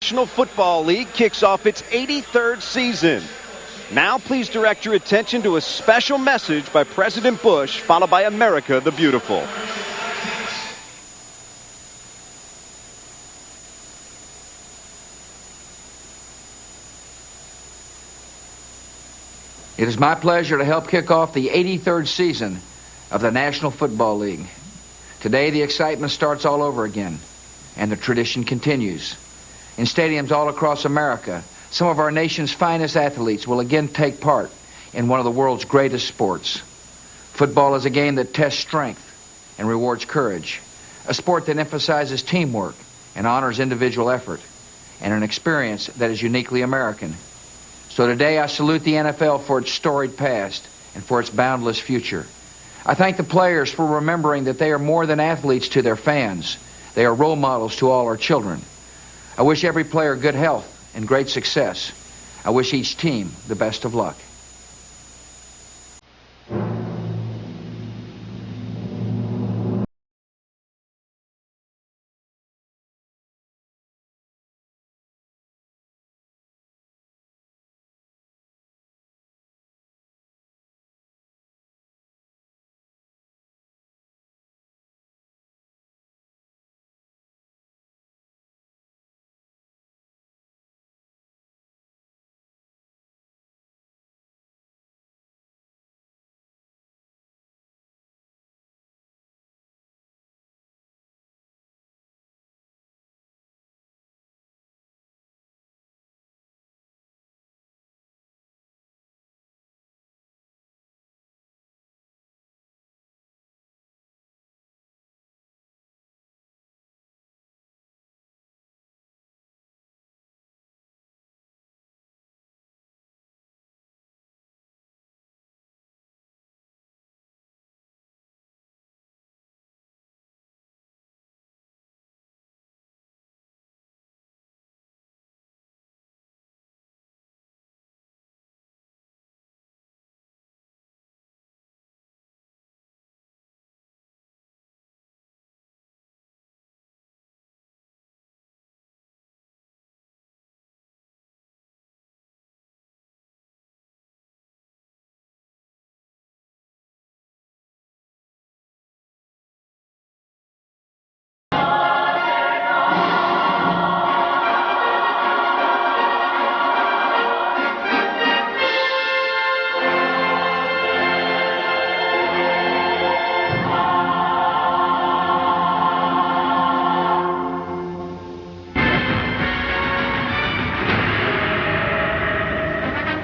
National Football League kicks off its 83rd season. Now please direct your attention to a special message by President Bush, followed by America the Beautiful. It is my pleasure to help kick off the 83rd season of the National Football League. Today, the excitement starts all over again, and the tradition continues. In stadiums all across America, some of our nation's finest athletes will again take part in one of the world's greatest sports. Football is a game that tests strength and rewards courage, a sport that emphasizes teamwork and honors individual effort, and an experience that is uniquely American. So today I salute the NFL for its storied past and for its boundless future. I thank the players for remembering that they are more than athletes to their fans. They are role models to all our children. I wish every player good health and great success. I wish each team the best of luck.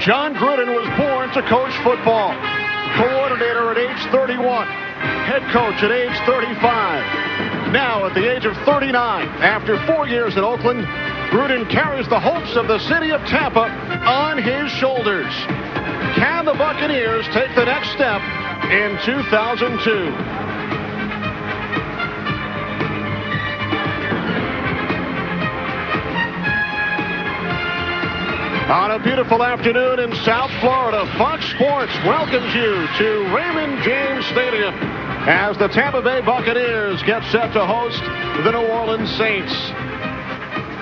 John Gruden was born to coach football. Coordinator at age 31. Head coach at age 35. Now at the age of 39, after 4 years in Oakland, Gruden carries the hopes of the city of Tampa on his shoulders. Can the Buccaneers take the next step in 2002? On a beautiful afternoon in South Florida, Fox Sports welcomes you to Raymond James Stadium as the Tampa Bay Buccaneers get set to host the New Orleans Saints.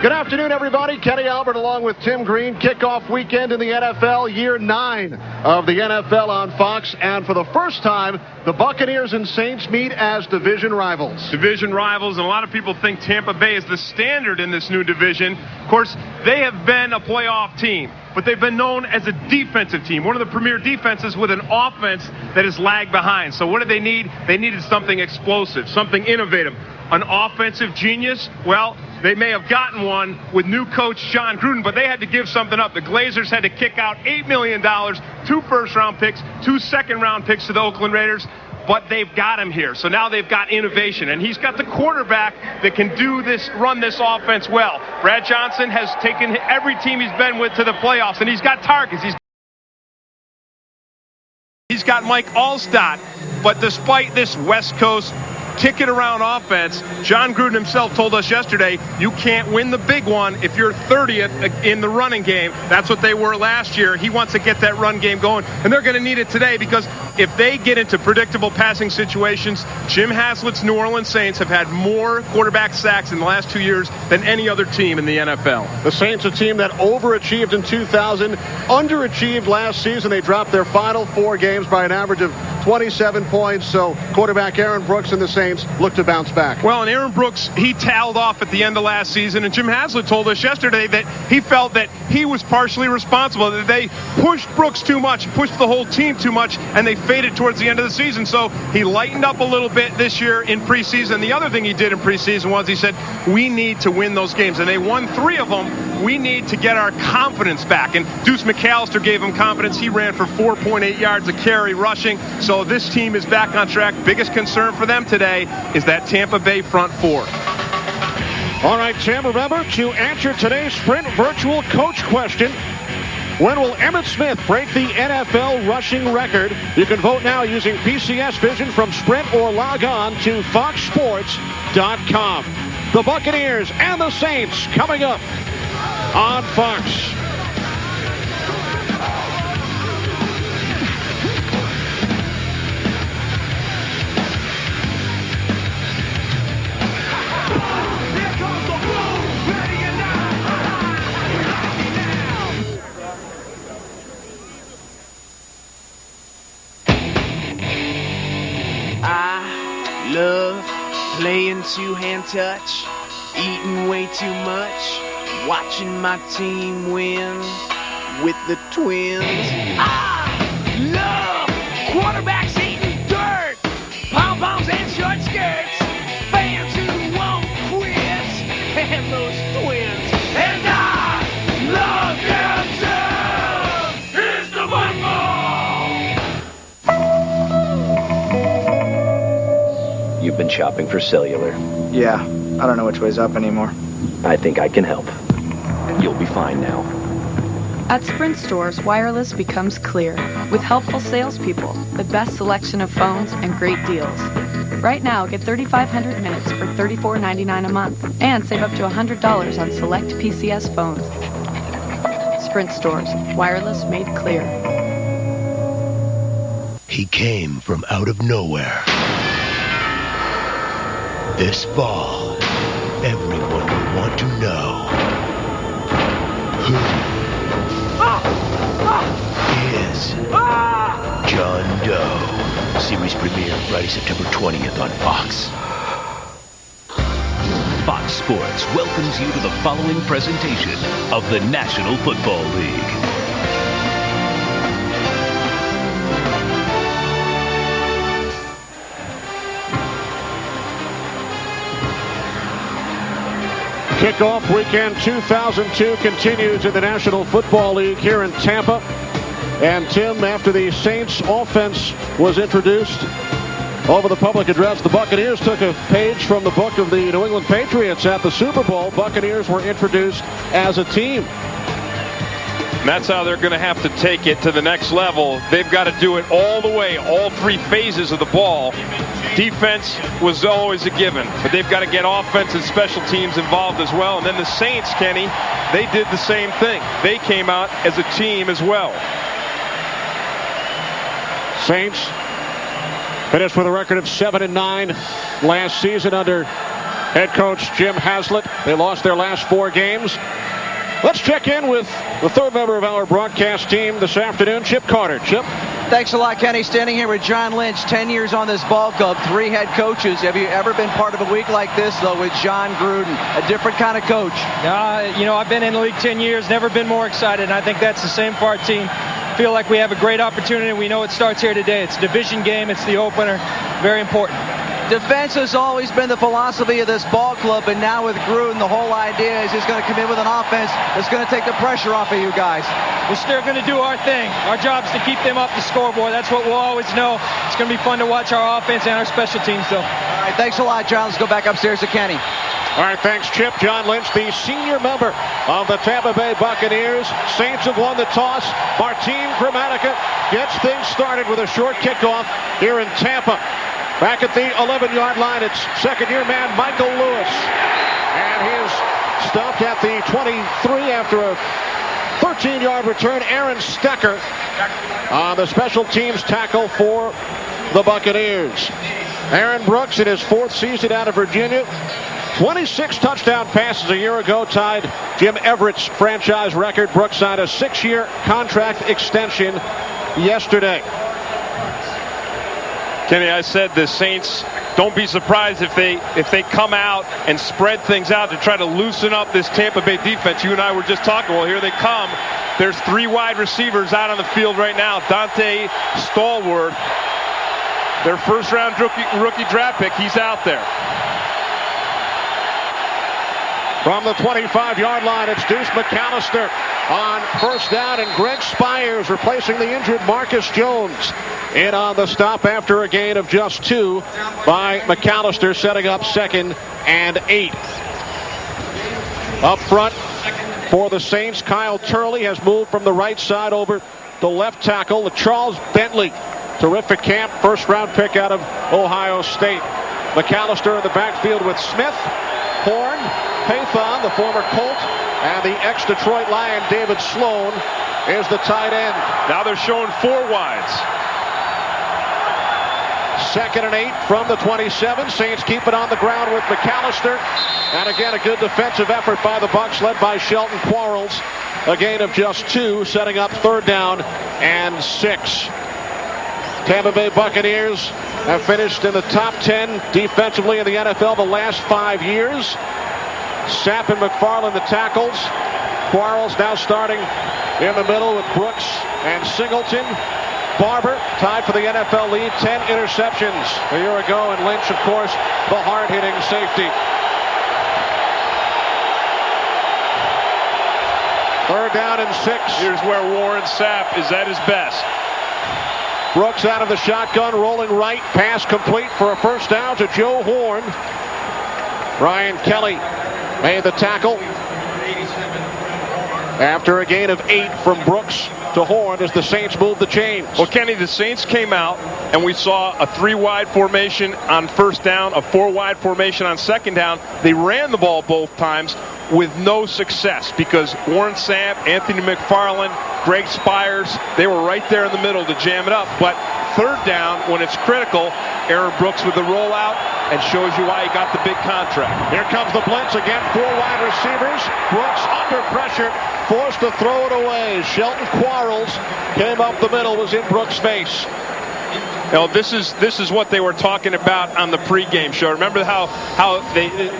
Good afternoon, everybody. Kenny Albert along with Tim Green. Kickoff weekend in the NFL, year 9 of the NFL on Fox. And for the first time, the Buccaneers and Saints meet as division rivals. Division rivals, and a lot of people think Tampa Bay is the standard in this new division. Of course, they have been a playoff team, but they've been known as a defensive team, one of the premier defenses with an offense that has lagged behind. So what did they need? They needed something explosive, something innovative. An offensive genius? Well, they may have gotten one with new coach John Gruden, but they had to give something up. The Glazers had to kick out $8 million, 2 first-round picks, 2 second-round picks to the Oakland Raiders, but they've got him here. So now they've got innovation, and he's got the quarterback that can do this, run this offense well. Brad Johnson has taken every team he's been with to the playoffs, and he's got targets. He's got Mike Allstott, but despite this West Coast kick it around offense. John Gruden himself told us yesterday, you can't win the big one if you're 30th in the running game. That's what they were last year. He wants to get that run game going, and they're going to need it today because if they get into predictable passing situations, Jim Haslett's New Orleans Saints have had more quarterback sacks in the last 2 years than any other team in the NFL. The Saints, a team that overachieved in 2000, underachieved last season. They dropped their final 4 games by an average of 27 points, so quarterback Aaron Brooks and the Saints look to bounce back. Well, and Aaron Brooks, he tailed off at the end of last season, and Jim Haslett told us yesterday that he felt that he was partially responsible, that they pushed Brooks too much, pushed the whole team too much, and they faded towards the end of the season. So he lightened up a little bit this year in preseason. The other thing he did in preseason was he said, we need to win those games, and they won 3 of them. We need to get our confidence back, and Deuce McAllister gave him confidence. He ran for 4.8 yards a carry rushing, so this team is back on track. Biggest concern for them today is that Tampa Bay front 4. All right, Tim, remember to answer today's Sprint virtual coach question. When will Emmitt Smith break the NFL rushing record? You can vote now using PCS Vision from Sprint or log on to foxsports.com. The Buccaneers and the Saints coming up on Fox. I love playing two-hand touch, eating way too much, watching my team win with the Twins. I love quarterbacks eating dirt, pom-poms and short skirts, fans who won't quit, and those Twins. And I love them too. Here's the football. You've been shopping for cellular. Yeah, I don't know which way's up anymore. I think I can help. You'll be fine now. At Sprint stores, wireless becomes clear with helpful salespeople, the best selection of phones, and great deals. Right now, get 3,500 minutes for $34.99 a month and save up to $100 on select PCS phones. Sprint stores, wireless made clear. He came from out of nowhere. This fall, everyone will want to know who is John Doe. Series premiere Friday, September 20th on Fox. Fox Sports welcomes you to the following presentation of the National Football League. Kickoff weekend 2002 continues in the National Football League here in Tampa. And Tim, after the Saints offense was introduced over the public address, the Buccaneers took a page from the book of the New England Patriots at the Super Bowl. Buccaneers were introduced as a team. And that's how they're going to have to take it to the next level. They've got to do it all the way, all 3 phases of the ball. Defense was always a given, but they've got to get offense and special teams involved as well. And then the Saints, Kenny, they did the same thing. They came out as a team as well. Saints finished with a record of 7-9 last season under head coach Jim Haslett. They lost their last 4 games. Let's check in with the third member of our broadcast team this afternoon, Chip Carter. Chip. Thanks a lot, Kenny. Standing here with John Lynch, 10 years on this ball club, 3 head coaches. Have you ever been part of a week like this, though, with John Gruden, a different kind of coach? I've been in the league 10 years, never been more excited, and I think that's the same for our team. Feel like we have a great opportunity. We know it starts here today. It's a division game. It's the opener. Very important. Defense has always been the philosophy of this ball club, and now with Gruden, the whole idea is he's going to come in with an offense that's going to take the pressure off of you guys. We're still going to do our thing. Our job is to keep them up the scoreboard. That's what we'll always know. It's going to be fun to watch our offense and our special teams, though. All right, thanks a lot, John. Let's go back upstairs to Kenny. All right, thanks, Chip. John Lynch, the senior member of the Tampa Bay Buccaneers. Saints have won the toss. Martin Gramatica gets things started with a short kickoff here in Tampa. Back at the 11-yard line, it's second-year man Michael Lewis. And he is stopped at the 23 after a 13-yard return. Aaron Stecker on the special teams tackle for the Buccaneers. Aaron Brooks in his fourth season out of Virginia. 26 touchdown passes a year ago tied Jim Everett's franchise record. Brooks signed a 6-year contract extension yesterday. Kenny, I said the Saints, don't be surprised if they come out and spread things out to try to loosen up this Tampa Bay defense. You and I were just talking. Well, here they come. There's 3 wide receivers out on the field right now. Dante Stallworth, their first-round rookie draft pick, he's out there. From the 25-yard line, it's Deuce McAllister on first down, and Greg Spires replacing the injured Marcus Jones in on the stop after a gain of just 2 by McAllister, setting up 2nd and 8. Up front for the Saints, Kyle Turley has moved from the right side over the left tackle. Charles Bentley, terrific camp, first-round pick out of Ohio State. McAllister in the backfield with Smith, Horn, Pathon, the former Colt, and the ex-Detroit Lion David Sloan is the tight end. Now they're showing 4 wides. 2nd and 8 from the 27. Saints keep it on the ground with McAllister. And again, a good defensive effort by the Bucs, led by Shelton Quarles. A gain of just 2, setting up 3rd down and 6. Tampa Bay Buccaneers have finished in the top 10 defensively in the NFL the last 5 years. Sapp and McFarland the tackles. Quarles now starting in the middle with Brooks and Singleton. Barber tied for the NFL lead, 10 interceptions a year ago, and Lynch, of course, the hard-hitting safety. 3rd down and 6. Here's where Warren Sapp is at his best. Brooks out of the shotgun, rolling right, pass complete for a first down to Joe Horn. Ryan Kelly made the tackle after a gain of 8 from Brooks to Horn as the Saints move the chains. Well, Kenny, the Saints came out and we saw a 3-wide formation on first down, a 4-wide formation on second down. They ran the ball both times with no success because Warren Sapp, Anthony McFarland, Greg Spires, they were right there in the middle to jam it up. But 3rd down, when it's critical, Aaron Brooks with the rollout and shows you why he got the big contract. Here comes the blitz again, 4 wide receivers. Brooks under pressure, forced to throw it away. Shelton Quarles came up the middle, was in Brooks' face. Now, this is what they were talking about on the pregame show. Remember how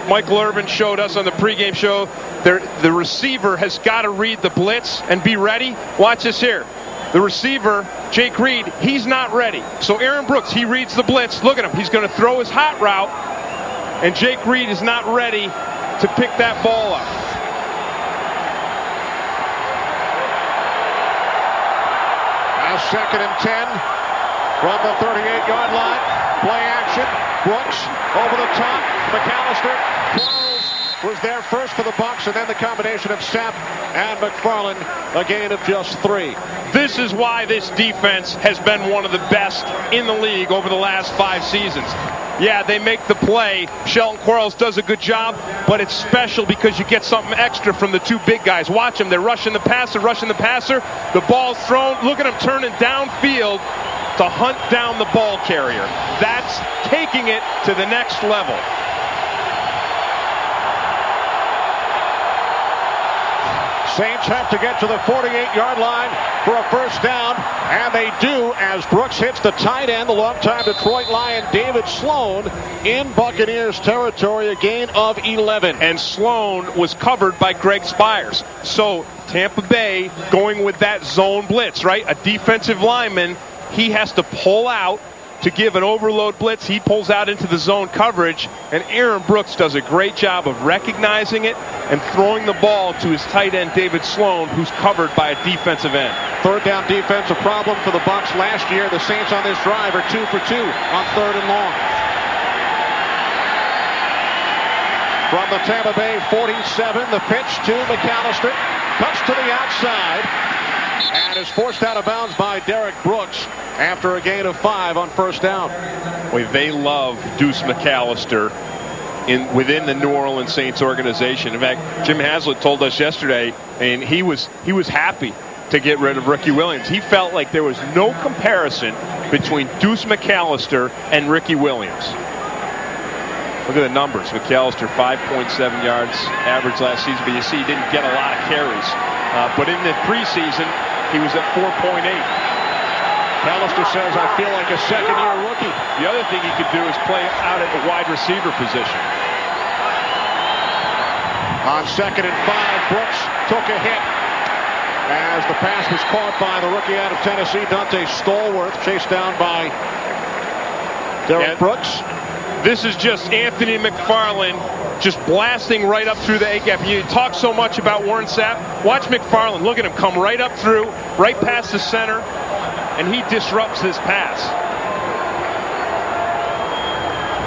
Michael Irvin showed us on the pregame show? The receiver has got to read the blitz and be ready. Watch this here. The receiver, Jake Reed, he's not ready. So Aaron Brooks, he reads the blitz. Look at him. He's going to throw his hot route, and Jake Reed is not ready to pick that ball up. Now 2nd and 10. From the 38-yard line, play action. Brooks over the top. McAllister. Quarles was there first for the Bucs, and then the combination of Sapp and McFarland, a gain of just 3. This is why this defense has been one of the best in the league over the last 5 seasons. Yeah, they make the play. Shelton Quarles does a good job, but it's special because you get something extra from the 2 big guys. Watch them. They're rushing the passer, The ball's thrown. Look at them turning downfield to hunt down the ball carrier. That's taking it to the next level. Saints have to get to the 48-yard line for a first down, and they do as Brooks hits the tight end, the longtime Detroit Lion David Sloan, in Buccaneers territory, a gain of 11. And Sloan was covered by Greg Spires. So Tampa Bay going with that zone blitz, right? A defensive lineman, he has to pull out to give an overload blitz. He pulls out into the zone coverage, and Aaron Brooks does a great job of recognizing it and throwing the ball to his tight end, David Sloan, who's covered by a defensive end. 3rd down defensive problem for the Bucs last year. The Saints on this drive are 2 for 2 on 3rd and long. From the Tampa Bay 47, the pitch to McAllister. Cuts to the outside. And is forced out of bounds by Derek Brooks after a gain of 5 on first down. Well, they love Deuce McAllister within the New Orleans Saints organization. In fact, Jim Haslett told us yesterday, and he was happy to get rid of Ricky Williams. He felt like there was no comparison between Deuce McAllister and Ricky Williams. Look at the numbers. McAllister, 5.7 yards average last season, but you see he didn't get a lot of carries. But in the preseason, he was at 4.8. McAllister says, I feel like a second-year rookie. The other thing he could do is play out at the wide receiver position. On 2nd and 5, Brooks took a hit as the pass was caught by the rookie out of Tennessee, Dante Stallworth, chased down by Derek Brooks. This is just Anthony McFarland just blasting right up through the A-gap. You talk so much about Warren Sapp. Watch McFarland. Look at him come right up through, right past the center, and he disrupts this pass.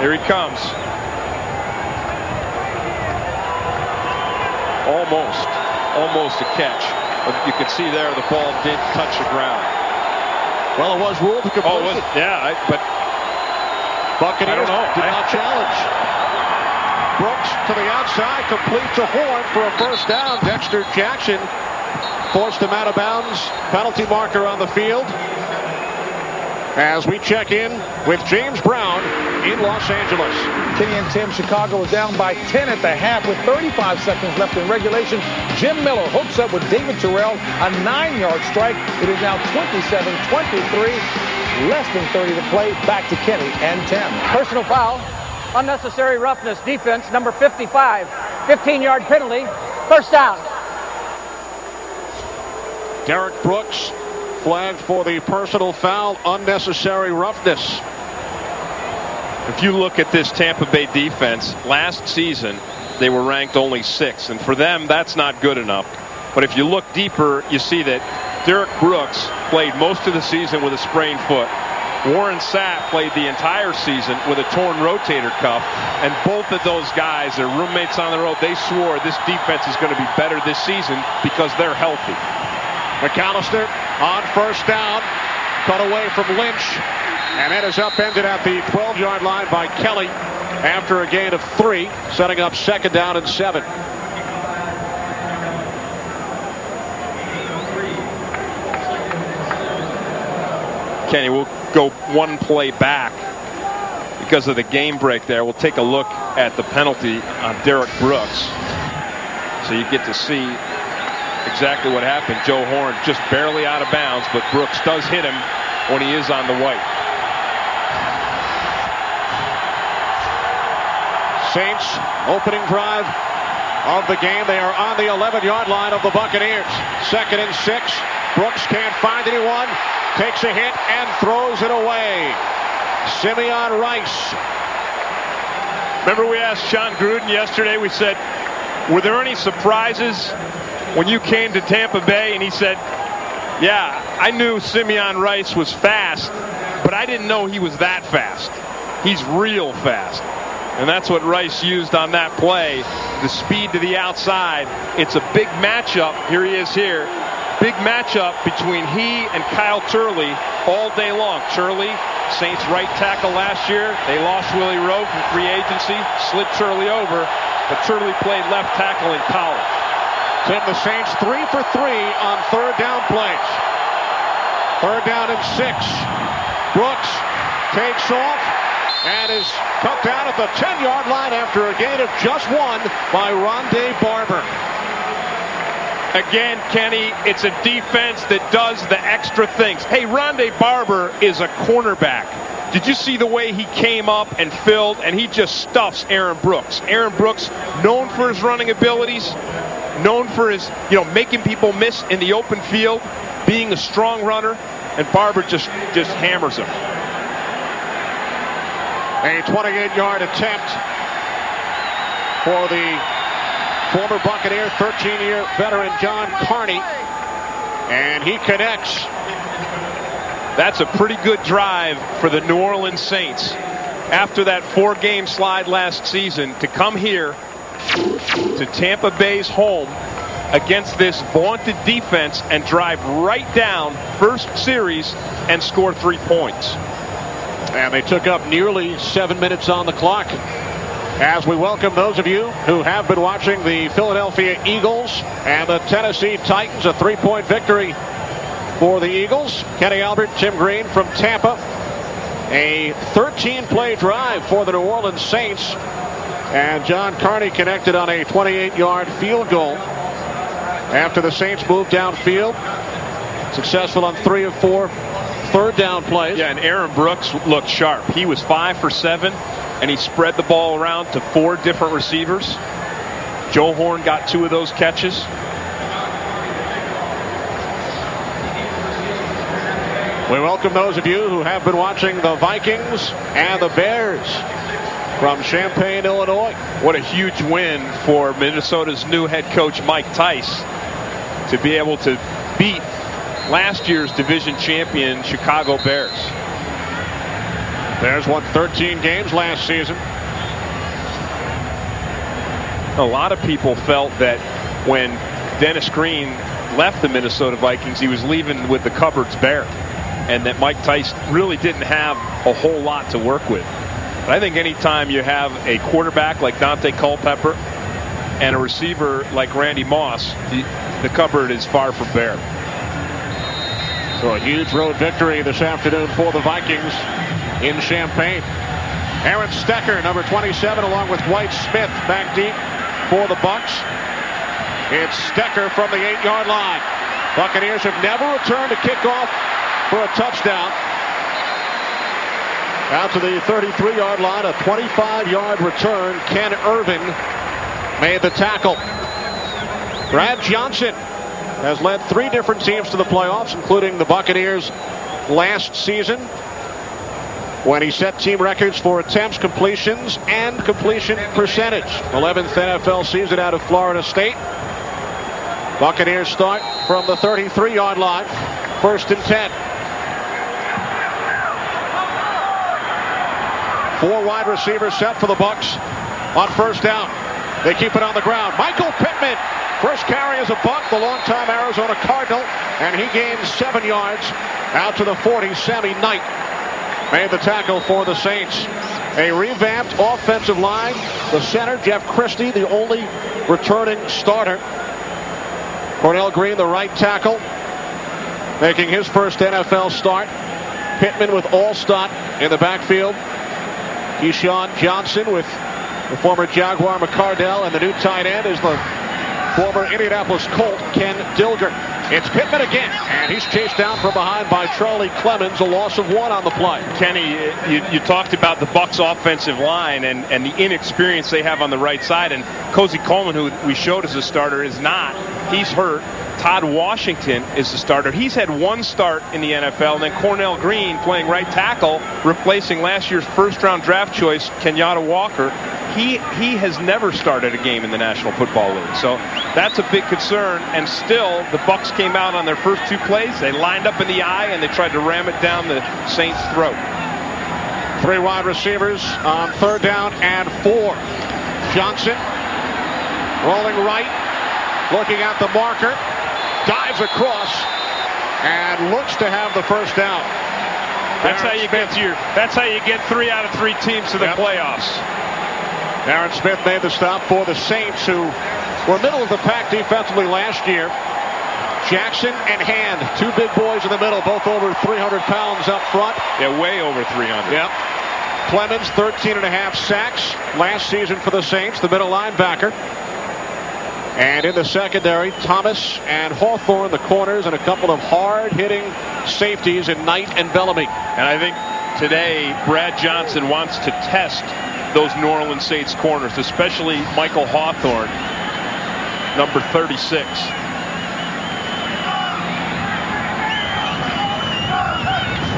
Here he comes. Almost a catch. You can see there the ball did touch the ground. Well, it was ruled to complete. But Buccaneers did not challenge. Brooks to the outside, complete to Horn for a first down. Dexter Jackson forced him out of bounds. Penalty marker on the field. As we check in with James Brown in Los Angeles. Kenny and Tim, Chicago was down by 10 at the half with 35 seconds left in regulation. Jim Miller hooks up with David Terrell, a 9-yard strike. It is now 27-23, less than 30 to play. Back to Kenny and Tim. Personal foul, unnecessary roughness, defense, number 55, 15-yard penalty, first down. Derek Brooks flagged for the personal foul, unnecessary roughness. If you look at this Tampa Bay defense, last season they were ranked only 6th, and for them that's not good enough. But if you look deeper, you see that Derek Brooks played most of the season with a sprained foot. Warren Sapp played the entire season with a torn rotator cuff, and both of those guys, their roommates on the road, they swore this defense is going to be better this season because they're healthy. McAllister on first down, cut away from Lynch, and that is upended at the 12-yard line by Kelly after a gain of 3, setting up 2nd down and 7. Kenny, we'll go one play back because of the game break there. We'll take a look at the penalty on Derek Brooks, so you get to see exactly what happened. Joe Horn just barely out of bounds, but Brooks does hit him when he is on the white. Saints opening drive of the game. They are on the 11-yard line of the Buccaneers. 2nd and 6. Brooks can't find anyone. Takes a hit and throws it away. Simeon Rice. Remember we asked John Gruden yesterday, we said, were there any surprises when you came to Tampa Bay? And he said, yeah, I knew Simeon Rice was fast, but I didn't know he was that fast. He's real fast. And that's what Rice used on that play, the speed to the outside. It's a big matchup. Here he is here. Big matchup between he and Kyle Turley all day long. Turley, Saints right tackle last year. They lost Willie Rowe from free agency, slid Turley over, but Turley played left tackle in college. Tim, the Saints 3 for 3 on 3rd down plays. 3rd down and 6. Brooks takes off and is cut down at the 10-yard line after a gain of just 1 by Rondé Barber. Again, Kenny, it's a defense that does the extra things. Hey, Rondé Barber is a cornerback. Did you see the way he came up and filled, and he just stuffs Aaron Brooks? Aaron Brooks, known for his running abilities, known for his, making people miss in the open field, being a strong runner, and Barber just hammers him. A 28-yard attempt for the former Buccaneer, 13-year veteran John Carney, and he connects. That's a pretty good drive for the New Orleans Saints. After that 4-game slide last season, to come here to Tampa Bay's home against this vaunted defense and drive right down first series and score 3 points. And they took up nearly 7 minutes on the clock. As we welcome those of you who have been watching the Philadelphia Eagles and the Tennessee Titans, a 3-point victory for the Eagles. Kenny Albert, Tim Green from Tampa. A 13-play drive for the New Orleans Saints. And John Carney connected on a 28-yard field goal after the Saints moved downfield. Successful on 3 of 4 third down plays. Yeah, and Aaron Brooks looked sharp. He was 5 for 7, and he spread the ball around to 4 different receivers. Joe Horn got 2 of those catches. We welcome those of you who have been watching the Vikings and the Bears from Champaign, Illinois. What a huge win for Minnesota's new head coach, Mike Tice, to be able to beat last year's division champion Chicago Bears. Bears won 13 games last season. A lot of people felt that when Dennis Green left the Minnesota Vikings, he was leaving with the cupboards bare, and that Mike Tice really didn't have a whole lot to work with. But I think anytime you have a quarterback like Dante Culpepper and a receiver like Randy Moss, the cupboard is far from bare. So a huge road victory this afternoon for the Vikings in Champaign. Aaron Stecker, number 27, along with Dwight Smith, back deep for the Bucs. It's Stecker from the 8-yard line. Buccaneers have never returned a kickoff for a touchdown. Out to the 33-yard line, a 25-yard return. Ken Irvin made the tackle. Brad Johnson has led 3 different teams to the playoffs, including the Buccaneers last season, when he set team records for attempts, completions, and completion percentage. 11th NFL season out of Florida State. Buccaneers start from the 33-yard line. 1st and 10. 4 wide receivers set for the Bucs on 1st down. They keep it on the ground. Michael Pittman, first carry is a buck, the longtime Arizona Cardinal, and he gains 7 yards out to the 40. Sammy Knight made the tackle for the Saints. A revamped offensive line. The center, Jeff Christie, the only returning starter. Cornell Green, the right tackle, making his first NFL start. Pittman with Allstott in the backfield. Keyshawn Johnson with the former Jaguar McCardell, and the new tight end is the former Indianapolis Colt, Ken Dilger. It's Pittman again, and he's chased down from behind by Charlie Clemens, a loss of 1 on the play. Kenny, you talked about the Bucs offensive line and the inexperience they have on the right side, and Cozy Coleman, who we showed as a starter, is not. He's hurt. Todd Washington is the starter. He's had 1 start in the NFL, and then Cornell Green playing right tackle, replacing last year's first-round draft choice, Kenyatta Walker. He has never started a game in the National Football League, so that's a big concern. And still, the Bucs came out on their first 2 plays. They lined up in the eye, and they tried to ram it down the Saints' throat. 3 wide receivers on 3rd down and 4. Johnson rolling right, looking at the marker, dives across, and looks to have the first down. That's how you get 3 out of 3 teams to the playoffs. Aaron Smith made the stop for the Saints, who were middle of the pack defensively last year. Jackson and Hand, 2 big boys in the middle, both over 300 pounds up front. Yeah, way over 300. Yep. Clemens, 13.5 sacks last season for the Saints, the middle linebacker. And in the secondary, Thomas and Hawthorne, the corners, and a couple of hard-hitting safeties in Knight and Bellamy. And I think today Brad Johnson wants to test those New Orleans Saints corners, especially Michael Hawthorne, number 36.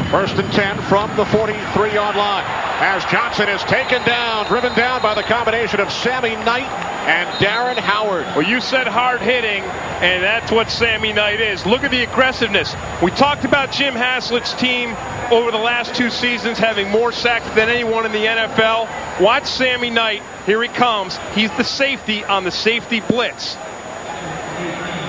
First and 10 from the 43-yard line, as Johnson is taken down, driven down by the combination of Sammy Knight and Darren Howard. Well, you said hard hitting, and that's what Sammy Knight is. Look at the aggressiveness. We talked about Jim Haslett's team over the last 2 seasons having more sacks than anyone in the NFL. Watch Sammy Knight. Here he comes. He's the safety on the safety blitz.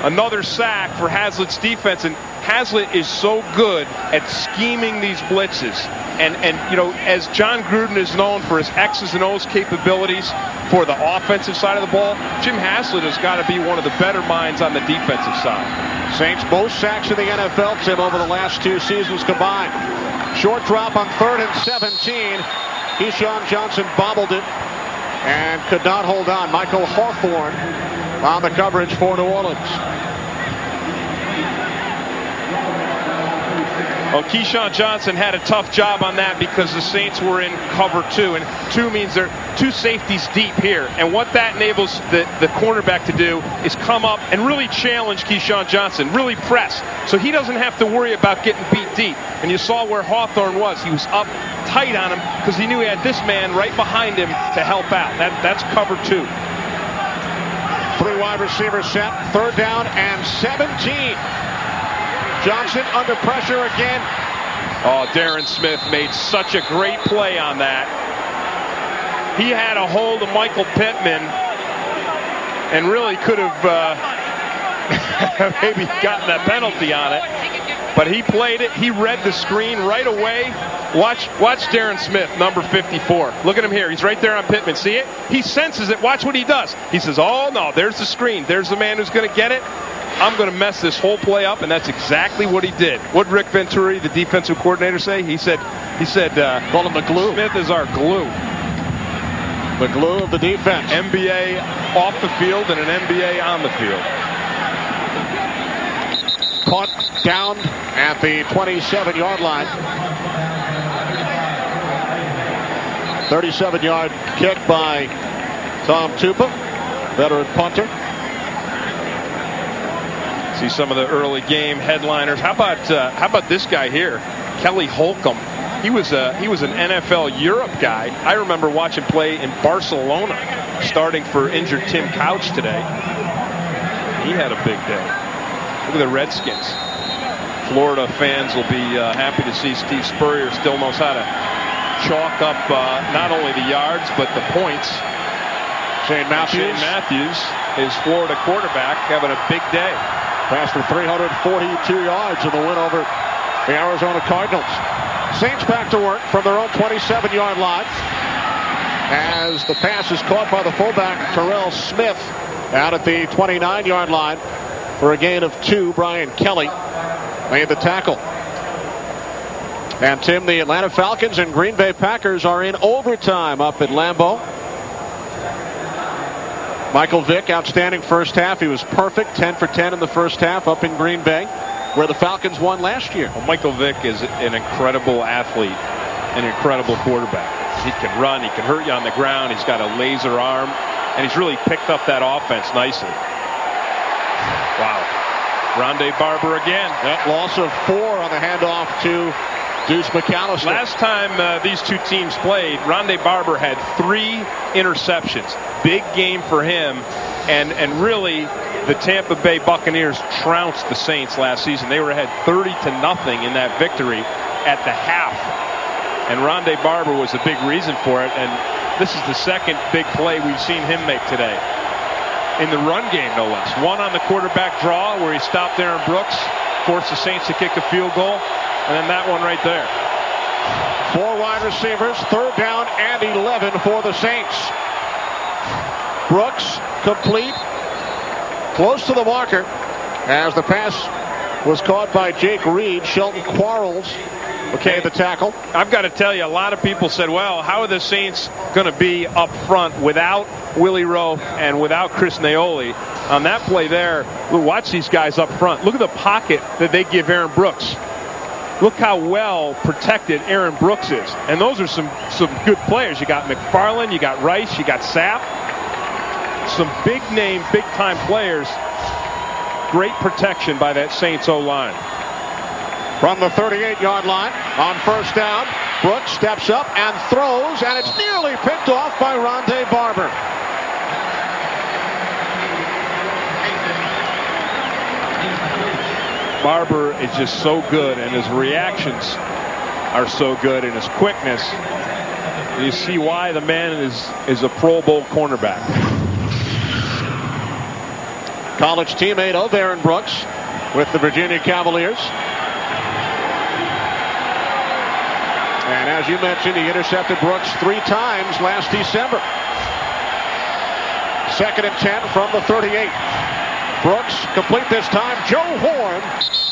Another sack for Hazlitt's defense, and Hazlitt is so good at scheming these blitzes. And you know, as John Gruden is known for his X's and O's capabilities for the offensive side of the ball, Jim Haslett has got to be one of the better minds on the defensive side. Saints most sacks in the NFL, Tim, over the last 2 seasons combined. Short drop on 3rd and 17. Keyshawn Johnson bobbled it and could not hold on. Michael Hawthorne on the coverage for New Orleans. Well, Keyshawn Johnson had a tough job on that because the Saints were in cover 2, and 2 means they're 2 safeties deep here. And what that enables the cornerback to do is come up and really challenge Keyshawn Johnson, really press, so he doesn't have to worry about getting beat deep. And you saw where Hawthorne was. He was up tight on him because he knew he had this man right behind him to help out. That's cover 2. 3 wide receivers set. 3rd down and 17. Johnson under pressure again. Oh, Darren Smith made such a great play on that. He had a hold of Michael Pittman and really could have maybe gotten a penalty on it. But he played it. He read the screen right away. Watch Darren Smith, number 54. Look at him here. He's right there on Pittman. See it? He senses it. Watch what he does. He says, oh, no, there's the screen. There's the man who's going to get it. I'm going to mess this whole play up, and that's exactly what he did. What did Rick Venturi, the defensive coordinator, say? He said, call him the glue. Smith is our glue. The glue of the defense. NBA off the field and an NBA on the field. Caught down at the 27-yard line. 37-yard kick by Tom Tupa, veteran punter. See some of the early game headliners. How about this guy here, Kelly Holcomb? He was an NFL Europe guy. I remember watching play in Barcelona, starting for injured Tim Couch today. He had a big day. Look at the Redskins. Florida fans will be happy to see Steve Spurrier still knows how to chalk up not only the yards but the points. Shane Matthews, his Florida quarterback, having a big day. Passed for 342 yards in the win over the Arizona Cardinals. Saints back to work from their own 27-yard line as the pass is caught by the fullback Terrell Smith out at the 29-yard line for a gain of 2. Brian Kelly made the tackle. And Tim, the Atlanta Falcons and Green Bay Packers are in overtime up at Lambeau. Michael Vick, outstanding first half. He was perfect, 10 for 10 in the first half up in Green Bay, where the Falcons won last year. Well, Michael Vick is an incredible athlete, an incredible quarterback. He can run, he can hurt you on the ground, he's got a laser arm, and he's really picked up that offense nicely. Wow. Rondé Barber again. That loss of 4 on the handoff to Deuce McAllister. Last time these two teams played, Rondé Barber had 3 interceptions. Big game for him, and really the Tampa Bay Buccaneers trounced the Saints last season. They were ahead 30-0 in that victory at the half, and Rondé Barber was a big reason for it, and this is the second big play we've seen him make today. In the run game, no less. One on the quarterback draw where he stopped Aaron Brooks, forced the Saints to kick a field goal, and then that one right there. 4 wide receivers, 3rd down and 11 for the Saints. Brooks complete, close to the marker as the pass was caught by Jake Reed. Shelton Quarles became the tackle. I've got to tell you, a lot of people said, well, how are the Saints going to be up front without Willie Rowe and without Chris Naoli? On that play there, watch these guys up front. Look at the pocket that they give Aaron Brooks. Look how well protected Aaron Brooks is. And those are some good players. You got McFarland, you got Rice, you got Sapp. Some big name, big time players. Great protection by that Saints O-line. From the 38-yard line on 1st down, Brooks steps up and throws, and it's nearly picked off by Rondé Barber. Barber is just so good, and his reactions are so good, and his quickness. You see why the man is a Pro Bowl cornerback. college teammate of Aaron Brooks with the Virginia Cavaliers. And as you mentioned, he intercepted Brooks 3 times last December. 2nd and 10 from the 38. Brooks complete this time. Joe Horn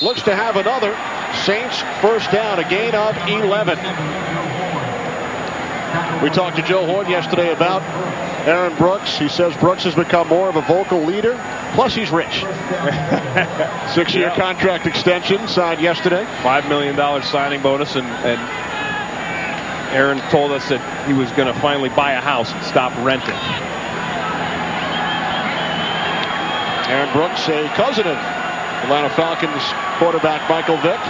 looks to have another Saints first down, a gain of 11. We talked to Joe Horn yesterday about Aaron Brooks. He says Brooks has become more of a vocal leader. Plus, he's rich. 6-year contract extension signed yesterday. $5 million signing bonus, and Aaron told us that he was going to finally buy a house and stop renting. Aaron Brooks, a cousin of Atlanta Falcons quarterback Michael Vick,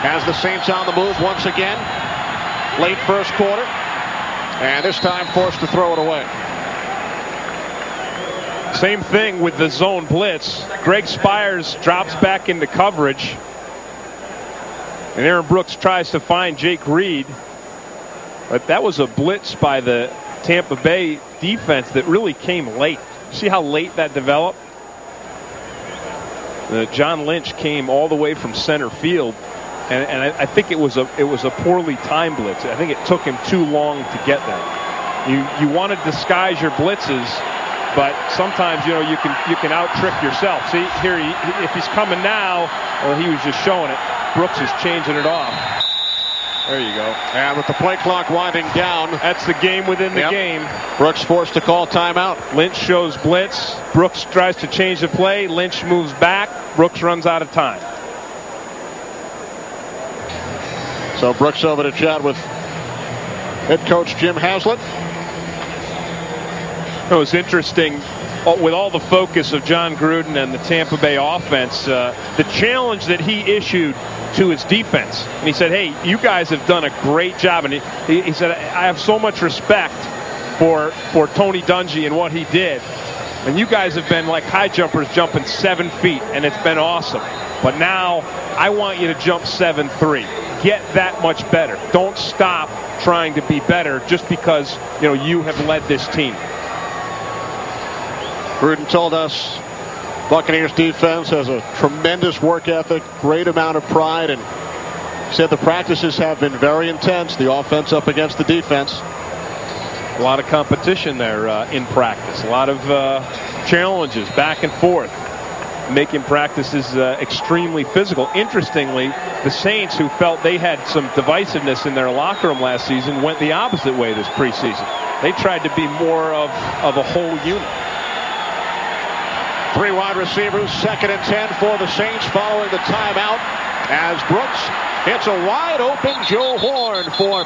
has the Saints on the move once again. Late first quarter, and this time forced to throw it away. Same thing with the zone blitz. Greg Spires drops back into coverage, and Aaron Brooks tries to find Jake Reed, but that was a blitz by the Tampa Bay defense that really came late. See how late that developed? John Lynch came all the way from center field, and I think it was a poorly timed blitz. I think it took him too long to get there. You want to disguise your blitzes, but sometimes you can out trick yourself. See here, if he's coming now, or he was just showing it. Brooks is changing it off. There you go. And with the play clock winding down, that's the game within the game. Brooks forced to call timeout. Lynch shows blitz. Brooks tries to change the play. Lynch moves back. Brooks runs out of time. So Brooks over to chat with head coach Jim Haslett. It was interesting with all the focus of John Gruden and the Tampa Bay offense, the challenge that he issued to his defense. And he said, hey, you guys have done a great job. And he said, I have so much respect for Tony Dungy and what he did. And you guys have been like high jumpers jumping 7 feet, and it's been awesome. But now I want you to jump 7'3". Get that much better. Don't stop trying to be better just because you have led this team. Gruden told us Buccaneers defense has a tremendous work ethic, great amount of pride, and said the practices have been very intense, the offense up against the defense. A lot of competition there in practice. A lot of challenges back and forth, making practices extremely physical. Interestingly, the Saints, who felt they had some divisiveness in their locker room last season, went the opposite way this preseason. They tried to be more of a whole unit. 3 wide receivers, 2nd and 10 for the Saints following the timeout as Brooks hits a wide open Joe Horn for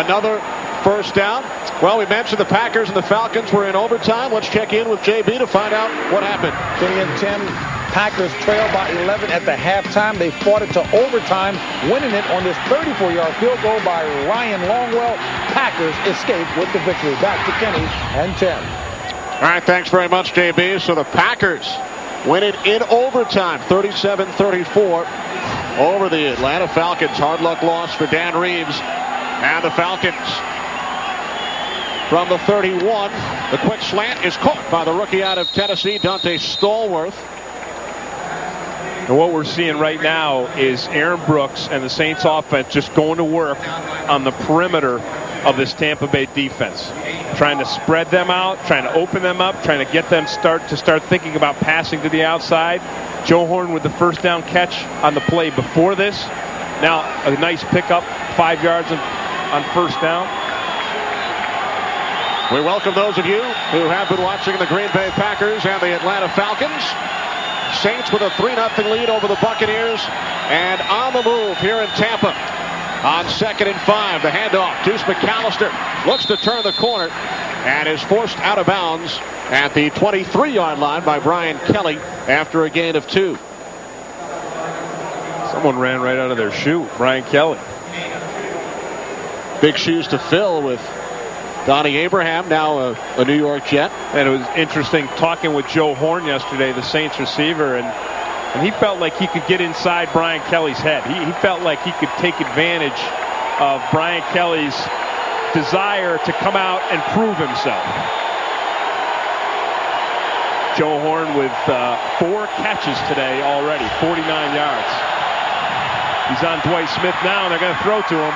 another first down. Well, we mentioned the Packers and the Falcons were in overtime. Let's check in with JB to find out what happened. 3 and 10. Packers trail by 11 at the halftime. They fought it to overtime, winning it on this 34-yard field goal by Ryan Longwell. Packers escape with the victory. Back to Kenny and 10. All right, thanks very much, JB. So the Packers win it in overtime, 37-34 over the Atlanta Falcons. Hard luck loss for Dan Reeves and the Falcons. From the 31, the quick slant is caught by the rookie out of Tennessee, Dante Stallworth. And what we're seeing right now is Aaron Brooks and the Saints offense just going to work on the perimeter of this Tampa Bay defense, trying to spread them out, trying to open them up, trying to get them start thinking about passing to the outside. Joe Horn with the first down catch on the play before this. Now a nice pickup, 5 yards on first down. We welcome those of you who have been watching the Green Bay Packers and the Atlanta Falcons. Saints with a 3-0 lead over the Buccaneers, and on the move here in Tampa. On 2nd and 5, the handoff. Deuce McAllister looks to turn the corner and is forced out of bounds at the 23-yard line by Brian Kelly after a gain of 2. Someone ran right out of their shoe. Brian Kelly. Big shoes to fill with Donnie Abraham, now a New York Jet. And it was interesting talking with Joe Horn yesterday, the Saints receiver, and he felt like he could get inside Brian Kelly's head. He felt like he could take advantage of Brian Kelly's desire to come out and prove himself. Joe Horn with 4 catches today already, 49 yards. He's on Dwight Smith now, and they're going to throw to him.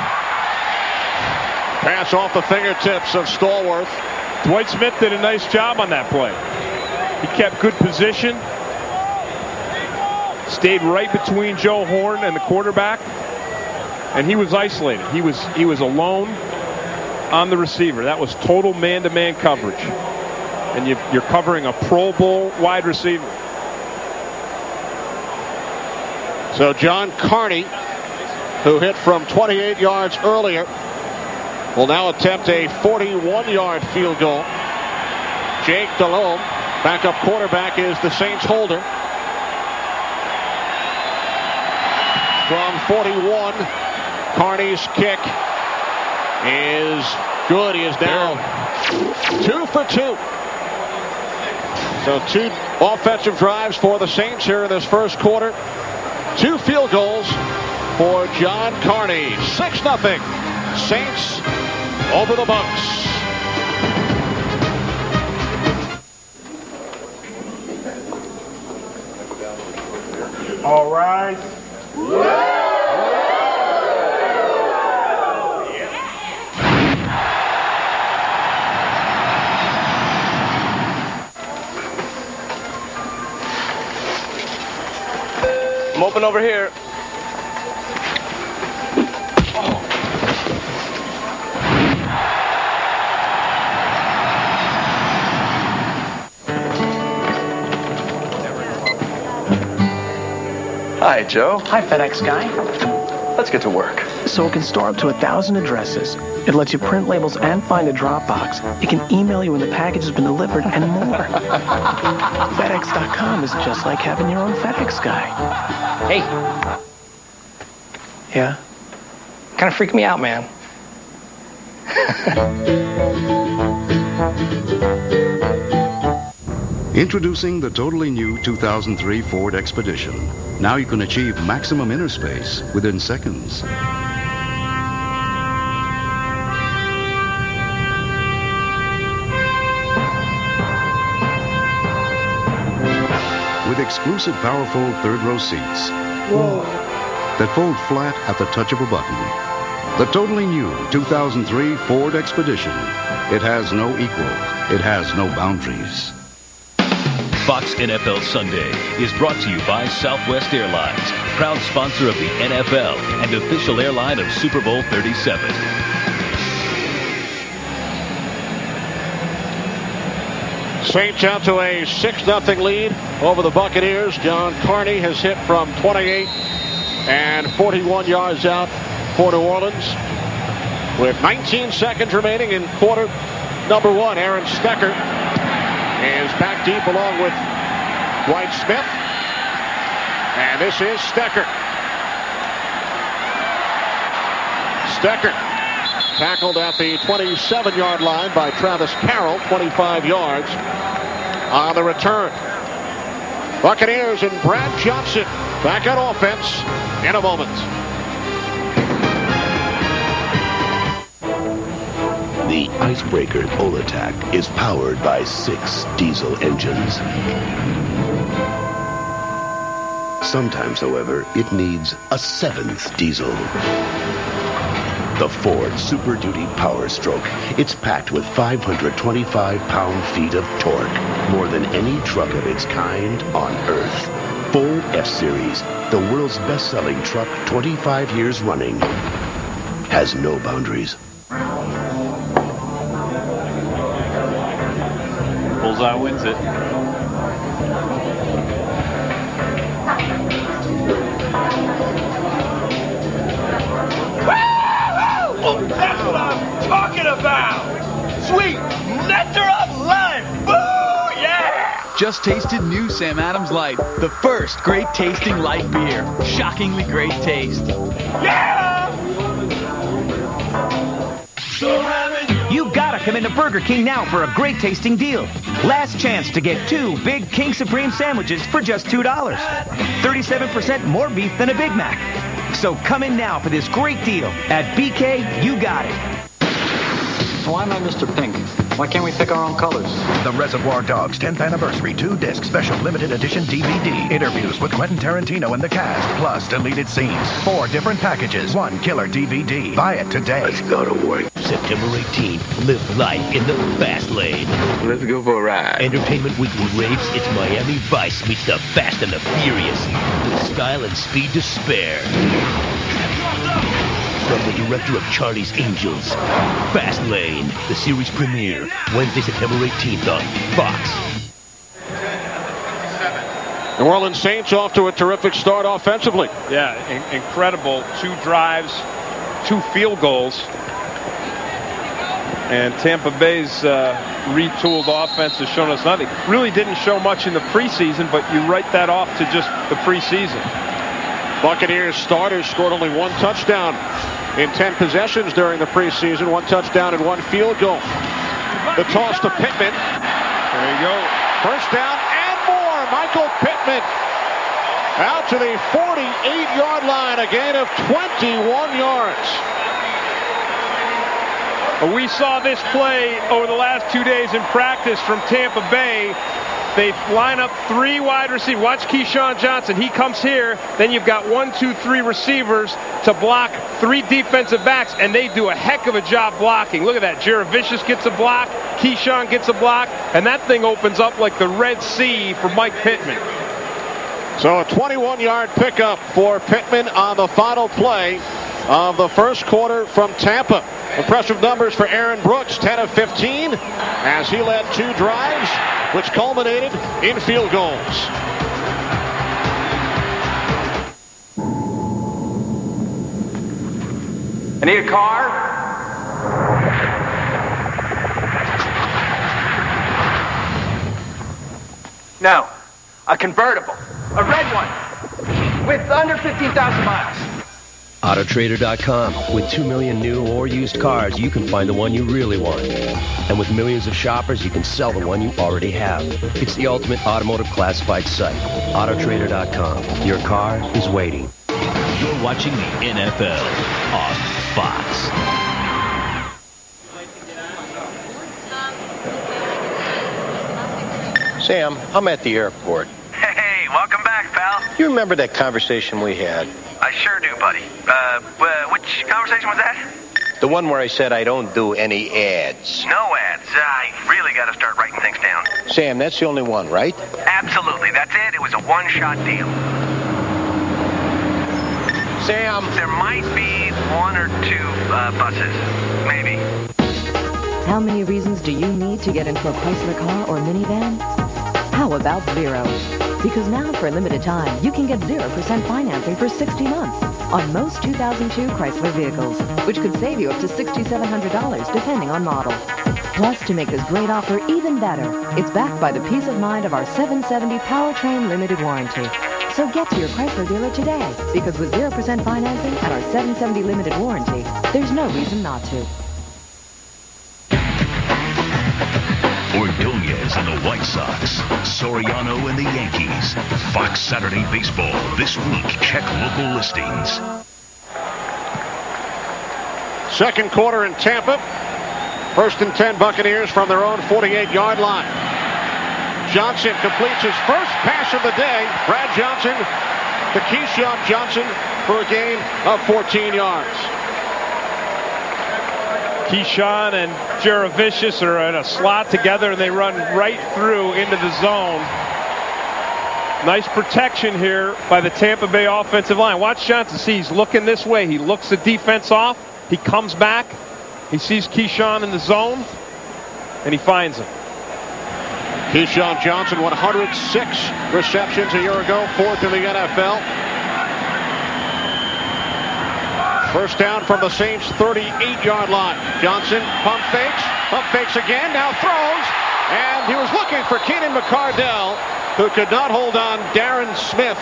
Pass off the fingertips of Stallworth. Dwight Smith did a nice job on that play. He kept good position. Stayed right between Joe Horn and the quarterback. And he was isolated. He was alone on the receiver. That was total man-to-man coverage. And you're covering a Pro Bowl wide receiver. So John Carney, who hit from 28 yards earlier, will now attempt a 41-yard field goal. Jake Delhomme, backup quarterback, is the Saints holder. From 41, Carney's kick is good. He is now 2 for 2. So 2 offensive drives for the Saints here in this first quarter. 2 field goals for John Carney. 6-0. Saints over the Bucs. All right. I'm open over here. Hi, Joe. Hi, FedEx guy. Let's get to work. So it can store up to 1,000 addresses. It lets you print labels and find a drop box. It can email you when the package has been delivered and more. FedEx.com is just like having your own FedEx guy. Hey. Yeah? Kind of freaked me out, man. Introducing the totally new 2003 Ford Expedition. Now you can achieve maximum inner space within seconds. With exclusive powerful third-row seats. Whoa. That fold flat at the touch of a button. The totally new 2003 Ford Expedition. It has no equal. It has no boundaries. Fox NFL Sunday is brought to you by Southwest Airlines, proud sponsor of the NFL and official airline of Super Bowl 37. Saints out to a 6-0 lead over the Buccaneers. John Carney has hit from 28 and 41 yards out for New Orleans. With 19 seconds remaining in quarter number 1, Aaron Stecker is back deep along with Dwight Smith. And this is Stecker. Stecker tackled at the 27-yard line by Travis Carroll, 25 yards on the return. Buccaneers and Brad Johnson back on offense in a moment. The Icebreaker Olatak is powered by 6 diesel engines. Sometimes, however, it needs a 7th diesel. The Ford Super Duty Power Stroke. It's packed with 525 pound-feet of torque, more than any truck of its kind on Earth. Ford F-Series, the world's best-selling truck 25 years running, has no boundaries. Bullseye wins it. Oh, that's what I'm talking about! Sweet nectar of life! Boo! Yeah! Just tasted new Sam Adams Light, the first great tasting light beer. Shockingly great taste. Yeah! You gotta come into Burger King now for a great tasting deal. Last chance to get 2 Big King Supreme sandwiches for just $2. 37% more beef than a Big Mac. So come in now for this great deal. At BK, you got it. Why am I Mr. Pink? Why can't we pick our own colors? The Reservoir Dogs 10th Anniversary 2-disc special limited edition DVD. Interviews with Quentin Tarantino and the cast, plus deleted scenes. 4 different packages, 1 killer DVD. Buy it today. Let's go to work. September 18th, live life in the fast lane. Let's go for a ride. Entertainment Weekly raves it's Miami Vice meets the Fast and the Furious with style and speed to spare. From the director of Charlie's Angels, Fast Lane, the series premiere, Wednesday, September 18th on Fox. New Orleans Saints off to a terrific start offensively. Yeah, incredible. 2 drives, 2 field goals. And Tampa Bay's retooled offense has shown us nothing. Really didn't show much in the preseason, but you write that off to just the preseason. Buccaneers starters scored only 1 touchdown in 10 possessions during the preseason. 1 touchdown and 1 field goal. The toss to Pittman. There you go. First down and more. Michael Pittman out to the 48-yard line. A gain of 21 yards. We saw this play over the last 2 days in practice from Tampa Bay. They line up 3 wide receivers. Watch Keyshawn Johnson. He comes here. Then you've got 1, 2, 3 receivers to block 3 defensive backs, and they do a heck of a job blocking. Look at that. Jaravicious gets a block. Keyshawn gets a block, and that thing opens up like the Red Sea for Mike Pittman. So a 21-yard pickup for Pittman on the final play of the first quarter from Tampa. Impressive numbers for Aaron Brooks, 10 of 15, as he led 2 drives, which culminated in field goals. I need a car. No, a convertible, a red one, with under 15,000 miles. Autotrader.com. With 2 million new or used cars, you can find the one you really want. And with millions of shoppers, you can sell the one you already have. It's the ultimate automotive classified site. Autotrader.com. Your car is waiting. You're watching the NFL on Fox. Sam, I'm at the airport. Hey, welcome back, pal. You remember that conversation we had? I sure do, buddy. Which conversation was that? The one where I said I don't do any ads. No ads. I really got to start writing things down. Sam, that's the only one, right? Absolutely. That's it. It was a one-shot deal. Sam. There might be 1 or 2 buses. Maybe. How many reasons do you need to get into a Chrysler car or minivan? How about 0? Because now, for a limited time, you can get 0% financing for 60 months on most 2002 Chrysler vehicles, which could save you up to $6,700, depending on model. Plus, to make this great offer even better, it's backed by the peace of mind of our 770 Powertrain Limited Warranty. So get to your Chrysler dealer today, because with 0% financing and our 770 Limited Warranty, there's no reason not to. Ordonez and the White Sox, Soriano and the Yankees. Fox Saturday Baseball. This week, check local listings. Second quarter in Tampa. 1st and 10 Buccaneers from their own 48-yard line. Johnson completes his first pass of the day. Brad Johnson to Keyshawn Johnson for a gain of 14 yards. Keyshawn and Jaravicious are in a slot together, and they run right through into the zone. Nice protection here by the Tampa Bay offensive line. Watch Johnson. See, he's looking this way. He looks the defense off. He comes back. He sees Keyshawn in the zone, and he finds him. Keyshawn Johnson, 106 receptions a year ago, 4th in the NFL. First down from the Saints' 38-yard line. Johnson pump fakes again, now throws, and he was looking for Keenan McCardell, who could not hold on Darren Smith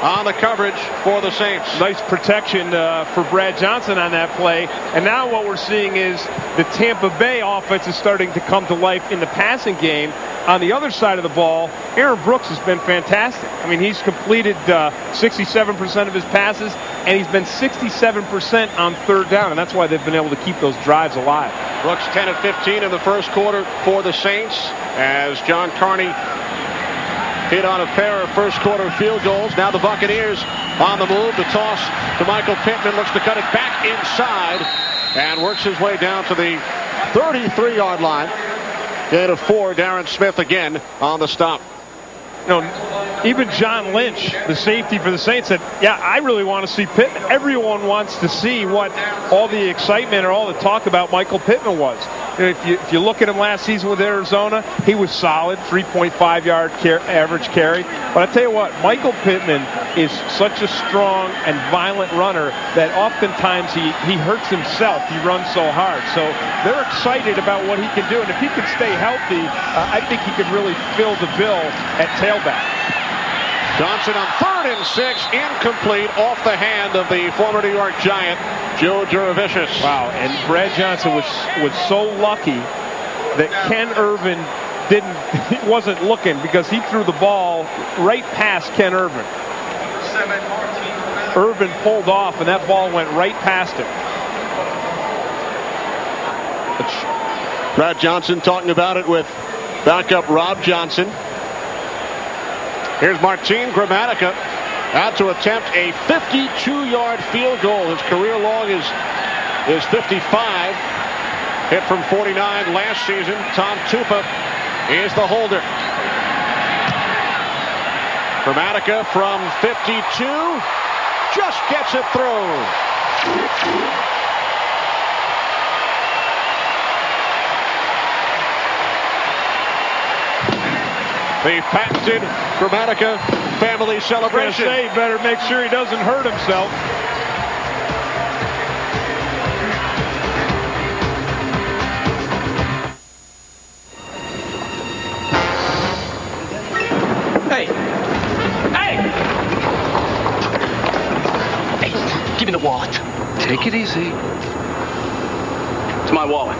on the coverage for the Saints. Nice protection for Brad Johnson on that play. And now what we're seeing is the Tampa Bay offense is starting to come to life in the passing game. On the other side of the ball, Aaron Brooks has been fantastic. I mean, he's completed 67% of his passes. and he's been 67% on third down, and that's why they've been able to keep those drives alive. Brooks 10 of 15 in the first quarter for the Saints as John Carney hit on a pair of first quarter field goals. Now the Buccaneers on the move. The toss to Michael Pittman, looks to cut it back inside and works his way down to the 33-yard line. Gain of 4. Darren Smith again on the stop. You know, even John Lynch, the safety for the Saints, said, yeah, I really want to see Pittman. Everyone wants to see what all the excitement or all the talk about Michael Pittman was. If you look at him last season with Arizona, he was solid, 3.5-yard average carry. But I tell you what, Michael Pittman is such a strong and violent runner that oftentimes he hurts himself. He runs so hard. So they're excited about what he can do. And if he can stay healthy, I think he could really fill the bill at tailback. Johnson on 3rd and 6, incomplete, off the hand of the former New York Giant, Joe Juravicius. Wow, and Brad Johnson was so lucky that Ken Irvin wasn't looking, because he threw the ball right past Ken Irvin. Irvin pulled off, and that ball went right past him. Brad Johnson talking about it with backup Rob Johnson. Here's Martin Gramatica out to attempt a 52-yard field goal. His career long is 55. Hit from 49 last season. Tom Tupa is the holder. Gramatica from 52 just gets it through. The patented Gramatica family celebration. Say, better make sure he doesn't hurt himself. Hey! Hey! Hey, give me the wallet. Take it easy. It's my wallet.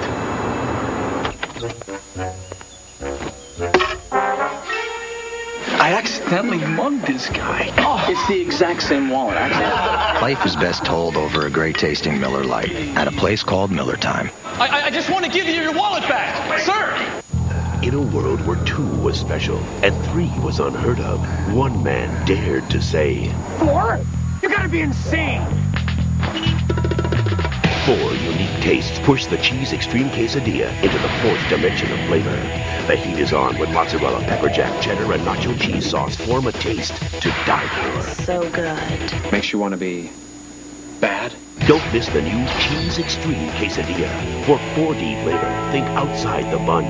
I accidentally mugged this guy. Oh. It's the exact same wallet. Life is best told over a great tasting Miller Lite at a place called Miller Time. I just want to give you your wallet back, sir. In a world where 2 was special and 3 was unheard of, one man dared to say, 4? You gotta be insane. 4 unique tastes push the Cheese Extreme Quesadilla into the 4th dimension of flavor. The heat is on when mozzarella, pepper jack, cheddar, and nacho cheese sauce form a taste to die for. So good. Makes you want to be bad? Don't miss the new Cheese Extreme Quesadilla. For 4D flavor, think outside the bun.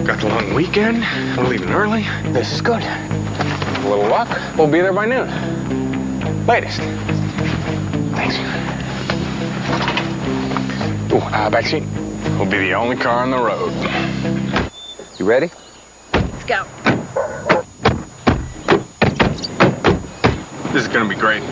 Got the long weekend. We're leaving early. This is good. A little luck, we'll be there by noon. Latest. Thanks. Ooh, backseat. We'll be the only car on the road. You ready? Let's go. This is gonna be great.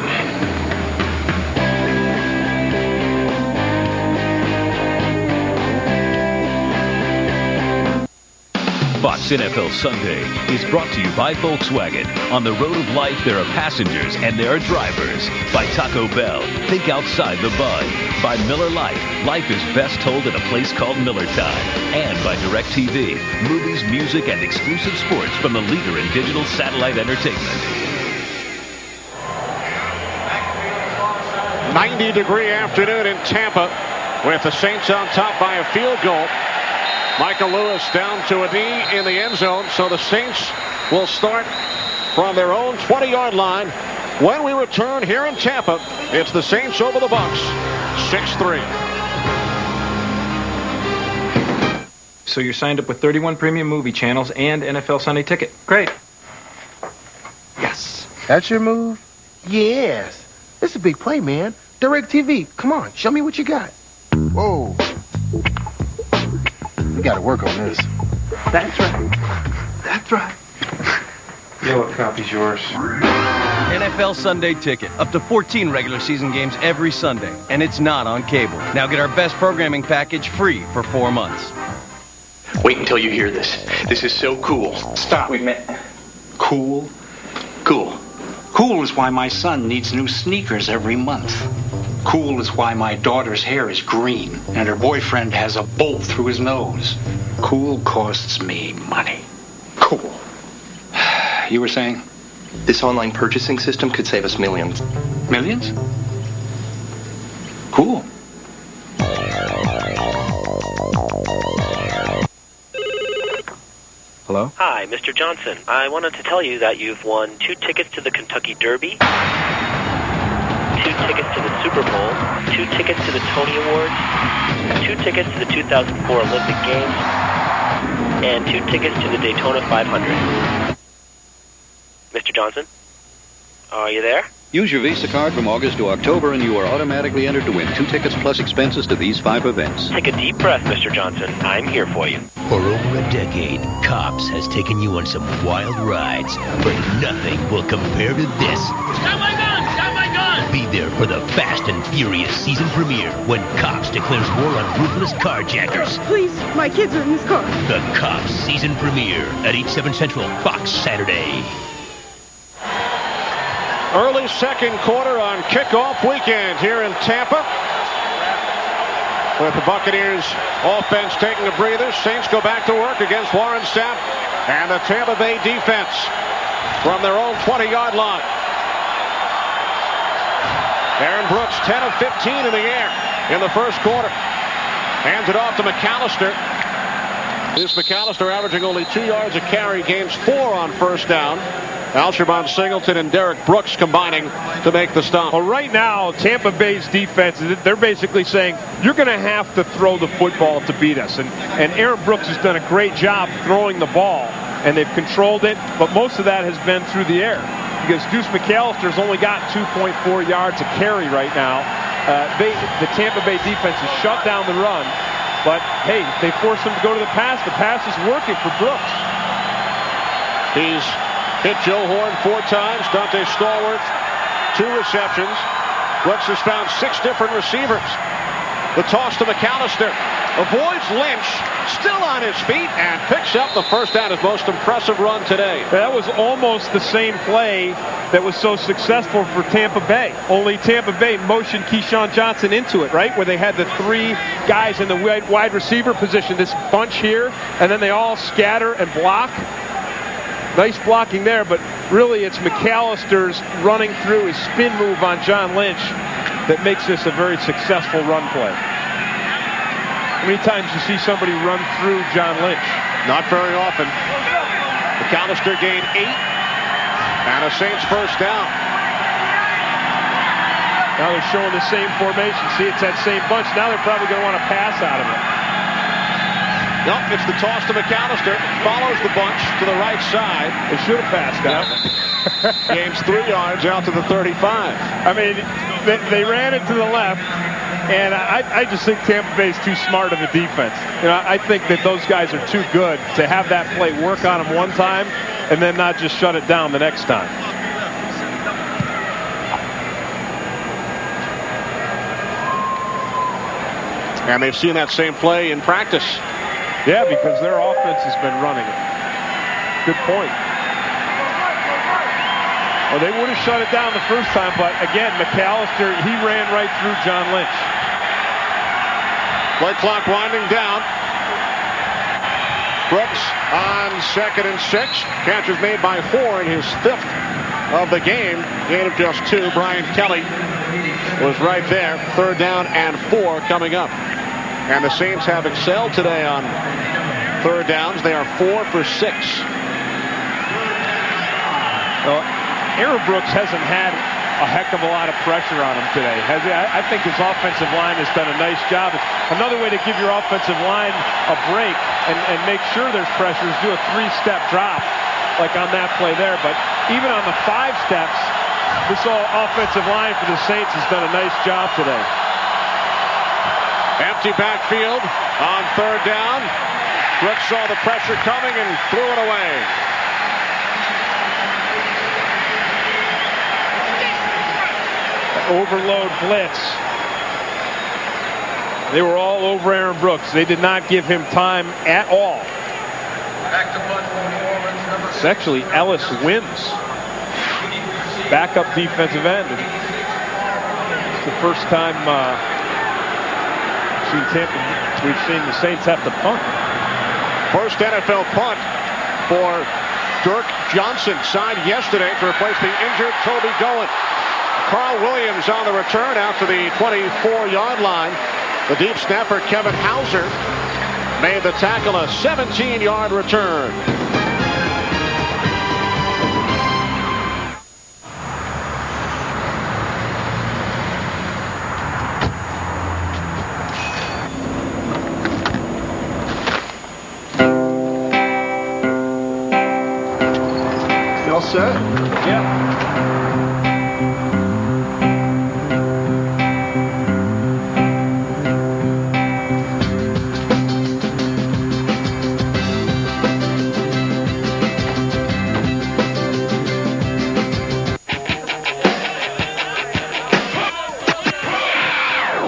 Fox NFL Sunday is brought to you by Volkswagen. On the road of life, there are passengers and there are drivers. By Taco Bell, think outside the bun. By Miller Lite, life is best told at a place called Miller Time. And by DirecTV, movies, music, and exclusive sports from the leader in digital satellite entertainment. 90-degree afternoon in Tampa with the Saints on top by a field goal. Michael Lewis down to a knee in the end zone, so the Saints will start from their own 20-yard line. When we return here in Tampa, it's the Saints over the Bucs, 6-3. So you're signed up with 31 premium movie channels and NFL Sunday Ticket. Great. Yes. That's your move? Yes. This is a big play, man. DirecTV, come on, show me what you got. Whoa. We gotta work on this. That's right. That's right. Yellow copy's yours. NFL Sunday Ticket. Up to 14 regular season games every Sunday. And it's not on cable. Now get our best programming package free for 4 months. Wait until you hear this. This is so cool. Stop. Wait a minute. Cool. Cool. Cool is why my son needs new sneakers every month. Cool is why my daughter's hair is green and her boyfriend has a bolt through his nose. Cool costs me money. Cool. You were saying? This online purchasing system could save us millions. Millions? Cool. Hello? Hi, Mr. Johnson. I wanted to tell you that you've won 2 tickets to the Kentucky Derby, 2 tickets to the Super Bowl, 2 tickets to the Tony Awards, 2 tickets to the 2004 Olympic Games, and 2 tickets to the Daytona 500. Mr. Johnson? Are you there? Use your Visa card from August to October and you are automatically entered to win 2 tickets plus expenses to these 5 events. Take a deep breath, Mr. Johnson. I'm here for you. For over a decade, Cops has taken you on some wild rides, but nothing will compare to this. Got my gun! Got my gun! Be there for the Fast and Furious season premiere when Cops declares war on ruthless carjackers. Please, my kids are in this car. The Cops season premiere at 8/7 Central, Fox Saturday. Early second quarter on kickoff weekend here in Tampa. With the Buccaneers offense taking a breather, Saints go back to work against Warren Sapp and the Tampa Bay defense from their own 20-yard line. Aaron Brooks, 10 of 15 in the air in the first quarter. Hands it off to McAllister. Here's McAllister averaging only 2 yards a carry, gains 4 on first down. Alsherman Singleton and Derek Brooks combining to make the stop. Well, right now, Tampa Bay's defense, they're basically saying, you're going to have to throw the football to beat us. And Aaron Brooks has done a great job throwing the ball, and they've controlled it, but most of that has been through the air. Because Deuce McAllister's only got 2.4 yards a carry right now. The Tampa Bay defense has shut down the run, but, hey, they force him to go to the pass. The pass is working for Brooks. He's hit Joe Horn 4 times. Dante Stallworth, 2 receptions. Brooks has found 6 different receivers. The toss to McAllister. Avoids Lynch. Still on his feet and picks up the first down. His most impressive run today. That was almost the same play that was so successful for Tampa Bay. Only Tampa Bay motioned Keyshawn Johnson into it, right? Where they had the 3 guys in the wide receiver position. This bunch here. And then they all scatter and block. Nice blocking there, but really it's McAllister's running through his spin move on John Lynch that makes this a very successful run play. How many times do you see somebody run through John Lynch? Not very often. McAllister gained 8 and a Saints first down. Now they're showing the same formation. See, it's that same bunch. Now they're probably going to want to pass out of it. Nope, it's the toss to McAllister. Follows the bunch to the right side. They should have passed out. Gains 3 yards out to the 35. I mean, they ran it to the left, and I just think Tampa Bay's too smart of a defense. You know, I think that those guys are too good to have that play work on them one time and then not just shut it down the next time. And they've seen that same play in practice. Yeah, because their offense has been running it. Good point. Well, they would have shut it down the first time, but again, McAllister, he ran right through John Lynch. Play clock winding down. Brooks on 2nd and 6. Catch is made by Horn, his 5th of the game. Gain of just 2. Brian Kelly was right there. 3rd down and 4 coming up. And the Saints have excelled today on 3rd downs. They are 4 for 6. Well, Aaron Brooks hasn't had a heck of a lot of pressure on him today. I think his offensive line has done a nice job. It's another way to give your offensive line a break and make sure there's pressure is do a 3-step drop like on that play there. But even on the 5 steps, this offensive line for the Saints has done a nice job today. Empty backfield on 3rd down. Brooks saw the pressure coming and threw it away. Overload blitz. They were all over Aaron Brooks. They did not give him time at all. Back to punt for New Orleans, number 6. It's actually Ellis wins. backup defensive end. It's the first time we've seen the Saints have to punt. First NFL punt for Dirk Johnson, signed yesterday to replace the injured Toby Goen. Carl Williams on the return out to the 24-yard line. The deep snapper Kevin Hauser made the tackle, a 17-yard return. You all set? Yeah.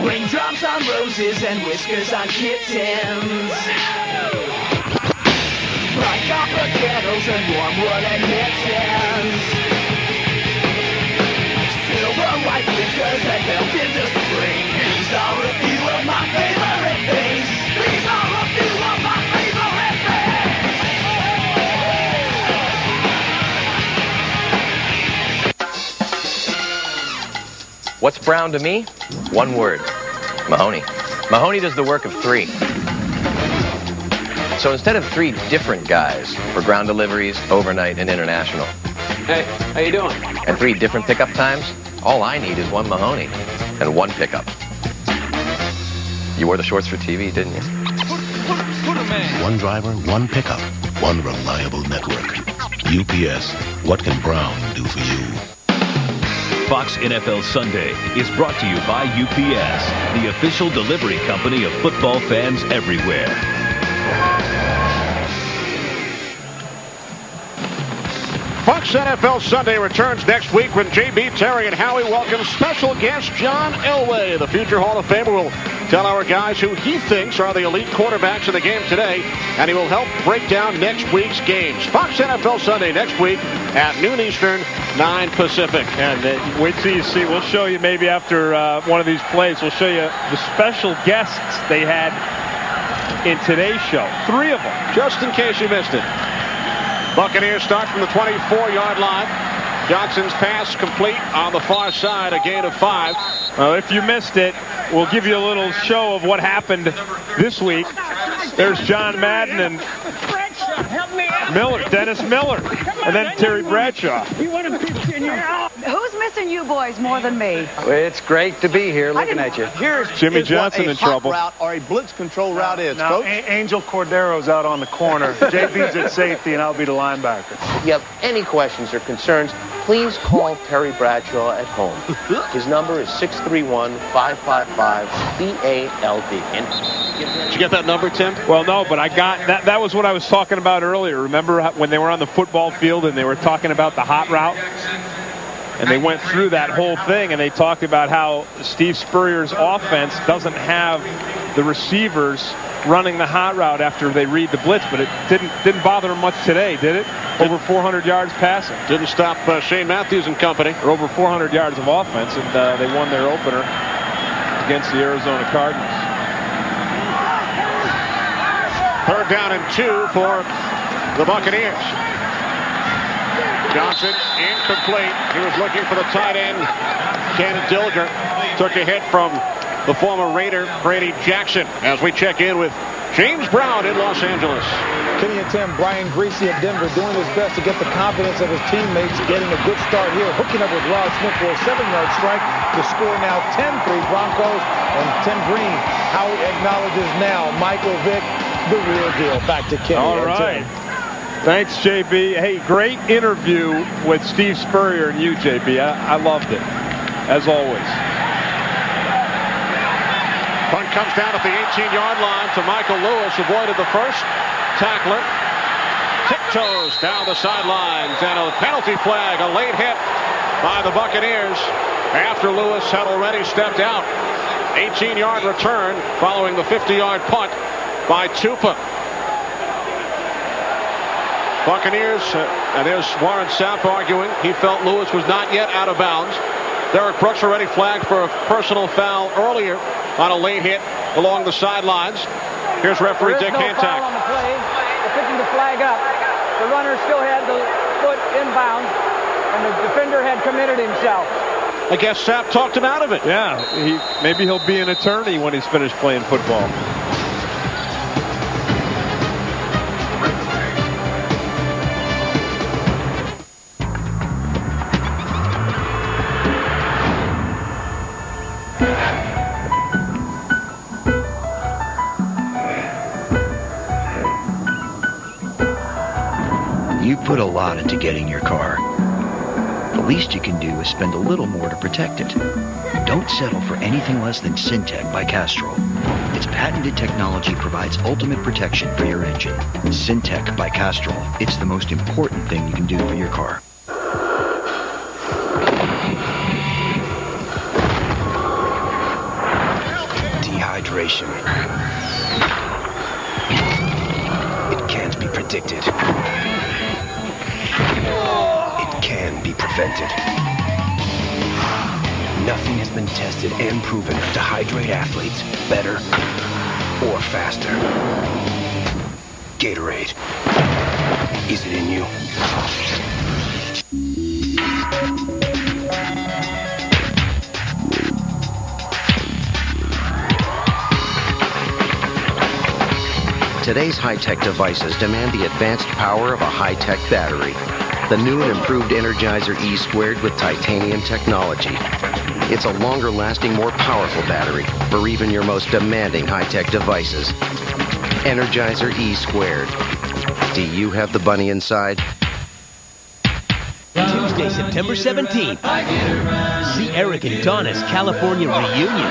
Raindrops on roses and whiskers on kittens. Bright copper kettles and warm wooden mittens. Silver white winters that melt into spring. These are a few of my favorite things. These are a few of my favorite things. What's brown to me? One word. Mahoney. Mahoney does the work of three. So instead of 3 different guys for ground deliveries, overnight, and international. Hey, how you doing? And 3 different pickup times, all I need is one Mahoney and 1 pickup. You wore the shorts for TV, didn't you? One driver, one pickup, one reliable network. UPS, what can Brown do for you? Fox NFL Sunday is brought to you by UPS, the official delivery company of football fans everywhere. Fox NFL Sunday returns next week when J.B. Terry and Howie welcome special guest John Elway. The future Hall of Famer will tell our guys who he thinks are the elite quarterbacks in the game today, and he will help break down next week's games. Fox NFL Sunday next week at noon Eastern, 9 Pacific. And wait till you see. We'll show you maybe after one of these plays. We'll show you the special guests they had in today's show. 3 of them. Just in case you missed it. Buccaneers start from the 24-yard line. Johnson's pass complete on the far side, a gain of 5. Well, if you missed it, we'll give you a little show of what happened this week. There's John Madden and Miller, Dennis Miller, and then Terry Bradshaw. You want to pitch in your Who's missing you boys more than me? It's great to be here looking at you. Here's Jimmy Johnson in trouble. Route or a blitz control route is, now, Coach. Angel Cordero's out on the corner. JB's at safety, and I'll be the linebacker. If you have any questions or concerns, please call Terry Bradshaw at home. His number is 631-555-BALD. Did you get that number, Tim? Well, no, but I got that. That was what I was talking about earlier. Remember when they were on the football field and they were talking about the hot route? And they went through that whole thing, and they talked about how Steve Spurrier's offense doesn't have the receivers running the hot route after they read the blitz, but it didn't bother them much today, did it? Over 400 yards passing. Didn't stop Shane Matthews and company. Or over 400 yards of offense, and they won their opener against the Arizona Cardinals. 3rd down and 2 for the Buccaneers. Johnson incomplete. He was looking for the tight end. Ken Dilger took a hit from the former Raider Brady Jackson as we check in with James Brown in Los Angeles. Kenny and Tim, Brian Greasy of Denver doing his best to get the confidence of his teammates, getting a good start here, hooking up with Rod Smith for a 7-yard strike to score now 10 for the Broncos. And Tim Green, how he acknowledges now Michael Vick, the real deal. Back to Kenny. All right. Thanks, JB. Hey, great interview with Steve Spurrier and you, JB. I loved it, as always. Punt comes down at the 18-yard line to Michael Lewis, avoided the first tackler. Tiptoes down the sidelines, and a penalty flag, a late hit by the Buccaneers after Lewis had already stepped out. 18-yard return following the 50-yard punt by Tupa. Buccaneers, and there's Warren Sapp arguing. He felt Lewis was not yet out of bounds. Derek Brooks already flagged for a personal foul earlier on a late hit along the sidelines. Here's referee Dick Hancock. Foul on the play. They're picking the flag up. The runner still had the foot inbound, and the defender had committed himself. I guess Sapp talked him out of it. Yeah, maybe he'll be an attorney when he's finished playing football. You put a lot into getting your car. The least you can do is spend a little more to protect it. Don't settle for anything less than Syntec by Castrol. Its patented technology provides ultimate protection for your engine. Syntec by Castrol. It's the most important thing you can do for your car. Dehydration. It can't be predicted. It can be prevented. Nothing has been tested and proven to hydrate athletes better or faster. Gatorade. Is it in you? Today's high-tech devices demand the advanced power of a high-tech battery. The new and improved Energizer E squared with titanium technology. It's a longer-lasting, more powerful battery for even your most demanding high-tech devices. Energizer E squared. Do you have the bunny inside? Tuesday, September 17th. See Eric and Donna's California reunion.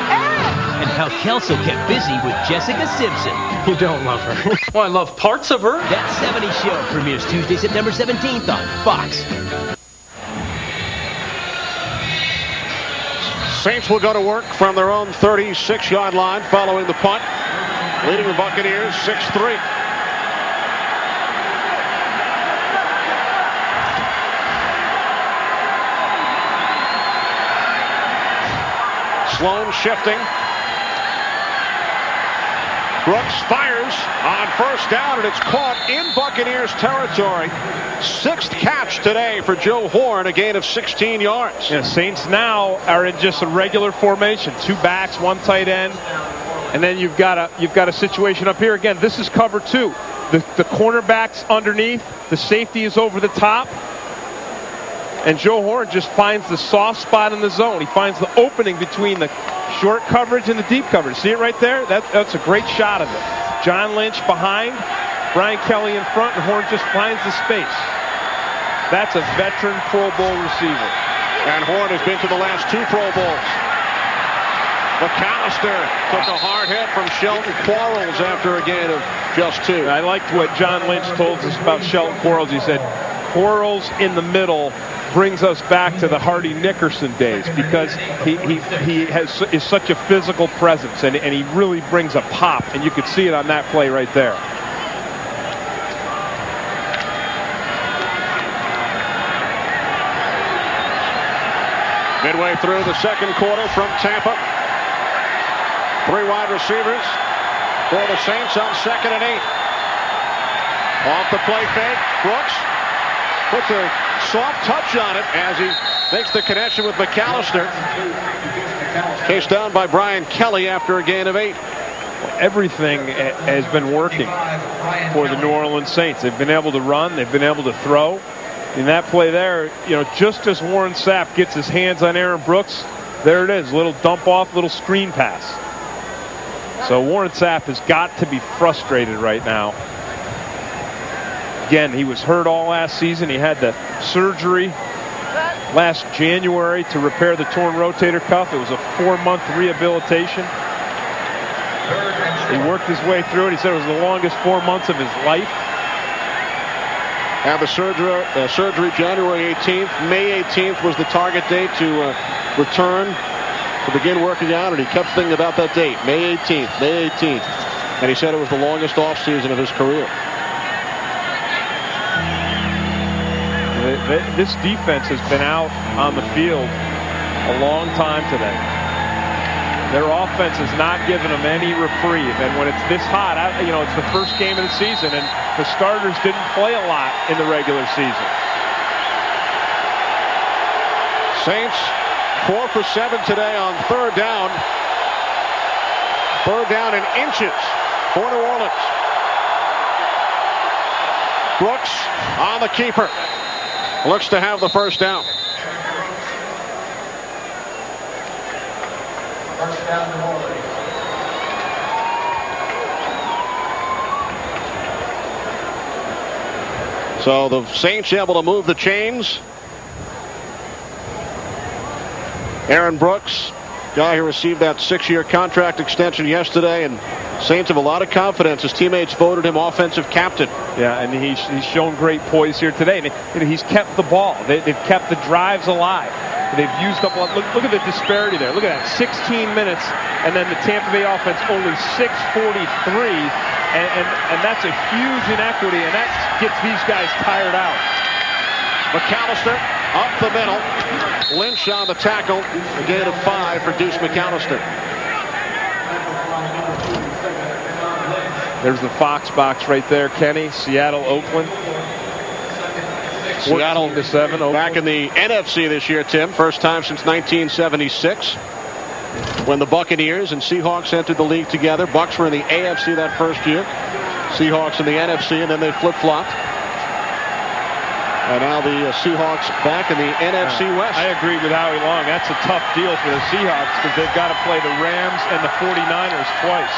And how Kelso kept busy with Jessica Simpson. You don't love her. Well, I love parts of her. That 70s show premieres Tuesday, September 17th on Fox. Saints will go to work from their own 36-yard line following the punt, leading the Buccaneers 6-3. Sloan shifting. Brooks fires on first down, and it's caught in Buccaneers territory. Sixth catch today for Joe Horn, a gain of 16 yards. Yeah, Saints now are in just a regular formation. Two backs, one tight end, and then you've got a situation up here. Again, this is cover two. The cornerback's underneath, the safety is over the top, and Joe Horn just finds the soft spot in the zone. He finds the opening between the short coverage and the deep coverage. See it right there? That's a great shot of it. John Lynch behind, Brian Kelly in front, and Horn just finds the space. That's a veteran Pro Bowl receiver. And Horn has been to the last two Pro Bowls. McAllister took a hard hit from Shelton Quarles after a gain of just two. I liked what John Lynch told us about Shelton Quarles. He said, Quarles in the middle brings us back to the Hardy Nickerson days because he is such a physical presence, and he really brings a pop, and you could see it on that play right there. Midway through the second quarter from Tampa. Three wide receivers for the Saints on 2nd and 8. Off the play fake, Brooks puts a soft touch on it as he makes the connection with McAllister. Chased down by Brian Kelly after a gain of 8. Everything has been working for the New Orleans Saints. They've been able to run. They've been able to throw. In that play there, just as Warren Sapp gets his hands on Aaron Brooks, there it is, little dump off, little screen pass. So Warren Sapp has got to be frustrated right now. Again, he was hurt all last season. He had the surgery last January to repair the torn rotator cuff. It was a 4-month rehabilitation. He worked his way through it. He said it was the longest 4 months of his life. And the surgery January 18th. May 18th was the target date to return to begin working out, and he kept thinking about that date, May 18th, May 18th. And he said it was the longest offseason of his career. This defense has been out on the field a long time today. Their offense has not given them any reprieve, and when it's this hot, it's the first game of the season, and the starters didn't play a lot in the regular season. Saints 4 for 7 today on third down. Third down in inches for New Orleans. Brooks on the keeper. Looks to have the first down. First down, New Orleans. So the Saints able to move the chains. Aaron Brooks, guy who received that 6-year contract extension yesterday, and Saints have a lot of confidence. His teammates voted him offensive captain. Yeah, and he's shown great poise here today. And he's kept the ball. They've kept the drives alive. They've used up. Look at the disparity there. Look at that, 16 minutes, and then the Tampa Bay offense only 6:43, and that's a huge inequity, and that gets these guys tired out. McAllister up the middle. Lynch on the tackle. A gain of 5 for Deuce McAllister. There's the Fox box right there, Kenny. Seattle, Oakland. Seattle 14-7. Oakland. Back in the NFC this year, Tim. First time since 1976 when the Buccaneers and Seahawks entered the league together. Bucs were in the AFC that first year. Seahawks in the NFC, and then they flip-flopped. And now the Seahawks back in the NFC West. I agree with Howie Long. That's a tough deal for the Seahawks because they've got to play the Rams and the 49ers twice.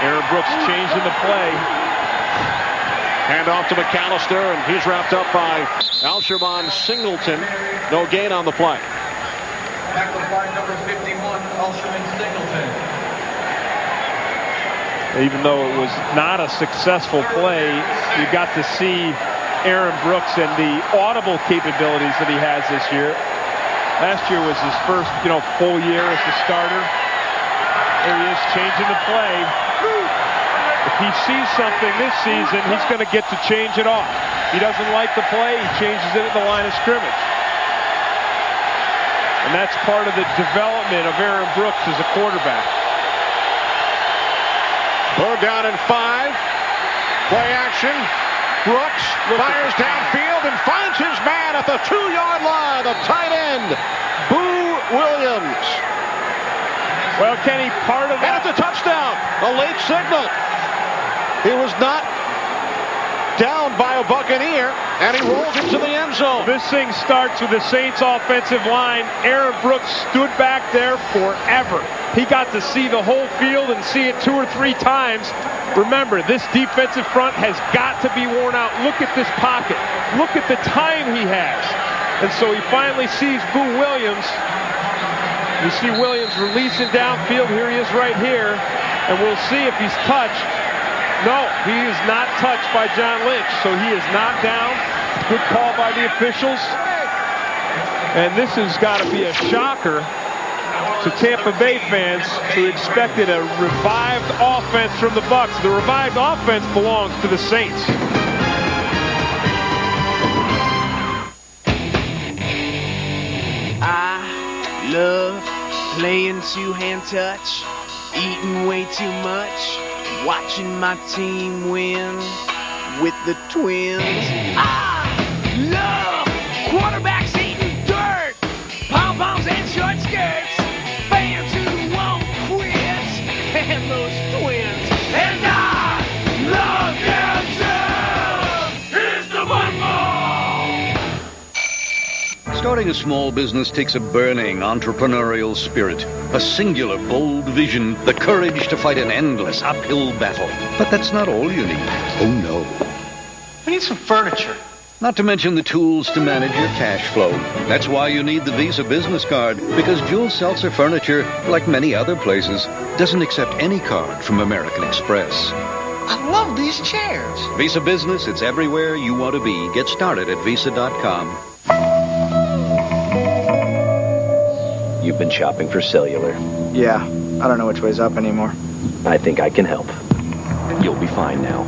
Aaron Brooks changing the play. Hand off to McAllister, and he's wrapped up by Alsherman Singleton. No gain on the play. Tackle by number 51, Alsherman Singleton. Even though it was not a successful play, you got to see Aaron Brooks and the audible capabilities that he has this year. Last year was his first, full year as the starter. There he is, changing the play. If he sees something this season, he's going to get to change it off. He doesn't like the play, he changes it at the line of scrimmage. And that's part of the development of Aaron Brooks as a quarterback. Third down and 5. Play action. Brooks fires downfield and finds his man at the 2-yard line. The tight end, Boo Williams. Well, Kenny, part of that. And it's a touchdown. A late signal. He was not down by a Buccaneer, and he rolls into the end zone. This thing starts with the Saints offensive line. Aaron Brooks stood back there forever. He got to see the whole field and see it 2 or 3 times. Remember, this defensive front has got to be worn out. Look at this pocket. Look at the time he has. And so he finally sees Boo Williams. You see Williams releasing downfield. Here he is right here. And we'll see if he's touched. No, he is not touched by John Lynch. So he is not down. Good call by the officials. And this has got to be a shocker to Tampa Bay fans who expected a revived offense from the Bucs. The revived offense belongs to the Saints. I love playing two-hand touch, eating way too much, watching my team win with the Twins. I love quarterbacks eating dirt, pom-poms and short skirts, fans who won't quit, and those Twins. And I love them too! Here's the football! Starting a small business takes a burning entrepreneurial spirit, a singular bold vision, the courage to fight an endless uphill battle. But that's not all you need. Oh no. We need some furniture. Not to mention the tools to manage your cash flow. That's why you need the Visa business card, because Jules Seltzer Furniture, like many other places, doesn't accept any card from American Express. I love these chairs. Visa Business, it's everywhere you want to be. Get started at Visa.com. You've been shopping for cellular. Yeah, I don't know which way's up anymore. I think I can help. You'll be fine now.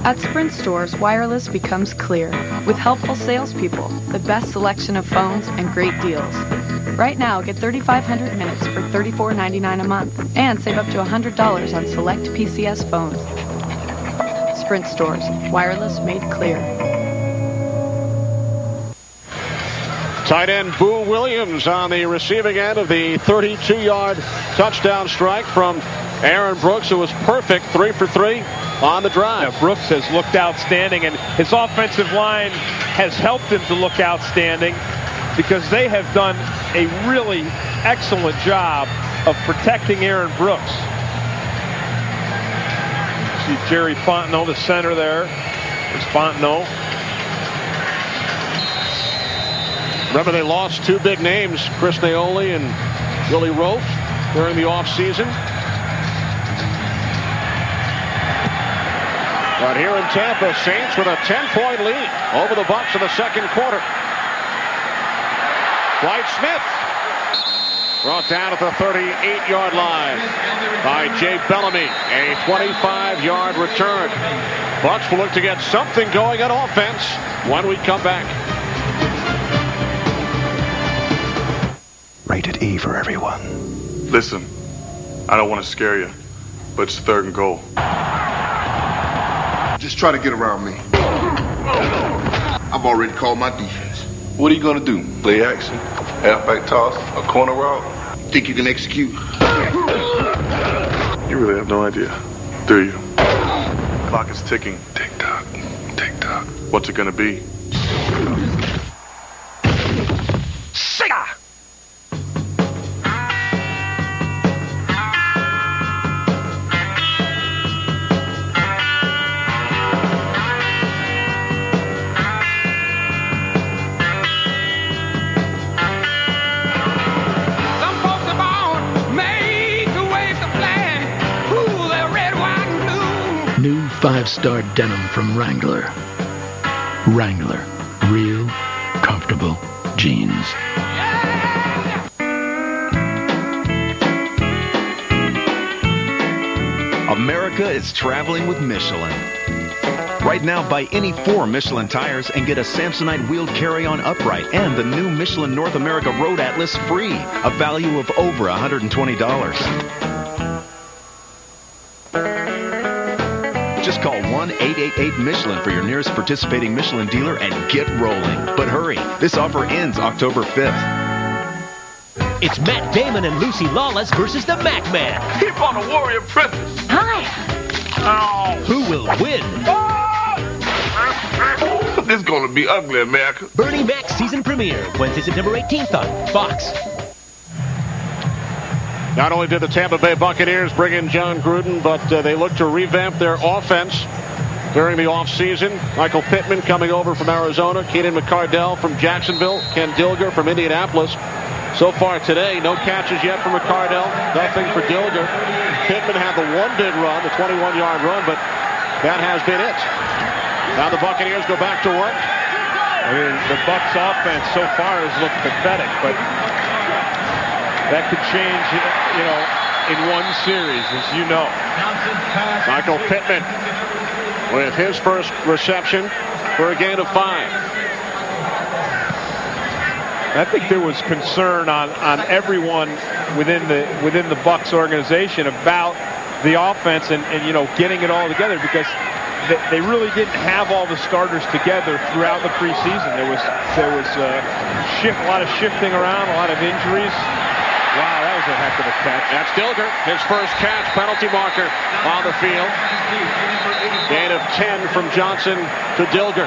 At Sprint stores, wireless becomes clear with helpful salespeople, the best selection of phones, and great deals. Right now, get 3,500 minutes for $34.99 a month and save up to $100 on select PCS phones. Sprint stores, wireless made clear. Tight end Boo Williams on the receiving end of the 32-yard touchdown strike from Aaron Brooks, who was perfect, 3 for 3 on the drive. Yeah, Brooks has looked outstanding, and his offensive line has helped him to look outstanding because they have done a really excellent job of protecting Aaron Brooks. See Jerry Fontenot, the center there. There's Fontenot. Remember, they lost 2 big names, Chris Naoli and Willie Roaf, during the offseason. But here in Tampa, Saints with a 10-point lead over the Bucs in the second quarter. Dwight Smith brought down at the 38-yard line by Jay Bellamy. A 25-yard return. Bucs will look to get something going on offense when we come back. Rated E for everyone. Listen, I don't want to scare you, but it's 3rd and goal. Just try to get around me. I've already called my defense. What are you going to do? Play action? Halfback toss? A corner route? Think you can execute? You really have no idea, do you? Clock is ticking. Tick tock, tick tock. What's it going to be? New 5-star denim from Wrangler. Wrangler. Real, comfortable jeans. America is traveling with Michelin. Right now, buy any 4 Michelin tires and get a Samsonite wheeled carry-on upright and the new Michelin North America Road Atlas free, a value of over $120. Just call 1-888-MICHELIN for your nearest participating Michelin dealer and get rolling. But hurry, this offer ends October 5th. It's Matt Damon and Lucy Lawless versus the Mac Man. Keep on the Warrior Princess. Hi. Oh. Who will win? This is going to be ugly, America. Bernie Mac's season premiere, Wednesday, September 18th on Fox. Not only did the Tampa Bay Buccaneers bring in John Gruden, but they look to revamp their offense during the offseason. Michael Pittman coming over from Arizona, Keenan McCardell from Jacksonville, Ken Dilger from Indianapolis. So far today, no catches yet from McCardell, nothing for Dilger. Pittman had the one big run, the 21-yard run, but that has been it. Now the Buccaneers go back to work. I mean, the Bucs offense so far has looked pathetic, but that could change, you know, in one series, as you know. Michael Pittman with his first reception for a gain of 5. I think there was concern on everyone within the Bucs organization about the offense and you know, getting it all together, because they really didn't have all the starters together throughout the preseason. There was a lot of shifting around, a lot of injuries. Wow, that was a heck of a catch. That's Dilger, his first catch, penalty marker on the field. Gain of 10 from Johnson to Dilger.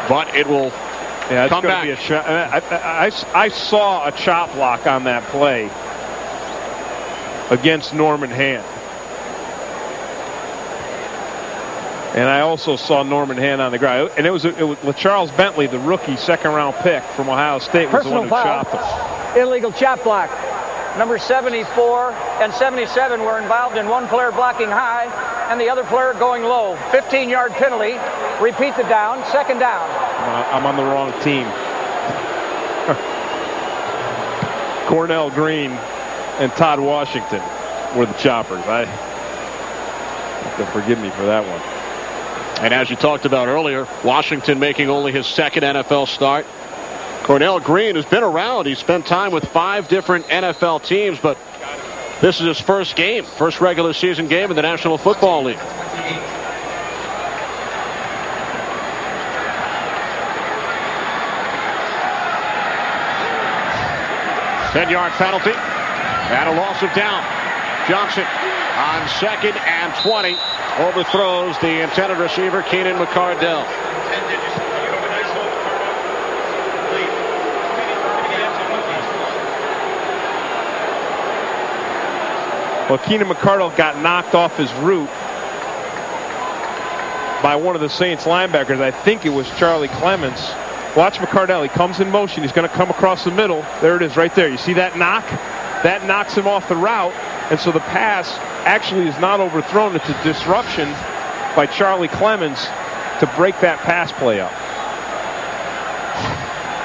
But it will come back. I saw a chop block on that play against Norman Hand. And I also saw Norman Hand on the ground. And it was Charles Bentley, the rookie second-round pick from Ohio State, was the one who chopped him. Illegal chop block. Number 74 and 77 were involved in one player blocking high and the other player going low. 15-yard penalty. Repeat the down. Second down. I'm on the wrong team. Cornell Green and Todd Washington. were the choppers. Forgive me for that one. And as you talked about earlier, Washington making only his second NFL start. Cornell Green has been around. He spent time with 5 different NFL teams, but this is his first game, first regular season game in the National Football League. 10-yard penalty and a loss of down. Johnson on 2nd and 20 overthrows the intended receiver, Keenan McCardell. Well, Keenan McCardell got knocked off his route by one of the Saints linebackers. I think it was Charlie Clements. Watch McCardell. He comes in motion. He's going to come across the middle. There it is right there. You see that knock? That knocks him off the route. And so the pass actually is not overthrown. It's a disruption by Charlie Clements to break that pass play up.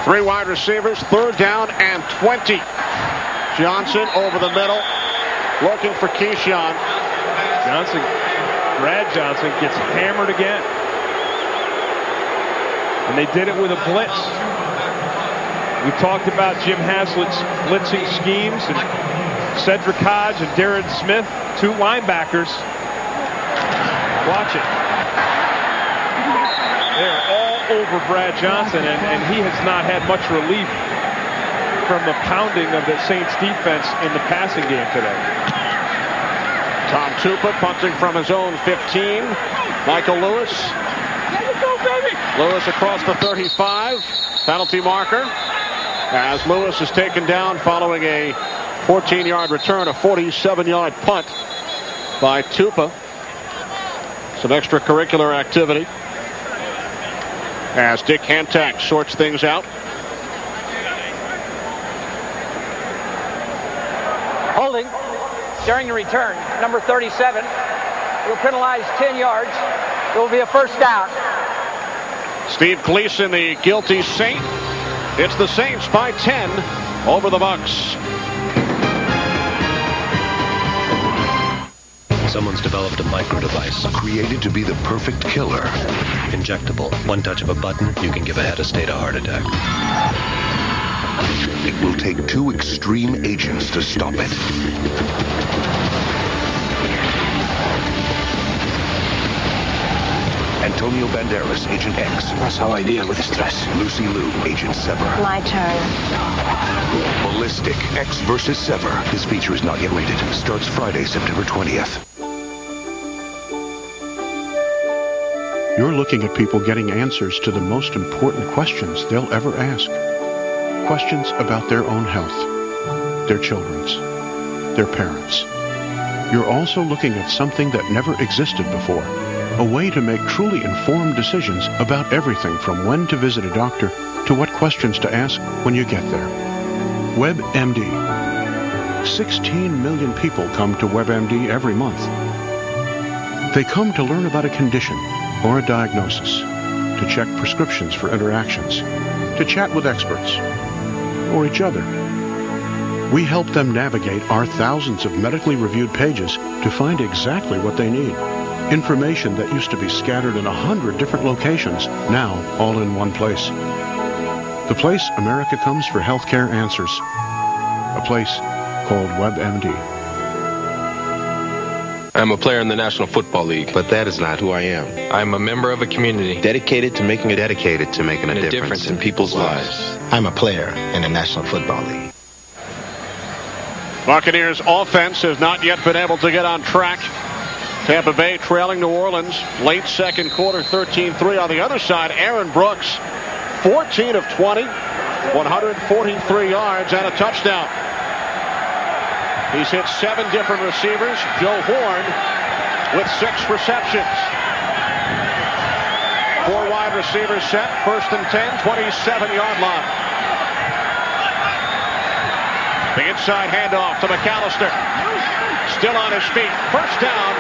3 wide receivers, 3rd down and 20. Johnson over the middle, looking for Keyshawn. Brad Johnson gets hammered again. And they did it with a blitz. We talked about Jim Haslett's blitzing schemes, and Cedric Hodge and Darren Smith, 2 linebackers. Watch it. They're all over Brad Johnson, and he has not had much relief from the pounding of the Saints defense in the passing game today. Tom Tupa punting from his own 15. Michael Lewis. Lewis across the 35. Penalty marker. As Lewis is taken down following a 14-yard return, a 47-yard punt by Tupa. Some extracurricular activity as Dick Hantak sorts things out. Holding during the return, number 37. Will penalize 10 yards. It will be a first down. Steve Gleason, the guilty Saint. It's the Saints by 10 over the Bucs. Someone's developed a micro device created to be the perfect killer. Injectable. One touch of a button, you can give a head a state of heart attack. It will take 2 extreme agents to stop it. Antonio Banderas, Agent X. That's how I deal with stress. Lucy Liu, Agent Sever. My turn. Ballistic, X versus Sever. This feature is not yet rated. Starts Friday, September 20th. You're looking at people getting answers to the most important questions they'll ever ask. Questions about their own health, their children's, their parents. You're also looking at something that never existed before. A way to make truly informed decisions about everything from when to visit a doctor to what questions to ask when you get there. WebMD. 16 million people come to WebMD every month. They come to learn about a condition or a diagnosis, to check prescriptions for interactions, to chat with experts, or each other. We help them navigate our thousands of medically reviewed pages to find exactly what they need. Information that used to be scattered in 100 different locations, now all in one place. The place America comes for healthcare answers. A place called WebMD. I'm a player in the National Football League. But that is not who I am. I'm a member of a community Dedicated to making a difference in people's lives. I'm a player in the National Football League. Buccaneers offense has not yet been able to get on track. Tampa Bay trailing New Orleans late second quarter, 13-3. On the other side, Aaron Brooks, 14 of 20, 143 yards and a touchdown. He's hit 7 different receivers. Joe Horn with 6 receptions. 4 wide receivers set, 1st and 10, 27-yard line. The inside handoff to McAllister. Still on his feet. First down.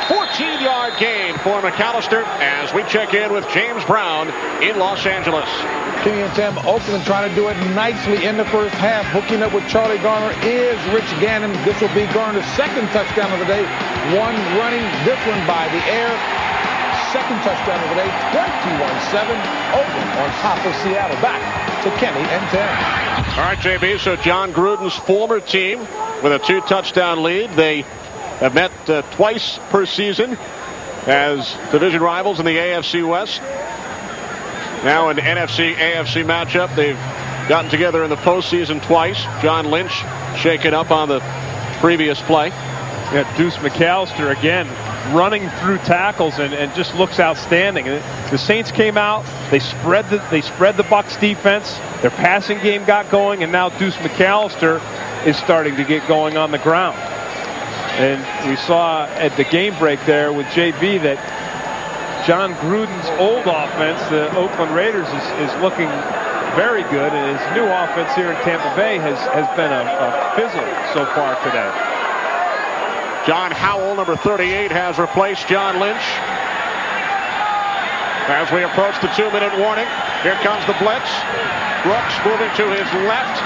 14-yard gain for McAllister as we check in with James Brown in Los Angeles. Kenny and Tim, Oakland trying to do it nicely in the first half. Hooking up with Charlie Garner is Rich Gannon. This will be Garner's second touchdown of the day. One running, this one by the air. Second touchdown of the day, 21-7. Oakland on top of Seattle. Back to Kenny and Tim. All right, JB, so John Gruden's former team with a 2-touchdown lead. They have met twice per season as division rivals in the AFC West. Now an NFC-AFC matchup. They've gotten together in the postseason twice. John Lynch shaken up on the previous play. Yeah, Deuce McAllister again running through tackles and just looks outstanding. The Saints came out, they spread the Bucs defense, their passing game got going, and now Deuce McAllister is starting to get going on the ground. And we saw at the game break there with JB that John Gruden's old offense, the Oakland Raiders, is looking very good, and his new offense here in Tampa Bay has been a fizzle so far today. John Howell, number 38, has replaced John Lynch. As we approach the 2-minute warning, here comes the blitz. Brooks moving to his left,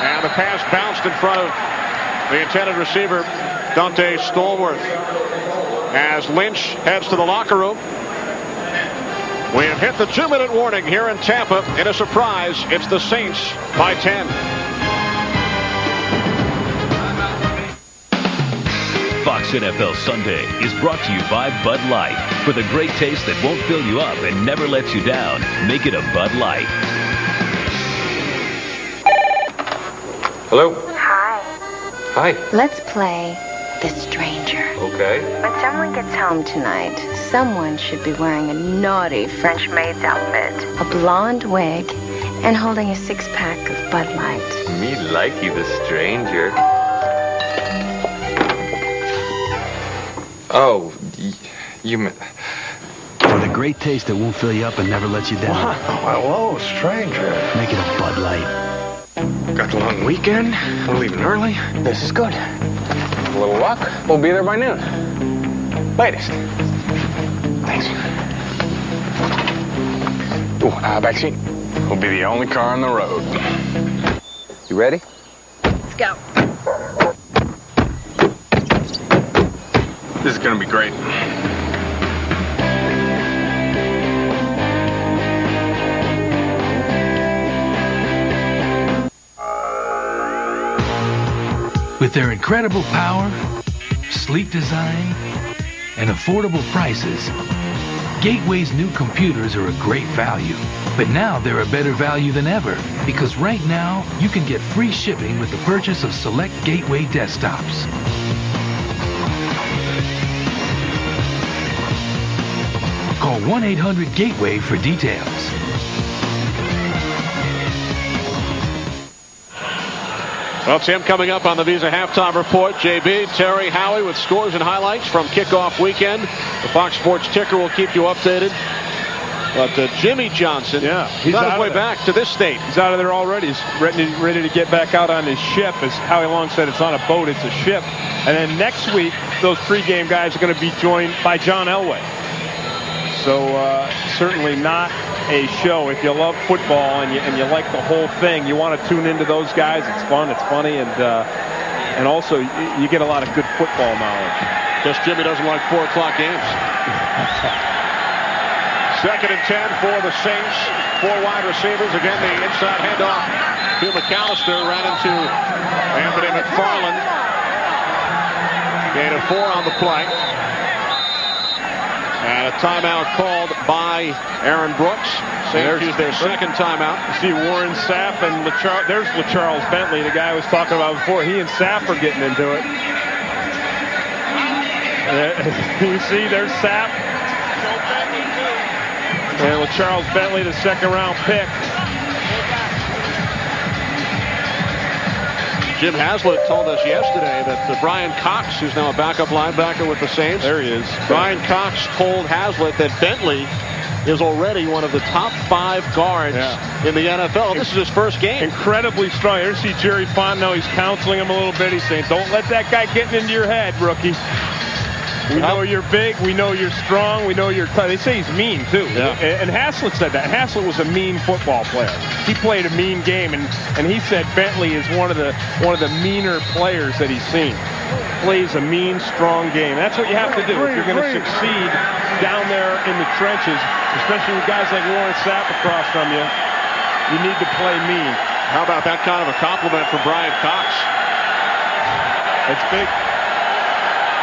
and the pass bounced in front of the intended receiver, Dante Stallworth. As Lynch heads to the locker room, we have hit the 2-minute warning here in Tampa. In a surprise, it's the Saints by 10. Fox NFL Sunday is brought to you by Bud Light. For the great taste that won't fill you up and never lets you down, make it a Bud Light. Hello. Hi. Hi. Let's play The Stranger. Okay. When someone gets home tonight, someone should be wearing a naughty French maid's outfit, a blonde wig, and holding a 6-pack of Bud Light. Me like you, the stranger. Oh, you meant... For the great taste that won't fill you up and never lets you down. Wow. Hello, stranger. Make it a Bud Light. Got the long weekend. We're leaving early. This is good. With a little luck, we'll be there by noon. Latest. Thanks. Ooh, backseat. We'll be the only car on the road. You ready? Let's go. This is gonna be great. With their incredible power, sleek design, and affordable prices, Gateway's new computers are a great value. But now they're a better value than ever, because right now you can get free shipping with the purchase of select Gateway desktops. Call 1-800-GATEWAY for details. Well, Tim, coming up on the Visa Halftime Report, JB, Terry, Howie with scores and highlights from kickoff weekend. The Fox Sports ticker will keep you updated. But Jimmy Johnson, he's on his way back to this state. He's out of there already. He's ready to get back out on his ship. As Howie Long said, it's on a boat, it's a ship. And then next week, those pregame guys are going to be joined by John Elway. So certainly not a show. If you love football and you like the whole thing, you want to tune into those guys. It's fun, it's funny, and also you get a lot of good football knowledge. Just Jimmy doesn't like 4 o'clock games. 2nd and 10 for the Saints. 4 wide receivers. Again, the inside handoff to McAllister. Ran into Anthony McFarland. Gain of 4 on the play. And a timeout called by Aaron Brooks. Saints use their second timeout. You see Warren Sapp and there's LaCharles Bentley, the guy I was talking about before. He and Sapp are getting into it. You see, there's Sapp. And LaCharles Bentley, the 2nd-round pick. Jim Haslett told us yesterday that Brian Cox, who's now a backup linebacker with the Saints. There he is. Brian Cox told Haslett that Bentley is already one of the top 5 guards in the NFL. This is his first game. Incredibly strong. You see Jerry Fontenot, he's counseling him a little bit. He's saying, don't let that guy get into your head, rookie. We know you're big. We know you're strong. We know you're tough. They say he's mean, too. Yeah. And Haslett said that. Haslett was a mean football player. He played a mean game, and he said Bentley is one of the meaner players that he's seen. Plays a mean, strong game. That's what you have to do if you're going to succeed down there in the trenches, especially with guys like Warren Sapp across from you. You need to play mean. How about that kind of a compliment from Brian Cox? That's big.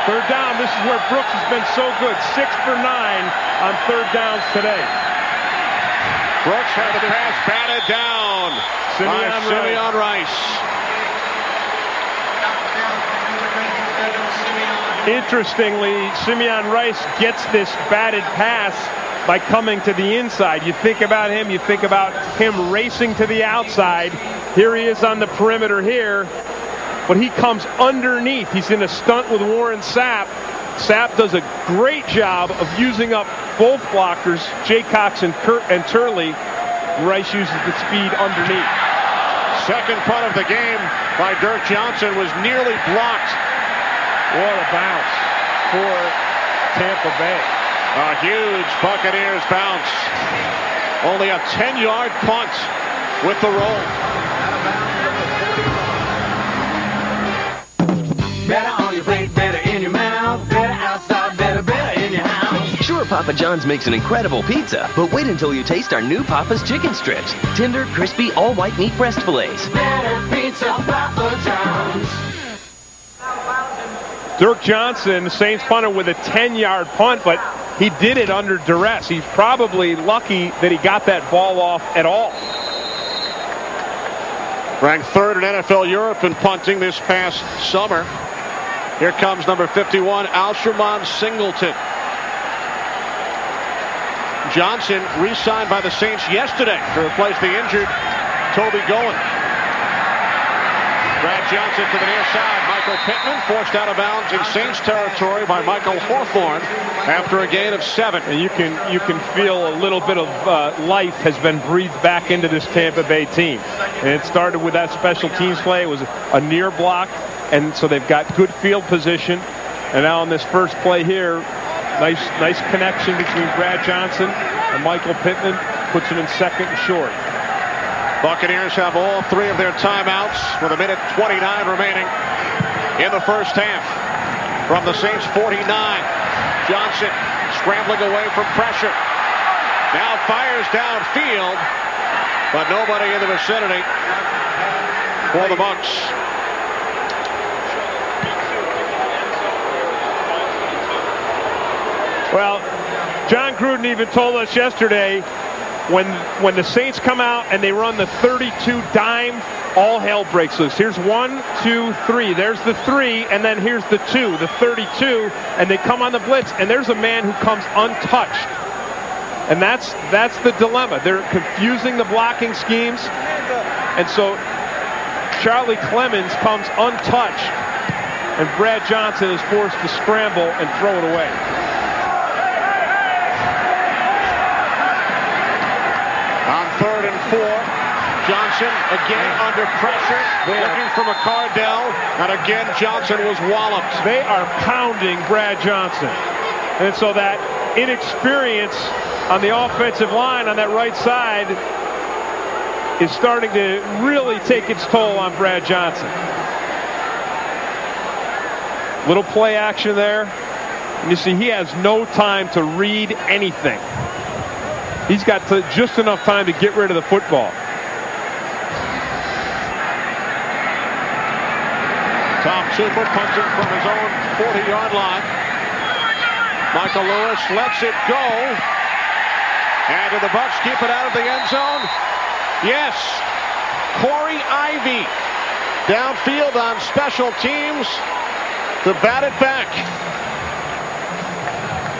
Third down, this is where Brooks has been so good. 6 for 9 on third downs today. Brooks had the pass batted down by Simeon Rice. Interestingly, Simeon Rice gets this batted pass by coming to the inside. You think about him, you think about him racing to the outside. Here he is on the perimeter here, but he comes underneath. He's in a stunt with Warren Sapp. Sapp does a great job of using up both blockers, Jay Cox and Turley. Rice uses the speed underneath. Second punt of the game by Dirk Johnson was nearly blocked. What a bounce for Tampa Bay. A huge Buccaneers bounce. Only a 10-yard punt with the roll. Better on your plate, better in your mouth, better outside, better in your house. Sure, Papa John's makes an incredible pizza, but wait until you taste our new Papa's chicken strips. Tender, crispy, all-white meat breast fillets. Better pizza, Papa John's. Dirk Johnson, the Saints punter with a 10-yard punt, but he did it under duress. He's probably lucky that he got that ball off at all. Ranked third in NFL Europe in punting this past summer. Here comes number 51, Alsherman Singleton. Johnson re-signed by the Saints yesterday to replace the injured Toby Goen. Brad Johnson to the near side. Michael Pittman forced out of bounds in Saints territory by Michael Hawthorne after a gain of 7. And you can feel a little bit of life has been breathed back into this Tampa Bay team. And it started with that special teams play. It was a near block, and so they've got good field position. And now on this first play here, nice connection between Brad Johnson and Michael Pittman. Puts him in second and short. Buccaneers have all 3 of their timeouts with 1:29 remaining in the first half. From the Saints 49, Johnson scrambling away from pressure. Now fires downfield, but nobody in the vicinity for the Bucs. Well, John Gruden even told us yesterday, when the Saints come out and they run the 32 dime, all hell breaks loose. Here's 1, 2, 3. There's the 3, and then here's the 2, the 32, and they come on the blitz, and there's a man who comes untouched. And that's the dilemma. They're confusing the blocking schemes, and so Charlie Clemens comes untouched, and Brad Johnson is forced to scramble and throw it away. On 3rd and 4, Johnson again under pressure, looking for McCardell, and again Johnson was walloped. They are pounding Brad Johnson. And so that inexperience on the offensive line on that right side is starting to really take its toll on Brad Johnson. Little play action there. And you see he has no time to read anything. He's got just enough time to get rid of the football. Tom Super punching from his own 40-yard line. Michael Lewis lets it go. And do the Bucs keep it out of the end zone? Yes. Corey Ivy downfield on special teams to bat it back.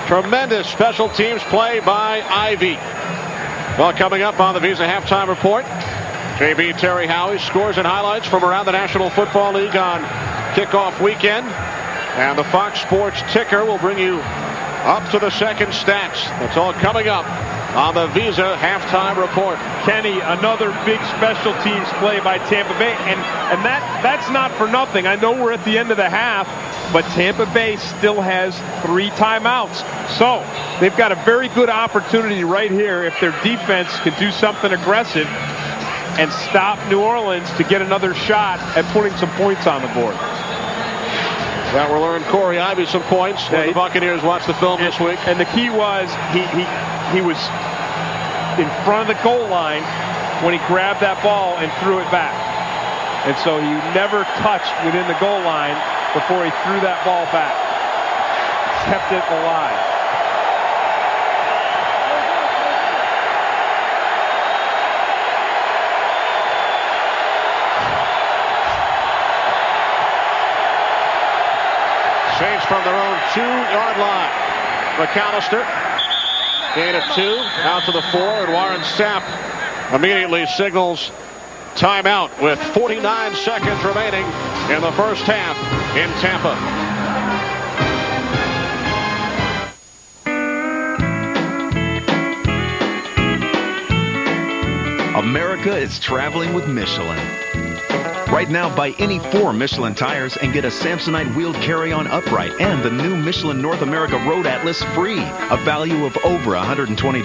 Tremendous special teams play by Ivy. Well, coming up on the Visa Halftime Report, JB Terry Howie scores and highlights from around the National Football League on kickoff weekend. And the Fox Sports Ticker will bring you up to the second stats. That's all coming up on the Visa Halftime Report. Kenny, another big special teams play by Tampa Bay. And that's not for nothing. I know we're at the end of the half, but Tampa Bay still has 3 timeouts. So they've got a very good opportunity right here if their defense can do something aggressive and stop New Orleans to get another shot at putting some points on the board. That will earn Corey Ivy some points when the Buccaneers watch the film this week. And the key was he was in front of the goal line when he grabbed that ball and threw it back. And so he never touched within the goal line before he threw that ball back. Kept it alive. Saints from their own 2-yard line. McAllister, gain of 2, out to the 4, and Warren Sapp immediately signals timeout with 49 seconds remaining in the first half in Tampa. America is traveling with Michelin. Right now, buy any 4 Michelin tires and get a Samsonite wheeled carry-on upright and the new Michelin North America Road Atlas free, a value of over $120.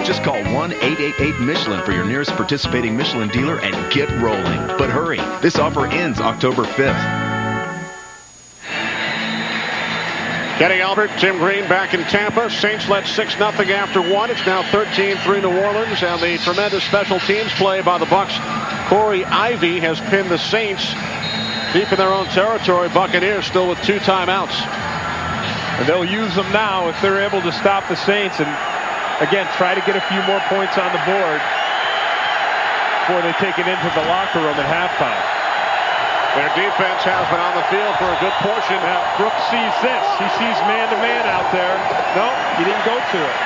Just call 1-888-MICHELIN for your nearest participating Michelin dealer and get rolling. But hurry, this offer ends October 5th. Kenny Albert, Tim Green back in Tampa. Saints led 6-0 after 1. It's now 13-3 New Orleans, and the tremendous special teams play by the Bucs. Corey Ivy has pinned the Saints deep in their own territory. Buccaneers still with 2 timeouts. And they'll use them now if they're able to stop the Saints and, again, try to get a few more points on the board before they take it into the locker room at halftime. Their defense has been on the field for a good portion. Now, Brooks sees this. He sees man-to-man out there. No, he didn't go to it.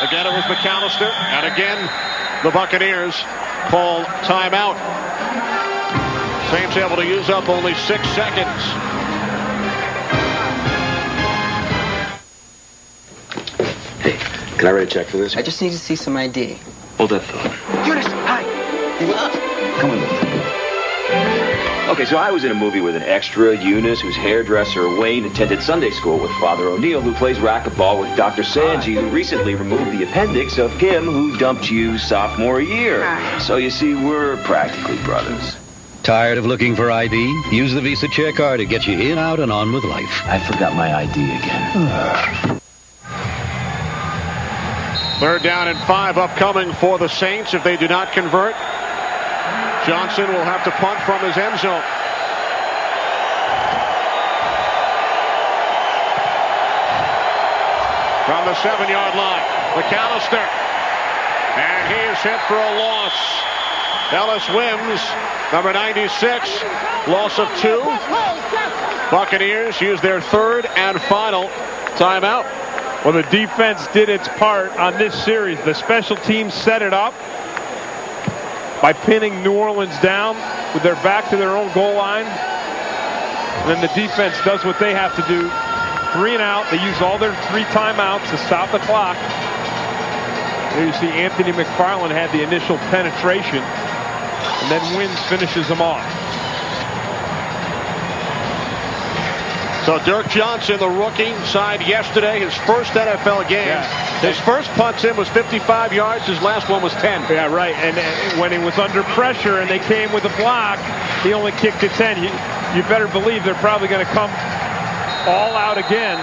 Again, it was McAllister. And again, the Buccaneers call timeout. Saints able to use up only 6 seconds. Hey, can I write a check for this? I just need to see some ID. Hold that thought. Eunice, hi. Come on, Lou. Okay, so I was in a movie with an extra, Eunice, whose hairdresser, Wayne, attended Sunday school with Father O'Neill, who plays racquetball with Dr. Sanji, who recently removed the appendix of him who dumped you sophomore year. So you see, we're practically brothers. Tired of looking for ID? Use the Visa Chair Card to get you in, out, and on with life. I forgot my ID again. 3rd down and 5 upcoming for the Saints if they do not convert. Johnson will have to punt from his end zone. From the 7-yard line, McAllister. And he is hit for a loss. Ellis Wims, number 96, loss of 2. Buccaneers use their 3rd and final timeout. Well, the defense did its part on this series. The special teams set it up by pinning New Orleans down with their back to their own goal line. And then the defense does what they have to do. 3 and out. They use all their 3 timeouts to stop the clock. There you see Anthony McFarland had the initial penetration. And then Wins finishes them off. So Dirk Johnson, the rookie, signed yesterday his first NFL game. Yeah. His first punt in was 55 yards. His last one was 10. Yeah, right. And when he was under pressure and they came with a block, he only kicked it 10. You better believe they're probably going to come all out again.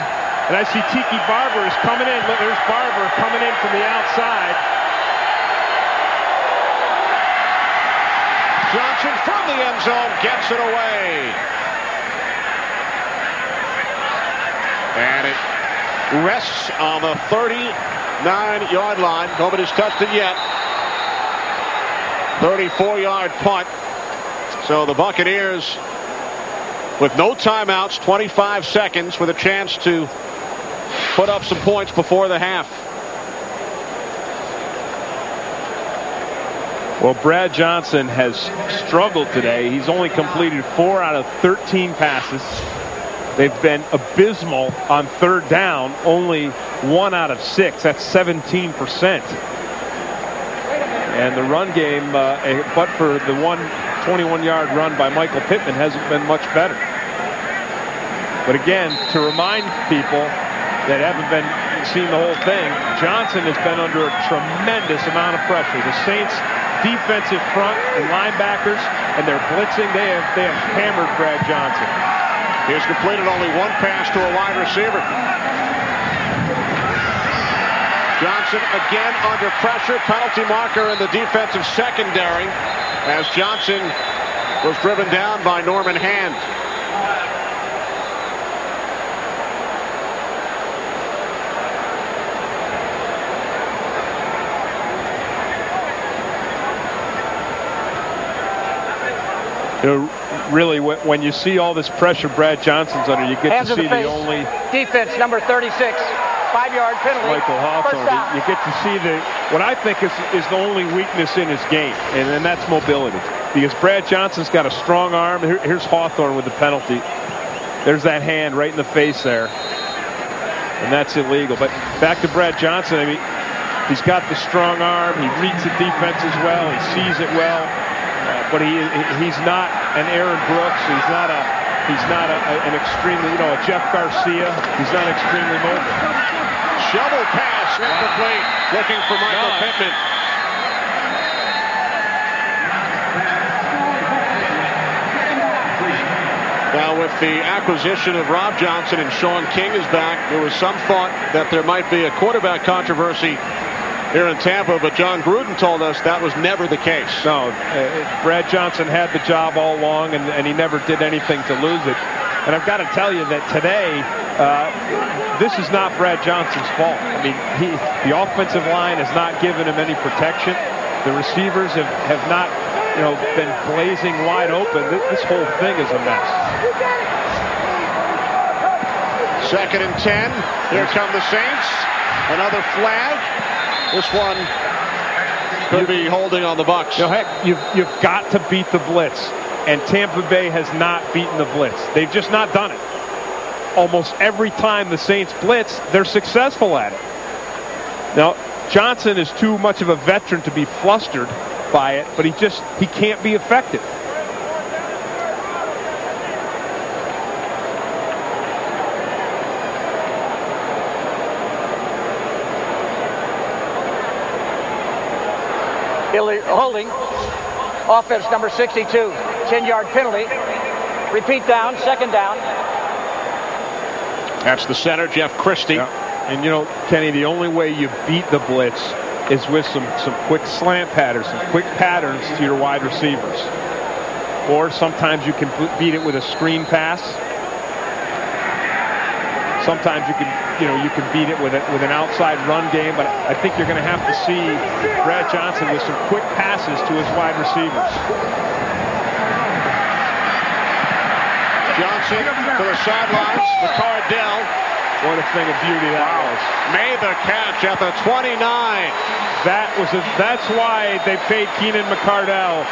And I see Tiki Barber is coming in. Look, there's Barber coming in from the outside. Johnson from the end zone gets it away. And it rests on the 39-yard line. Nobody's touched it yet. 34-yard punt. So the Buccaneers, with no timeouts, 25 seconds with a chance to put up some points before the half. Well, Brad Johnson has struggled today. He's only completed 4 out of 13 passes. They've been abysmal on 3rd down, only 1 out of 6. That's 17%. And the run game, but for the 21-yard run by Michael Pittman, hasn't been much better. But again, to remind people that haven't seen the whole thing, Johnson has been under a tremendous amount of pressure. The Saints' defensive front and linebackers, and they're blitzing. They have hammered Brad Johnson. He has completed only one pass to a wide receiver. Johnson again under pressure. Penalty marker in the defensive secondary as Johnson was driven down by Norman Hand. You know, really, when you see all this pressure Brad Johnson's under, you get to see the only defense, number 36, 5-yard penalty. Michael Hawthorne. You get to see what I think is the only weakness in his game, and that's mobility. Because Brad Johnson's got a strong arm. Here's Hawthorne with the penalty. There's that hand right in the face there, and that's illegal. But back to Brad Johnson. I mean, he's got the strong arm. He reads the defense as well. He sees it well. But he's not an Aaron Brooks. He's not an extremely, a Jeff Garcia. He's not extremely mobile. Shovel pass incomplete. Looking for Michael Pittman. Now with the acquisition of Rob Johnson and Sean King is back, there was some thought that there might be a quarterback controversy here in Tampa, but John Gruden told us that was never the case. No, Brad Johnson had the job all along, and he never did anything to lose it. And I've got to tell you that today, this is not Brad Johnson's fault. I mean, the offensive line has not given him any protection. The receivers have not, been blazing wide open. This whole thing is a mess. 2nd and 10. Here come the Saints. Another flag. This one could be holding on the Bucs. Heck, you've got to beat the blitz, and Tampa Bay has not beaten the blitz. They've just not done it. Almost every time the Saints blitz, they're successful at it. Now, Johnson is too much of a veteran to be flustered by it, but he can't be effective. Holding. Offense number 62. 10-yard penalty. Repeat down. 2nd down. That's the center, Jeff Christie. Yeah. And Kenny, the only way you beat the blitz is with some quick slant patterns, some quick patterns to your wide receivers. Or sometimes you can beat it with a screen pass. Sometimes you can beat it with an outside run game, but I think you're going to have to see Brad Johnson with some quick passes to his wide receivers. Johnson to the sidelines. McCardell. What a thing of beauty that was. Made the catch at the 29. That's why they paid Keenan McCardell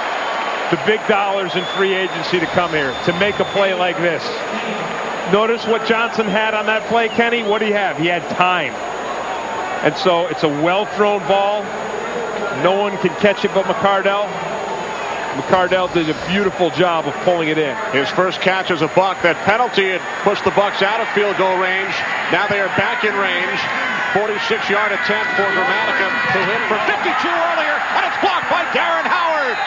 the big dollars in free agency to come here, to make a play like this. Notice what Johnson had on that play, Kenny. What did he have? He had time. And so it's a well-thrown ball. No one can catch it but McCardell. McCardell did a beautiful job of pulling it in. His first catch as a Buck. That penalty had pushed the Bucs out of field goal range. Now they are back in range. 46-yard attempt for Gramatica, who hit for 52 earlier, and it's blocked by Darren Howard.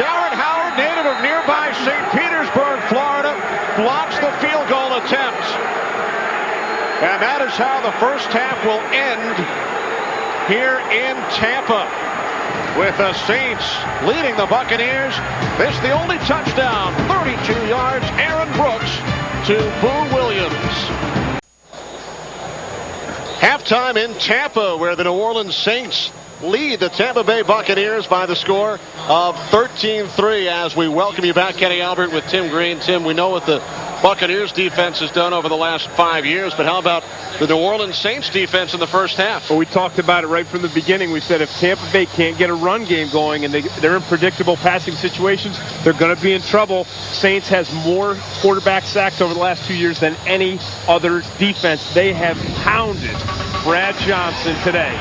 Darren Howard, native of nearby St. Petersburg, Florida, blocks the field goal attempt. And that is how the first half will end here in Tampa, with the Saints leading the Buccaneers. This the only touchdown, 32 yards, Aaron Brooks to Boo Williams. Halftime in Tampa, where the New Orleans Saints lead the Tampa Bay Buccaneers by the score of 13-3. As we welcome you back, Kenny Albert with Tim Green. Tim, we know what the Buccaneers defense has done over the last 5 years, but how about the New Orleans Saints defense in the first half? Well, we talked about it right from the beginning. We said if Tampa Bay can't get a run game going and they're in predictable passing situations, they're going to be in trouble. Saints has more quarterback sacks over the last 2 years than any other defense. They have pounded Brad Johnson today.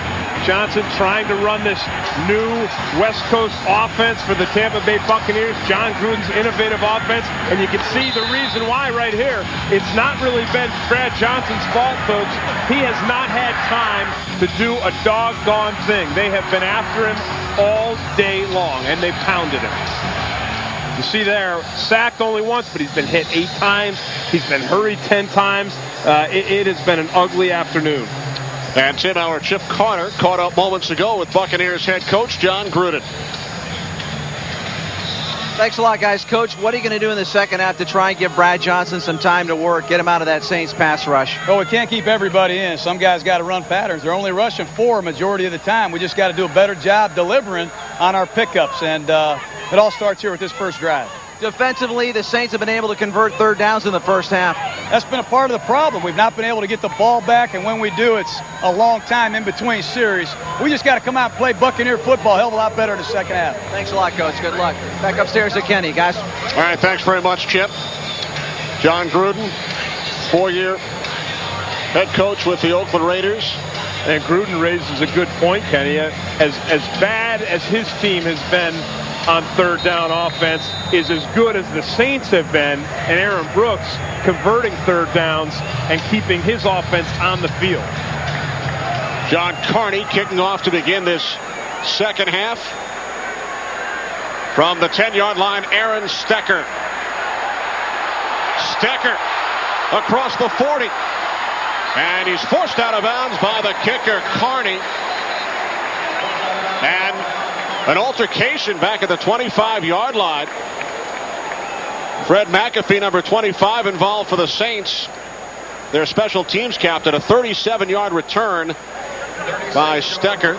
Johnson trying to run this new West Coast offense for the Tampa Bay Buccaneers. John Gruden's innovative offense. And you can see the reason why right here. It's not really been Brad Johnson's fault, folks. He has not had time to do a doggone thing. They have been after him all day long, and they pounded him. You see there, sacked only once, but he's been hit 8 times. He's been hurried 10 times. It has been an ugly afternoon. And Tim, our Chip Carter caught up moments ago with Buccaneers head coach John Gruden. Thanks a lot, guys. Coach, what are you going to do in the second half to try and give Brad Johnson some time to work, get him out of that Saints pass rush? Well, we can't keep everybody in. Some guys got to run patterns. They're only rushing 4 majority of the time. We just got to do a better job delivering on our pickups, and it all starts here with this first drive. Defensively, the Saints have been able to convert third downs in the first half. That's been a part of the problem. We've not been able to get the ball back, and when we do, it's a long time in between series. We just got to come out and play Buccaneer football a hell of a lot better in the second half. Thanks a lot, Coach. Good luck. Back upstairs to Kenny, guys. All right, thanks very much, Chip. John Gruden, 4-year head coach with the Oakland Raiders. And Gruden raises a good point, Kenny. As bad as his team has been on third down offense is as good as the Saints have been, and Aaron Brooks converting third downs and keeping his offense on the field. John Carney kicking off to begin this second half. From the 10-yard line, Aaron Stecker. Stecker across the 40. And he's forced out of bounds by the kicker, Carney. And an altercation back at the 25-yard line. Fred McAfee, number 25, involved for the Saints. Their special teams captain, a 37-yard return by Stecker.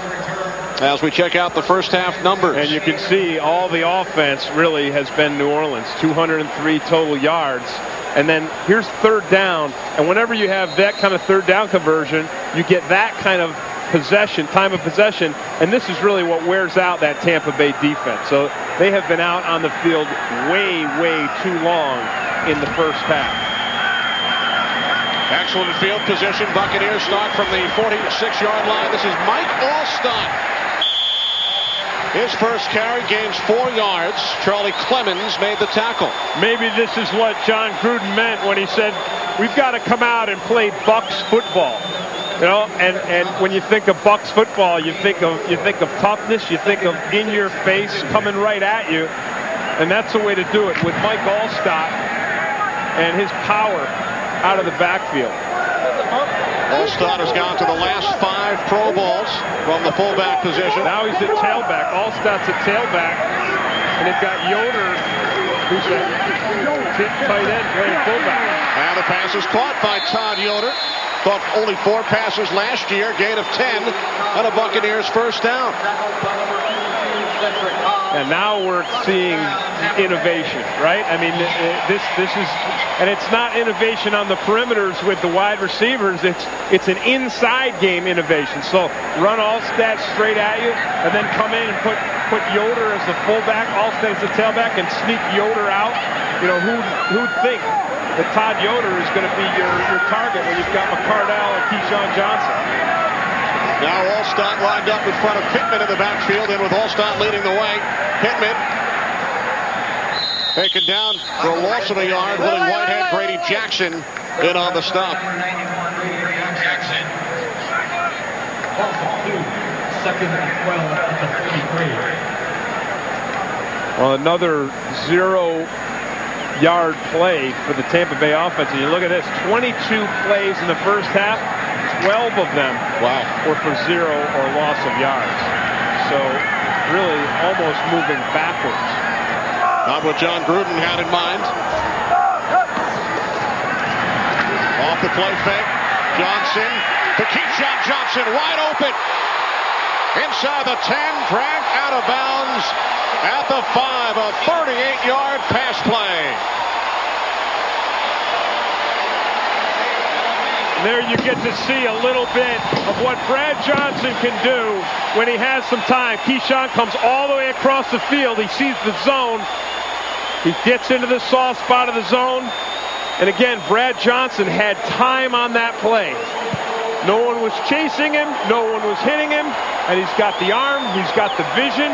As we check out the first half numbers. And you can see all the offense really has been New Orleans. 203 total yards. And then here's third down. And whenever you have that kind of third down conversion, you get that kind of possession, time of possession, and this is really what wears out that Tampa Bay defense. So they have been out on the field way too long in the first half. Excellent field position. Buccaneers start from the 46-yard line. This is Mike Allstott. His first carry gains 4 yards. Charlie Clemens made the tackle. Maybe this is what John Gruden meant when he said, we've got to come out and play Bucs football. You know, and when you think of Bucs football, you think of toughness, you think of in your face, coming right at you, and that's the way to do it with Mike Allstott and his power out of the backfield. Allstott has gone to the last 5 Pro Bowls from the fullback position. Now he's at tailback. Allstott's at tailback, and they've got Yoder, who's a tight end playing fullback. And the pass is caught by Todd Yoder. Caught only 4 passes last year, gain of 10, and a Buccaneers first down. And now we're seeing innovation, right? I mean, this is, and it's not innovation on the perimeters with the wide receivers. It's an inside game innovation. So run Allstott straight at you, and then come in and put Yoder as the fullback, Allstott as the tailback, and sneak Yoder out. You know, who'd think that Todd Yoder is going to be your target when you've got McCardell and Keyshawn Johnson. Now Allstott lined up in front of Pittman in the backfield, and with Allstott leading the way, Pittman taken down for a loss of a yard. Willie Whitehead, Grady Jackson in on the stop. Jackson. Second and 12 at the 33. Well, another 0-yard play for the Tampa Bay offense. And you look at this, 22 plays in the first half, 12 of them were for 0 or loss of yards. So really almost moving backwards. Not what John Gruden had in mind. Off the play fake, Johnson to Keyshawn Johnson, wide open. Inside the 10, dragged out of bounds at the 5, a 38-yard pass play. There you get to see a little bit of what Brad Johnson can do when he has some time. Keyshawn comes all the way across the field. He sees the zone. He gets into the soft spot of the zone. And again, Brad Johnson had time on that play. No one was chasing him. No one was hitting him. And he's got the arm. He's got the vision.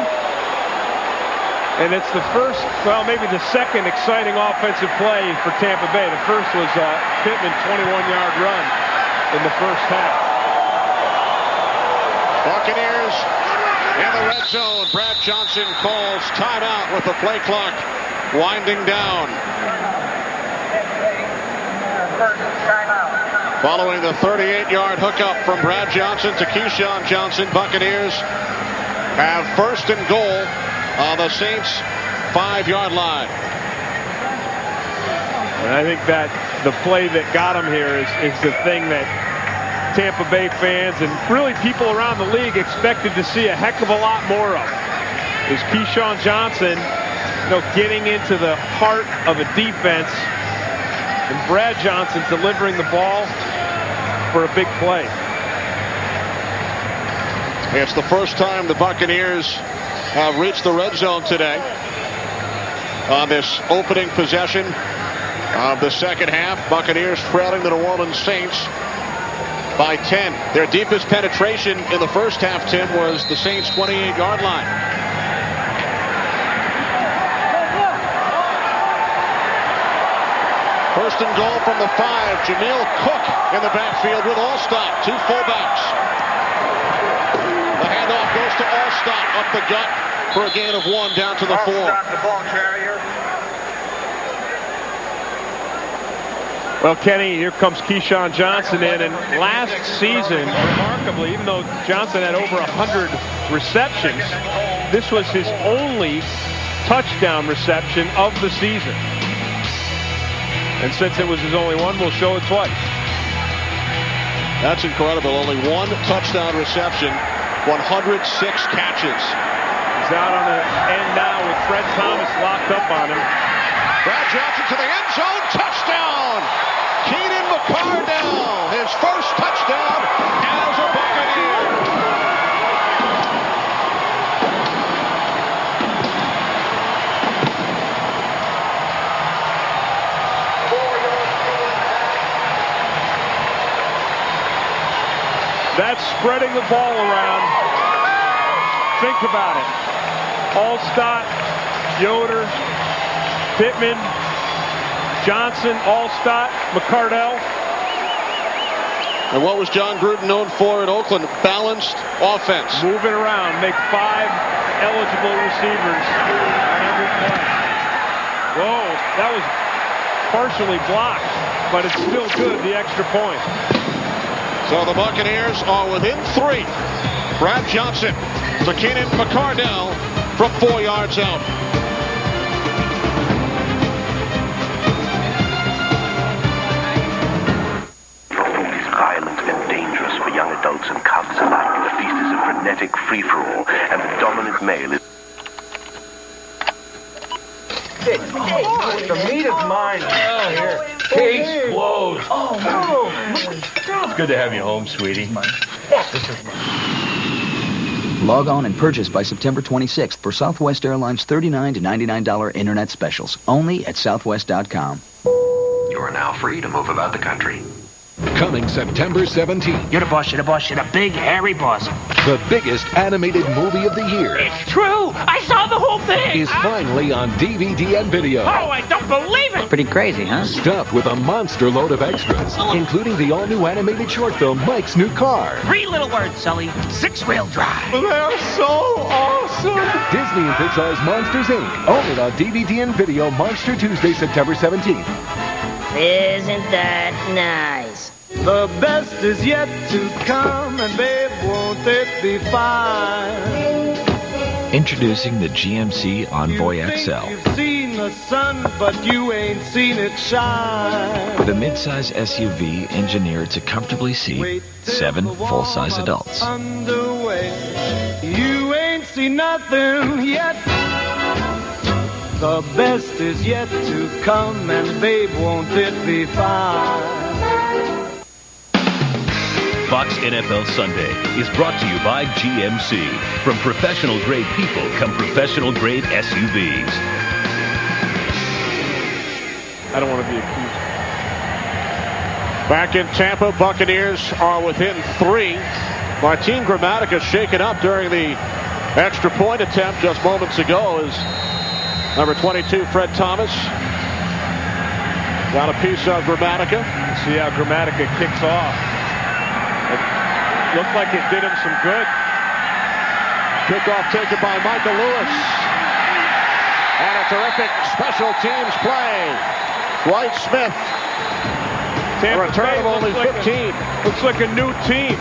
And it's the first, well, maybe the second exciting offensive play for Tampa Bay. The first was Pittman 21-yard run in the first half. Buccaneers in the red zone. Brad Johnson calls timeout with the play clock winding down. Following the 38-yard hookup from Brad Johnson to Keyshawn Johnson, Buccaneers have first and goal on the Saints' 5-yard line. And I think that the play that got him here is the thing that Tampa Bay fans and really people around the league expected to see a heck of a lot more of. Is Keyshawn Johnson, getting into the heart of a defense, and Brad Johnson delivering the ball for a big play. It's the first time the Buccaneers have reached the red zone today on this opening possession of the second half. Buccaneers trailing the New Orleans Saints by 10. Their deepest penetration in the first half, Tim, was the Saints' 28-yard line. First and goal from the 5. Jameel Cook in the backfield with Allstott. Two fullbacks. The handoff goes to Allstott up the gut for a gain of 1 down to the 4. The ball carrier. Well, Kenny, here comes Keyshawn Johnson in, and last season, remarkably, even though Johnson had over 100 receptions, this was his only touchdown reception of the season. And since it was his only one, we'll show it twice. That's incredible. Only 1 touchdown reception, 106 catches. He's out on the end now with Fred Thomas locked up on him. Brad Johnson to the end zone. Touchdown! Keenan McCardell, his first touchdown as a Buccaneer. That's spreading the ball around. Think about it. Allstott, Yoder, Pittman, Johnson, Allstott, McCardell. And what was John Gruden known for in Oakland? Balanced offense. Move it around. Make 5 eligible receivers on every play. Whoa, that was partially blocked, but it's still good, the extra point. So the Buccaneers are within 3. Brad Johnson to Keenan McCardell from 4 yards out. Violent and dangerous for young adults and cubs alike. The feast is a frenetic free-for-all, and the dominant male is... The meat is mine. Oh, here. Case closed. Oh, no. It's good to have you home, sweetie. Log on and purchase by September 26th for Southwest Airlines $39 to $99 internet specials. Only at southwest.com. You are now free to move about the country. Coming September 17th. You're the boss, you're the boss, you're the big, hairy boss. The biggest animated movie of the year. It's true! I saw the whole thing! Is finally on DVD and video. Oh, I don't believe it! Pretty crazy, huh? Stuffed with a monster load of extras, including the all-new animated short film, Mike's New Car. 3 little words, Sully. 6-wheel drive. They're so awesome! Disney and Pixar's Monsters, Inc. Only on DVD and video Monster Tuesday, September 17th. Isn't that nice? The best is yet to come, and babe, won't it be fine? Introducing the GMC Envoy XL. You've seen the sun, but you ain't seen it shine. With a midsize SUV engineered to comfortably seat 7 full-size adults. Underway. You ain't seen nothing yet. The best is yet to come, and babe, won't it be fine? Fox NFL Sunday is brought to you by GMC. From professional-grade people come professional-grade SUVs. I don't want to be accused. Back in Tampa, Buccaneers are within 3. Martin Gramatica shaken up during the extra point attempt just moments ago as number 22, Fred Thomas, got a piece of Gramatica. See how Gramatica kicks off. It looked like it did him some good. Kickoff taken by Michael Lewis. And a terrific special teams play. Dwight Smith. Tampa return Bay of only 15. Looks like a new team.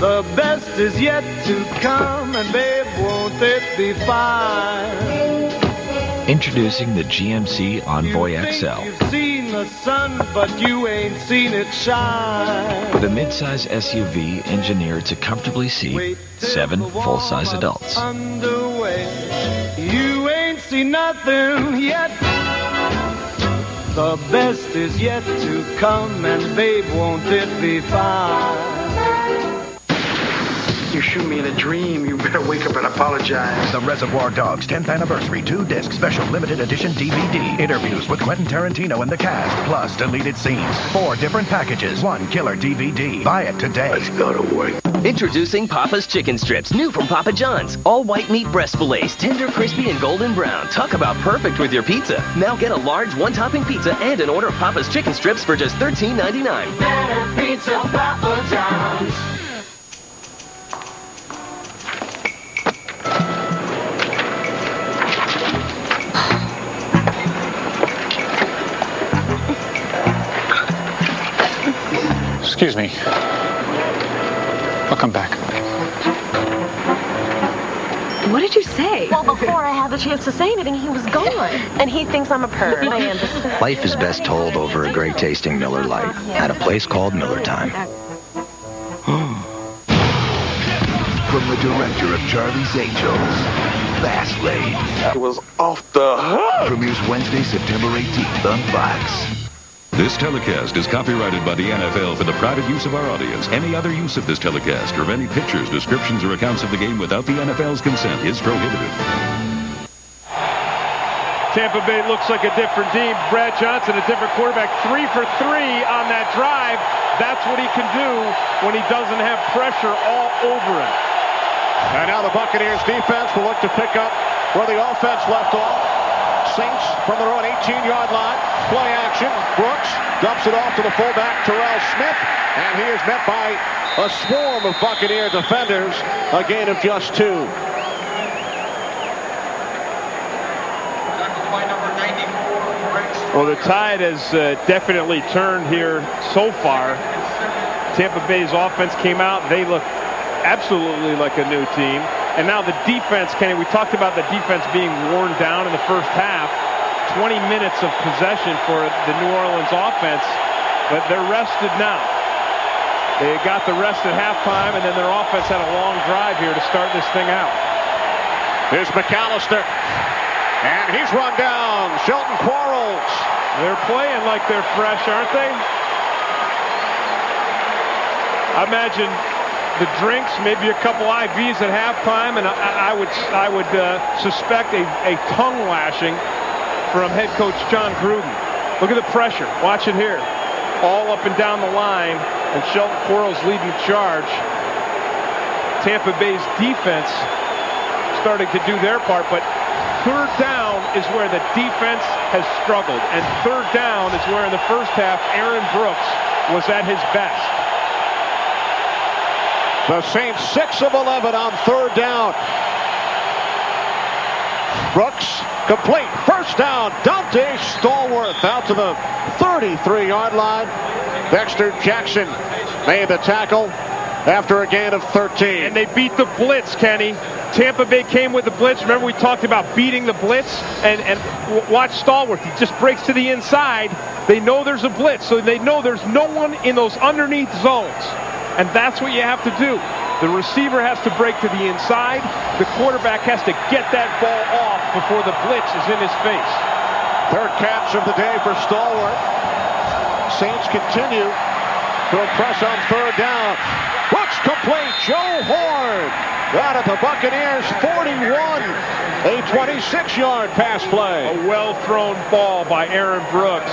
The best is yet to come, and babe, won't it be fine? Introducing the GMC Envoy XL. You've seen the sun, but you ain't seen it shine. With a midsize SUV engineered to comfortably seat 7 full-size adults. Underway. You ain't seen nothing yet. The best is yet to come, and babe, won't it be fine? You shoot me in a dream, you better wake up and apologize. The Reservoir Dogs 10th Anniversary 2-disc special limited edition DVD. Interviews with Quentin Tarantino and the cast, plus deleted scenes. 4 different packages, 1 killer DVD. Buy it today. Let's go to work. Introducing Papa's Chicken Strips, new from Papa John's. All white meat breast fillets, tender, crispy, and golden brown. Talk about perfect with your pizza. Now get a large one-topping pizza and an order of Papa's Chicken Strips for just $13.99. Better pizza, Papa John's. Excuse me. I'll come back. What did you say? Well, before I had the chance to say anything, he was gone. And he thinks I'm a perv. I understand. Life is best told over a great tasting Miller Lite at a place called Miller Time. From the director of Charlie's Angels, Fast Lane. It was off the hook. Premieres Wednesday, September 18th on Fox. This telecast is copyrighted by the NFL for the private use of our audience. Any other use of this telecast or of any pictures, descriptions, or accounts of the game without the NFL's consent is prohibited. Tampa Bay looks like a different team. Brad Johnson, a different quarterback. 3 for 3 on that drive. That's what he can do when he doesn't have pressure all over him. And now the Buccaneers defense will look to pick up where the offense left off. Saints from their own 18-yard line. Play action. Brooks dumps it off to the fullback, Terrell Smith. And he is met by a swarm of Buccaneer defenders. A gain of just 2. Well, the tide has definitely turned here so far. Tampa Bay's offense came out. They look absolutely like a new team. And now the defense, Kenny, we talked about the defense being worn down in the first half. 20 minutes of possession for the New Orleans offense, but they're rested now. They got the rest at halftime, and then their offense had a long drive here to start this thing out. Here's McAllister, and he's run down. Shelton Quarles. They're playing like they're fresh, aren't they? I imagine the drinks, maybe a couple IVs at halftime, and I would suspect a tongue lashing from head coach John Gruden. Look at the pressure. Watch it here. All up and down the line, and Shelton Quarles leading the charge. Tampa Bay's defense starting to do their part, but third down is where the defense has struggled, and third down is where in the first half Aaron Brooks was at his best. The Saints 6 of 11 on third down. Brooks complete. First down. Dante Stallworth out to the 33-yard line. Dexter Jackson made the tackle after a gain of 13. And they beat the blitz, Kenny. Tampa Bay came with the blitz. Remember we talked about beating the blitz? And watch Stallworth. He just breaks to the inside. They know there's a blitz, so they know there's no one in those underneath zones. And that's what you have to do. The receiver has to break to the inside. The quarterback has to get that ball off before the blitz is in his face. Third catch of the day for Stallworth. Saints continue to impress on third down. Brooks complete. Joe Horn Out at the Buccaneers 41. A 26-yard pass play. A well-thrown ball by Aaron Brooks.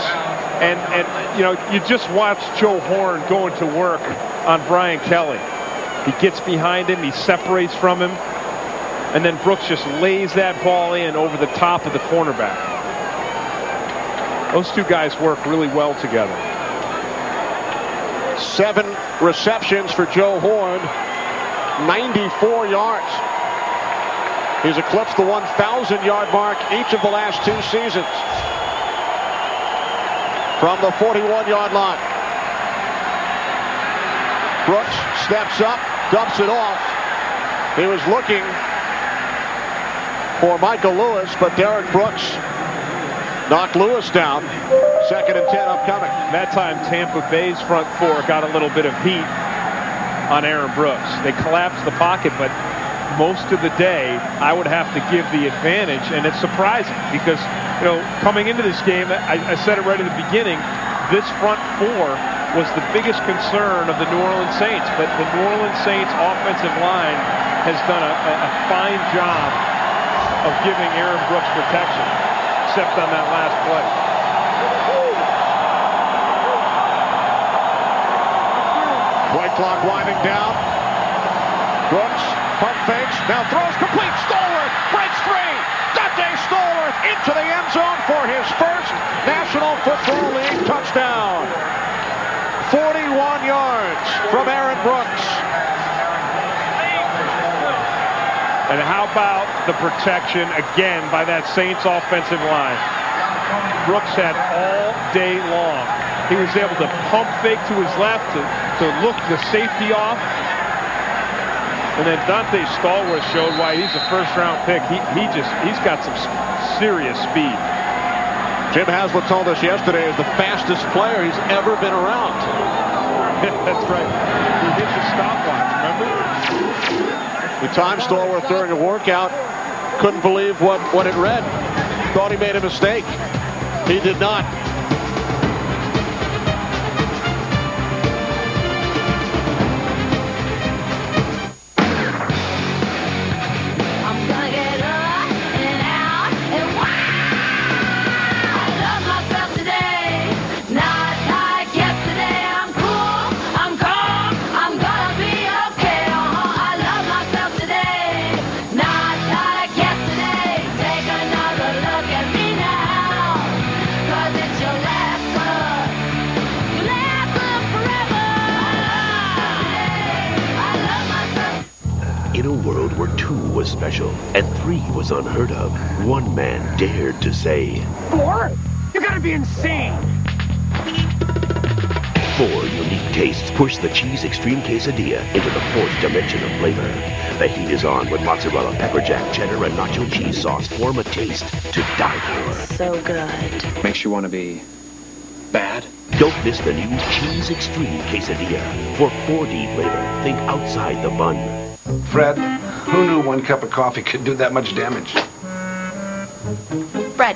And you know, you just watched Joe Horn going to work on Brian Kelly. He gets behind him, he separates from him, and then Brooks just lays that ball in over the top of the cornerback. Those two guys work really well together. 7 receptions for Joe Horn. 94 yards. He's eclipsed the 1,000-yard mark each of the last 2 seasons. From the 41-yard line. Brooks steps up, dumps it off. He was looking for Michael Lewis, but Derek Brooks knocked Lewis down. 2nd and 10 upcoming. That time Tampa Bay's front 4 got a little bit of heat on Aaron Brooks. They collapsed the pocket, but most of the day I would have to give the advantage, and it's surprising because, you know, coming into this game, I said it right at the beginning, this front 4 was the biggest concern of the New Orleans Saints, but the New Orleans Saints offensive line has done a fine job of giving Aaron Brooks protection, except on that last play. Play clock winding down. Brooks, pump fakes, now throws complete. Stallworth breaks free. Dante Stallworth into the end zone for his first National Football League touchdown. 41 yards from Aaron Brooks. And how about the protection again by that Saints offensive line? Brooks had all day long. He was able to pump fake to his left to look the safety off. And then Dante Stallworth showed why he's a first-round pick. He's got some serious speed. Jim Haslett told us yesterday is the fastest player he's ever been around. That's right. He hit the stopwatch, remember? We timed Stallworth during a workout. Couldn't believe what it read. Thought he made a mistake. He did not. In a world where 2 was special and 3 was unheard of, one man dared to say, 4? You gotta be insane! 4 unique tastes push the Cheese Extreme Quesadilla into the 4th dimension of flavor. The heat is on when mozzarella, pepper jack, cheddar, and nacho cheese sauce form a taste to die for. So good. Makes you want to be bad? Don't miss the new Cheese Extreme Quesadilla. For 4D flavor, think outside the bun. Fred, who knew 1 cup of coffee could do that much damage? Fred,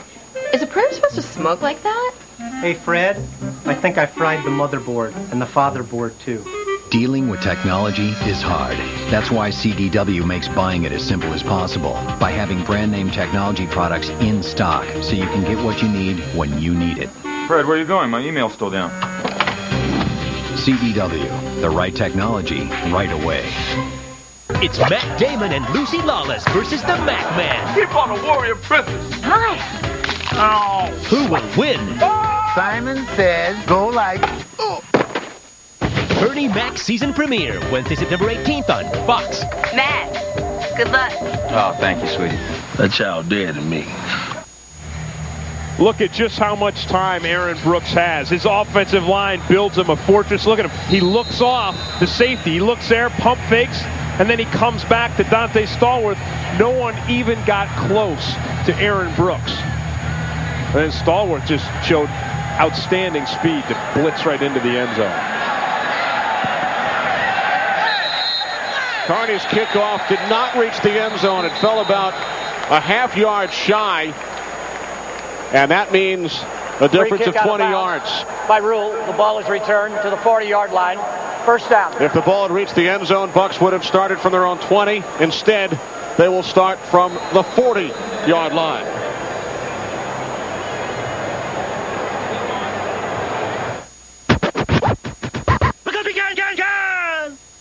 is a printer supposed to smoke like that? Hey, Fred, I think I fried the motherboard and the fatherboard, too. Dealing with technology is hard. That's why CDW makes buying it as simple as possible by having brand name technology products in stock so you can get what you need when you need it. Fred, where are you going? My email's still down. CDW, the right technology, right away. It's Matt Damon and Lucy Lawless versus the Mac Man. Keep on a warrior princess. Hi. Oh. Who will win? Simon says go like... Bernie Mac season premiere, Wednesday, September 18th on Fox. Matt, good luck. Oh, thank you, sweetie. That child dead to me. Look at just how much time Aaron Brooks has. His offensive line builds him a fortress. Look at him. He looks off the safety. He looks there, pump fakes, and then he comes back to Dante Stallworth. No one even got close to Aaron Brooks. And then Stallworth just showed outstanding speed to blitz right into the end zone. Carney's kickoff did not reach the end zone. It fell about a half-yard shy. And that means a difference of 20 yards. By rule, the ball is returned to the 40-yard line. First down. If the ball had reached the end zone, Bucs would have started from their own 20. Instead, they will start from the 40-yard line. Because we can!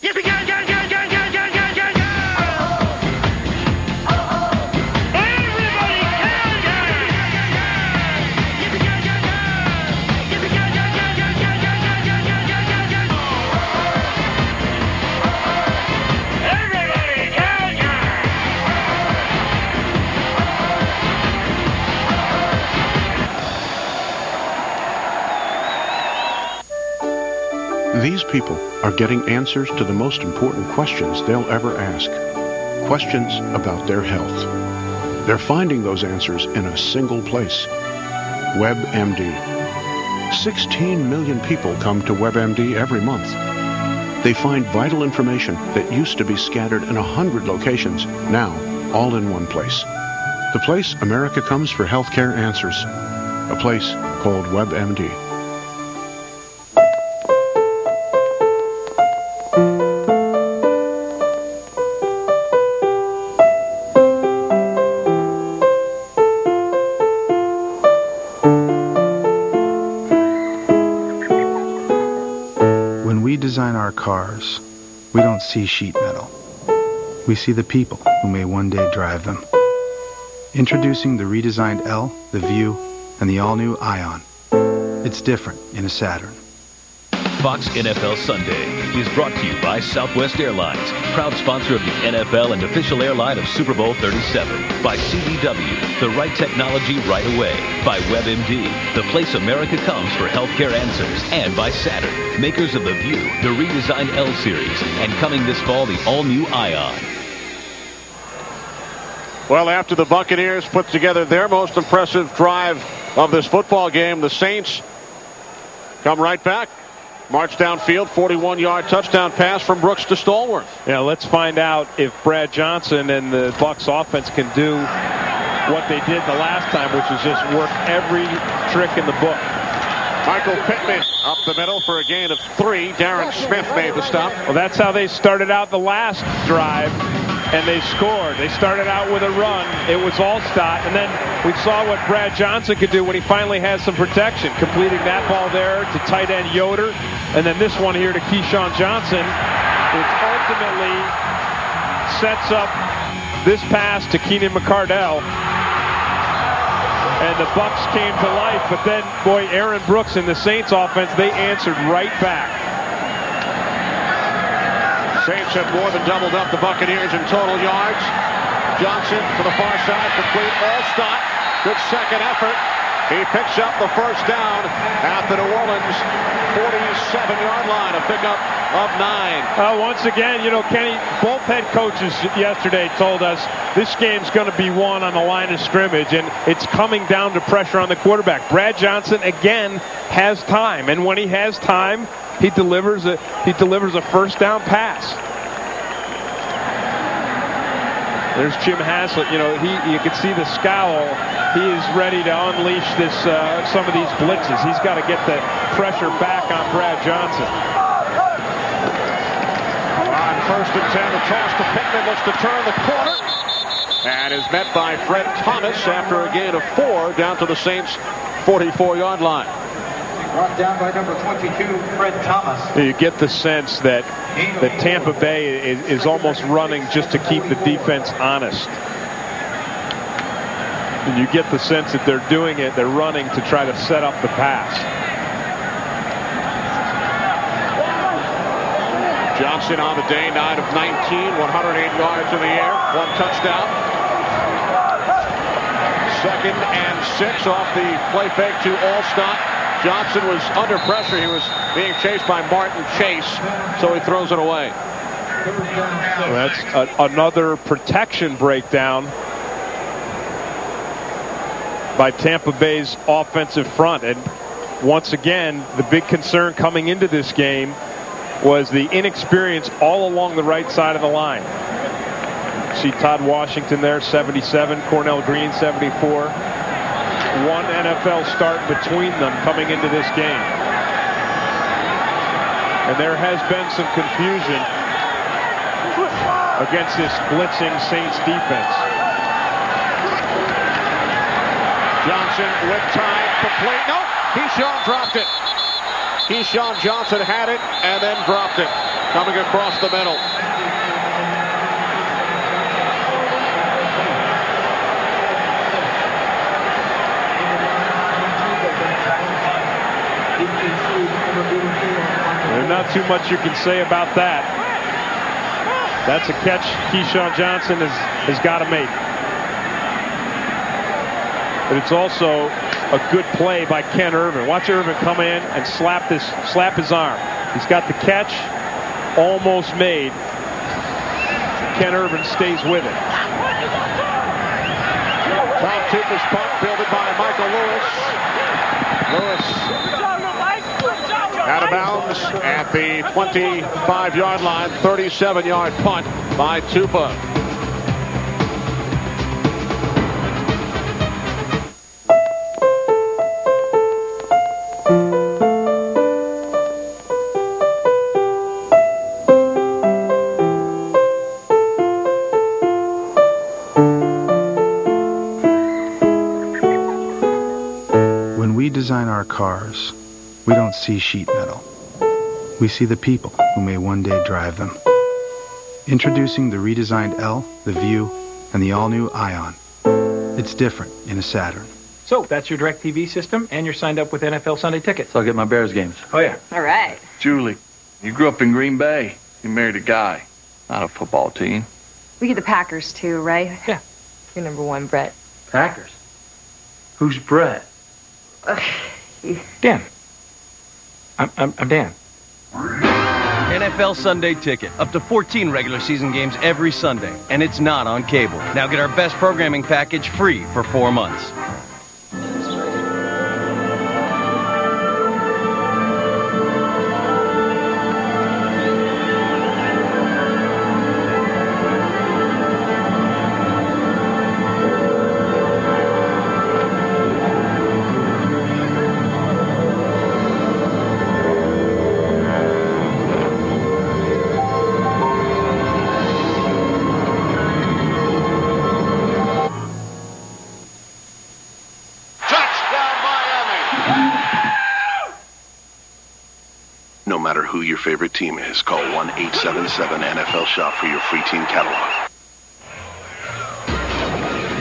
Yes, we can! These people are getting answers to the most important questions they'll ever ask. Questions about their health. They're finding those answers in a single place. WebMD. 16 million people come to WebMD every month. They find vital information that used to be scattered in 100 locations, now all in one place. The place America comes for healthcare answers. A place called WebMD. Design our cars, we don't see sheet metal. We see the people who may one day drive them. Introducing the redesigned L, the View, and the all-new Ion. It's different in a Saturn. Fox NFL Sunday is brought to you by Southwest Airlines, proud sponsor of the NFL and official airline of Super Bowl 37. By CDW, the right technology right away. By WebMD, the place America comes for healthcare answers. And by Saturn, makers of the View, the redesigned L Series, and coming this fall, the all-new Ion. Well, after the Buccaneers put together their most impressive drive of this football game, the Saints come right back. March downfield, 41-yard touchdown pass from Brooks to Stallworth. Yeah, let's find out if Brad Johnson and the Bucs offense can do what they did the last time, which is just work every trick in the book. Michael Pittman up the middle for a gain of 3. Darren Smith made the stop. Well, that's how they started out the last drive, and they scored. They started out with a run. It was all stop, and then we saw what Brad Johnson could do when he finally has some protection, completing that ball there to tight end Yoder, and then this one here to Keyshawn Johnson, which ultimately sets up this pass to Keenan McCardell. And the Bucs came to life, but then, boy, Aaron Brooks and the Saints offense, they answered right back. Saints have more than doubled up the Buccaneers in total yards. Johnson to the far side, complete, all stop. Good second effort. He picks up the first down at the New Orleans 47-yard line, a pickup of 9. Once again, you know, Kenny, both head coaches yesterday told us this game's going to be won on the line of scrimmage, and it's coming down to pressure on the quarterback. Brad Johnson, again, has time, and when he has time, he delivers a first down pass. There's Jim Haslett. You know, you can see the scowl. He is ready to unleash this some of these blitzes. He's got to get the pressure back on Brad Johnson. On 1st and 10, a toss to Pittman, looks to turn the corner, and is met by Fred Thomas after a gain of 4 down to the Saints' 44-yard line. Brought down by number 22, Fred Thomas. You get the sense that Tampa Bay is almost running just to keep the defense honest. And you get the sense that they're doing it, they're running to try to set up the pass. Johnson on the day, 9 of 19, 108 yards in the air, 1 touchdown. 2nd and 6 off the play fake to Allstott. Johnson was under pressure. He was being chased by Martin Chase, so he throws it away. Well, that's another protection breakdown by Tampa Bay's offensive front. And once again, the big concern coming into this game was the inexperience all along the right side of the line. See Todd Washington there, 77, Cornell Green, 74. 1 NFL start between them coming into this game. And there has been some confusion against this blitzing Saints defense. Johnson with time, complete. Nope, Keyshawn dropped it. Keyshawn Johnson had it and then dropped it. Coming across the middle. There's not too much you can say about that. That's a catch Keyshawn Johnson has got to make. But it's also a good play by Ken Irvin. Watch Irvin come in and slap his arm. He's got the catch almost made. Ken Irvin stays with it. Tom Tupa's punt fielded by Michael Lewis. Lewis out of bounds at the 25-yard line. 37-yard punt by Tupa. When we design our cars, we don't see sheet metal. We see the people who may one day drive them. Introducing the redesigned L, the View, and the all-new Ion. It's different in a Saturn. So, that's your DirecTV system, and you're signed up with NFL Sunday Tickets. So I'll get my Bears games. Oh, yeah. All right. Julie, you grew up in Green Bay. You married a guy, not a football team. We get the Packers, too, right? Yeah. You're number one, Brett. Packers? Who's Brett? Dan. I'm Dan. NFL Sunday Ticket. Up to 14 regular season games every Sunday. And it's not on cable. Now get our best programming package free for 4 months. No matter who your favorite team is, call 1-877-NFL-SHOP for your free team catalog.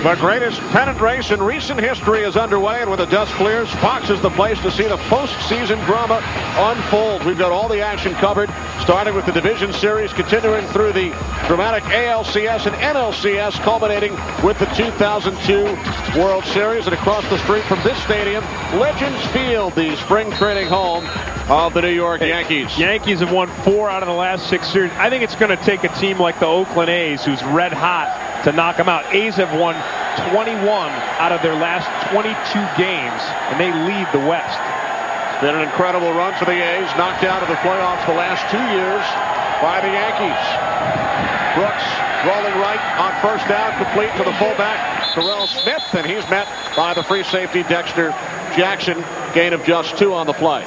The greatest pennant race in recent history is underway, and when the dust clears, Fox is the place to see the postseason drama unfold. We've got all the action covered, starting with the Division Series, continuing through the dramatic ALCS and NLCS, culminating with the 2002 World Series. And across the street from this stadium, Legends Field, the spring training home of the New York Yankees. Yankees have won 4 out of the last 6 series. I think it's going to take a team like the Oakland A's, who's red hot, to knock them out. A's have won 21 out of their last 22 games, and they lead the West. It's been an incredible run for the A's, knocked out of the playoffs the last 2 years by the Yankees. Brooks rolling right on first down, complete to the fullback, Terrell Smith, and he's met by the free safety Dexter Jackson. Gain of just 2 on the play.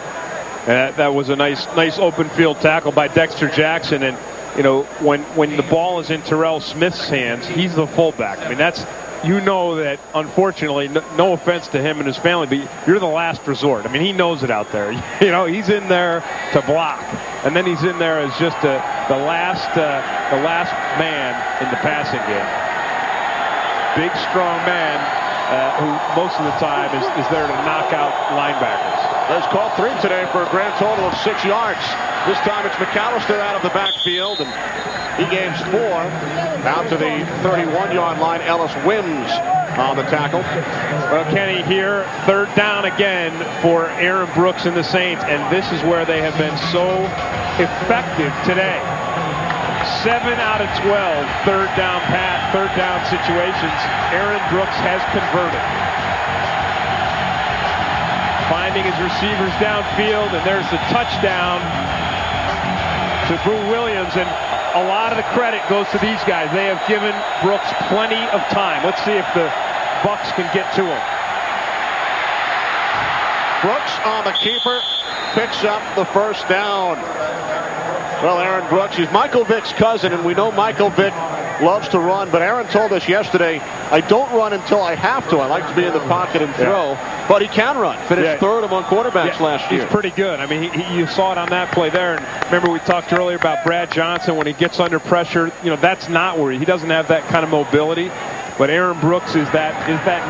That was a nice open field tackle by Dexter Jackson. And you know, when the ball is in Terrell Smith's hands, he's the fullback. I mean, that's, you know, that unfortunately, no offense to him and his family, but you're the last resort. I mean, he knows it out there. You know, he's in there to block, and then he's in there as just the last man in the passing game. Big, strong man who most of the time is there to knock out linebackers. There's called 3 today for a grand total of 6 yards. This time it's McAllister out of the backfield, and he gains 4 out to the 31-yard line. Ellis Wims on the tackle. Well, Kenny, here, 3rd down again for Aaron Brooks and the Saints, and this is where they have been so effective today. 7 out of 12 third down situations, Aaron Brooks has converted. Finding his receivers downfield, and there's the touchdown to Boo Williams, and a lot of the credit goes to these guys. They have given Brooks plenty of time. Let's see if the Bucs can get to him. Brooks on the keeper picks up the first down. Well, Aaron Brooks, he's Michael Vick's cousin, and we know Michael Vick loves to run, but Aaron told us yesterday, I don't run until I have to. I like to be in the pocket and throw, but he can run. Finished third among quarterbacks last year. He's pretty good. I mean, you saw it on that play there, and remember we talked earlier about Brad Johnson when he gets under pressure. You know, that's not where he doesn't have that kind of mobility. But Aaron Brooks is that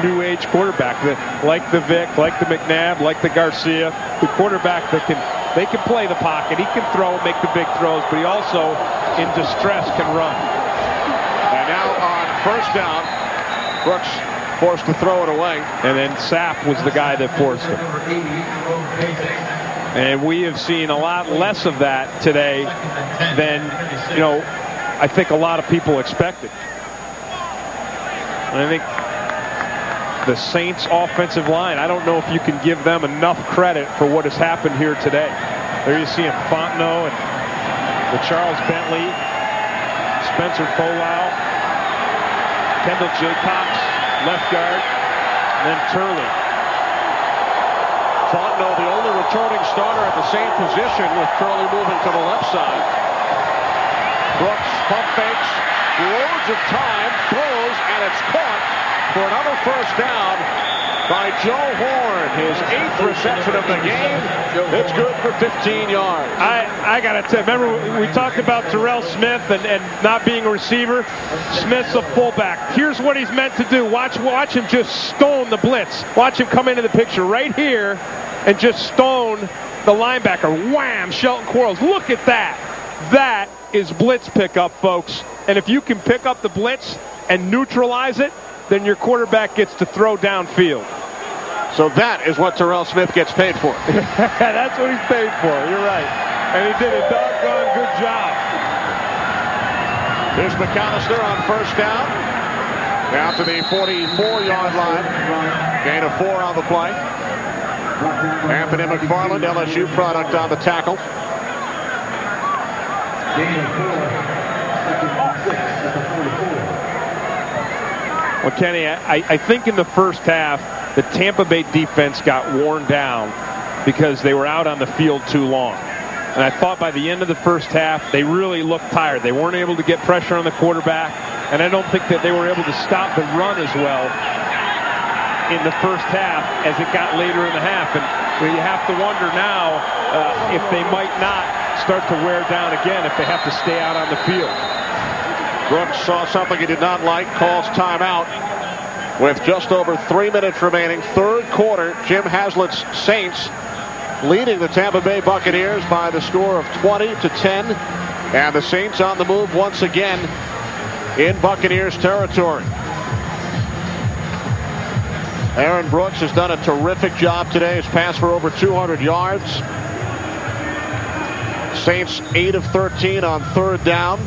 new age quarterback, like the Vick, like the McNabb, like the Garcia, the quarterback that they can play the pocket. He can throw, make the big throws, but he also, in distress, can run. And now on first down, Brooks forced to throw it away. And then Sapp was the guy that forced it. And we have seen a lot less of that today than, I think a lot of people expected. And I think the Saints offensive line, I don't know if you can give them enough credit for what has happened here today. There you see him, Fontenot and the Charles Bentley, Spencer Folau, Kendall Jaycox, left guard, and then Turley. Fontenot, the only returning starter at the same position, with Turley moving to the left side. Brooks pump fakes, loads of time, throws, and it's caught for another first down by Joe Horn. His 8th reception of the game. It's good for 15 yards. I got to tell you, remember we talked about Terrell Smith and not being a receiver? Smith's a fullback. Here's what he's meant to do. Watch him just stone the blitz. Watch him come into the picture right here and just stone the linebacker. Wham! Shelton Quarles. Look at that. That is blitz pickup, folks. And if you can pick up the blitz and neutralize it, then your quarterback gets to throw downfield. So that is what Terrell Smith gets paid for. That's what he's paid for. You're right. And he did a doggone good job. Here's McAllister on first down. Down to the 44-yard line. Gain of 4 on the play. Anthony McFarland, LSU product, on the tackle. Gain of 4. 6 at the 44. Well, Kenny, I think in the first half, the Tampa Bay defense got worn down because they were out on the field too long. And I thought by the end of the first half, they really looked tired. They weren't able to get pressure on the quarterback, and I don't think that they were able to stop the run as well in the first half as it got later in the half. And you have to wonder now if they might not start to wear down again if they have to stay out on the field. Brooks saw something he did not like, calls timeout with just over 3 minutes remaining. Third quarter, Jim Haslett's Saints leading the Tampa Bay Buccaneers by the score of 20-10. And the Saints on the move once again in Buccaneers territory. Aaron Brooks has done a terrific job today. He's passed for over 200 yards. Saints 8 of 13 on third down.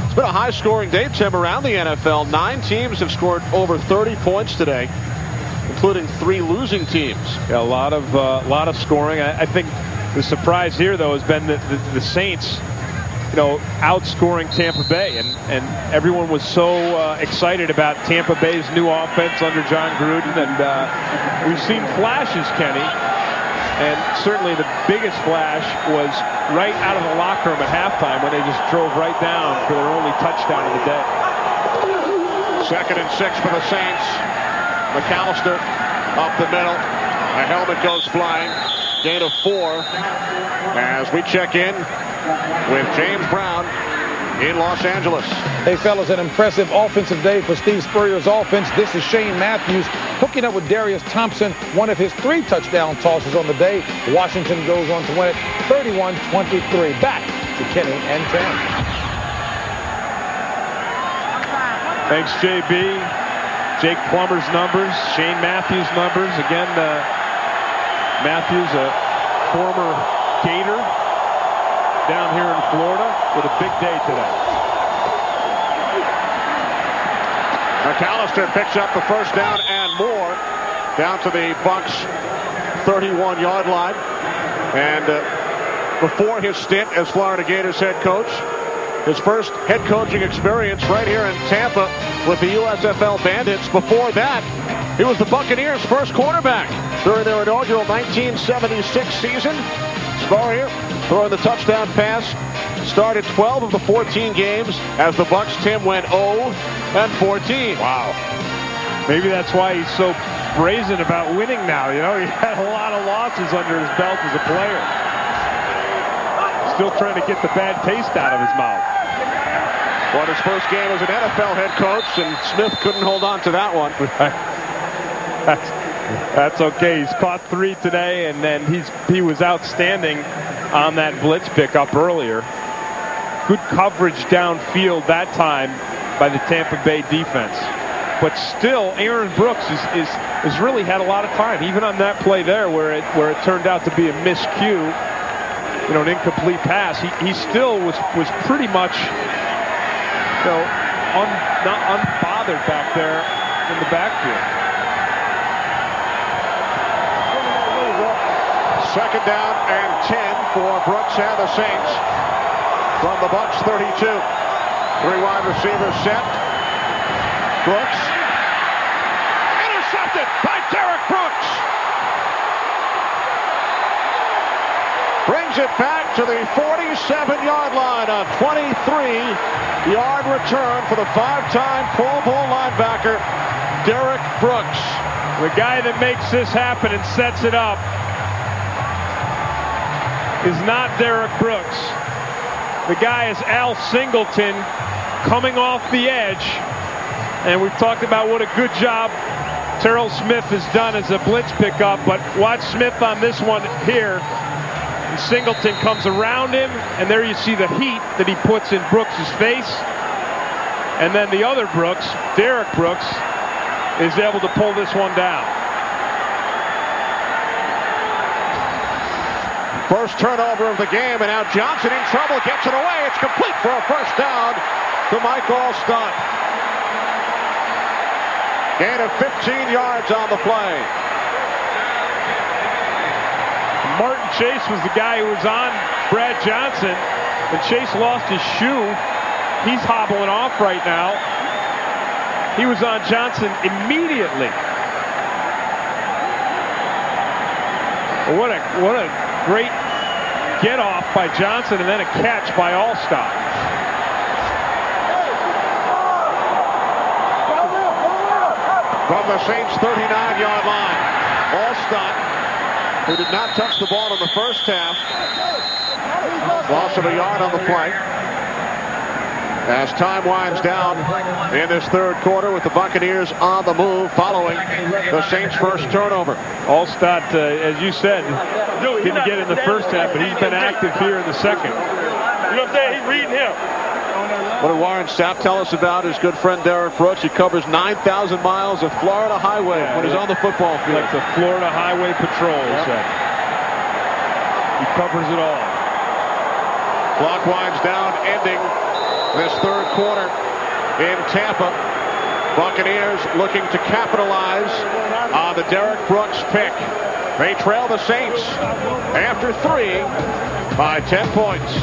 It's been a high-scoring day, Tim, around the NFL. 9 teams have scored over 30 points today, including 3 losing teams. Yeah, a lot of scoring. I think the surprise here, though, has been the Saints, outscoring Tampa Bay, and everyone was so excited about Tampa Bay's new offense under John Gruden, and we've seen flashes, Kenny. And certainly the biggest flash was right out of the locker room at halftime when they just drove right down for their only touchdown of the day. 2nd and 6 for the Saints. McAllister up the middle. A helmet goes flying. Gain of 4 as we check in with James Brown in Los Angeles. Hey, fellas, an impressive offensive day for Steve Spurrier's offense. This is Shane Matthews hooking up with Darius Thompson, one of his 3 touchdown tosses on the day. Washington goes on to win it 31-23. Back to Kenny and Tim. Thanks, JB. Jake Plummer's numbers, Shane Matthews' numbers. Again, Matthews, a former Gator down here in Florida with a big day today. McAllister picks up the first down and more down to the Bucs 31-yard line. And before his stint as Florida Gators head coach, his first head coaching experience right here in Tampa with the USFL Bandits. Before that, He was the Buccaneers' first quarterback during their inaugural 1976 season. Spurrier throwing the touchdown pass. Started 12 of the 14 games as the Bucs, Tim, went 0-14. Wow. Maybe that's why he's so brazen about winning now. You know, he had a lot of losses under his belt as a player. Still trying to get the bad taste out of his mouth. Won his first game as an NFL head coach, and Smith couldn't hold on to that one. That's okay. He's caught 3 today, and then he was outstanding on that blitz pickup earlier. Good coverage downfield that time by the Tampa Bay defense. But still, Aaron Brooks has really had a lot of time, even on that play there where it turned out to be a miscue, you know, an incomplete pass. He still was pretty much, you know, not unbothered back there in the backfield. Second down and 10 for Brooks and the Saints from the Bucs 32. 3 wide receivers set. Brooks. Intercepted by Derek Brooks. Brings it back to the 47-yard line. A 23-yard return for the 5-time Pro Bowl linebacker, Derek Brooks. The guy that makes this happen and sets it up is not Derek Brooks. The guy is Al Singleton coming off the edge. And we've talked about what a good job Terrell Smith has done as a blitz pickup. But watch Smith on this one here. And Singleton comes around him. And there you see the heat that he puts in Brooks' face. And then the other Brooks, Derek Brooks, is able to pull this one down. First turnover of the game, and now Johnson in trouble, gets it away. It's complete for a first down to Mike Alstott. Gain of 15 yards on the play. Martin Chase was the guy who was on Brad Johnson, and Chase lost his shoe. He's hobbling off right now. He was on Johnson immediately. What a great get off by Johnson, and then a catch by Alstott. From the Saints' 39-yard line, Alstott, who did not touch the ball in the first half, loss of a yard on the play. As time winds down in this third quarter with the Buccaneers on the move following the Saints' first turnover. Alstott, as you said, didn't get in the first half, but he's been active here in the second. You know what I'm saying? He's reading him. What did Warren Sapp tell us about his good friend Derek Brooks? He covers 9,000 miles of Florida highway when he's on the football field. Like the Florida Highway Patrol, he said. He covers it all. Clock winds down, ending this third quarter in Tampa. Buccaneers looking to capitalize on the Derek Brooks pick. They trail the Saints after 3 by 10 points.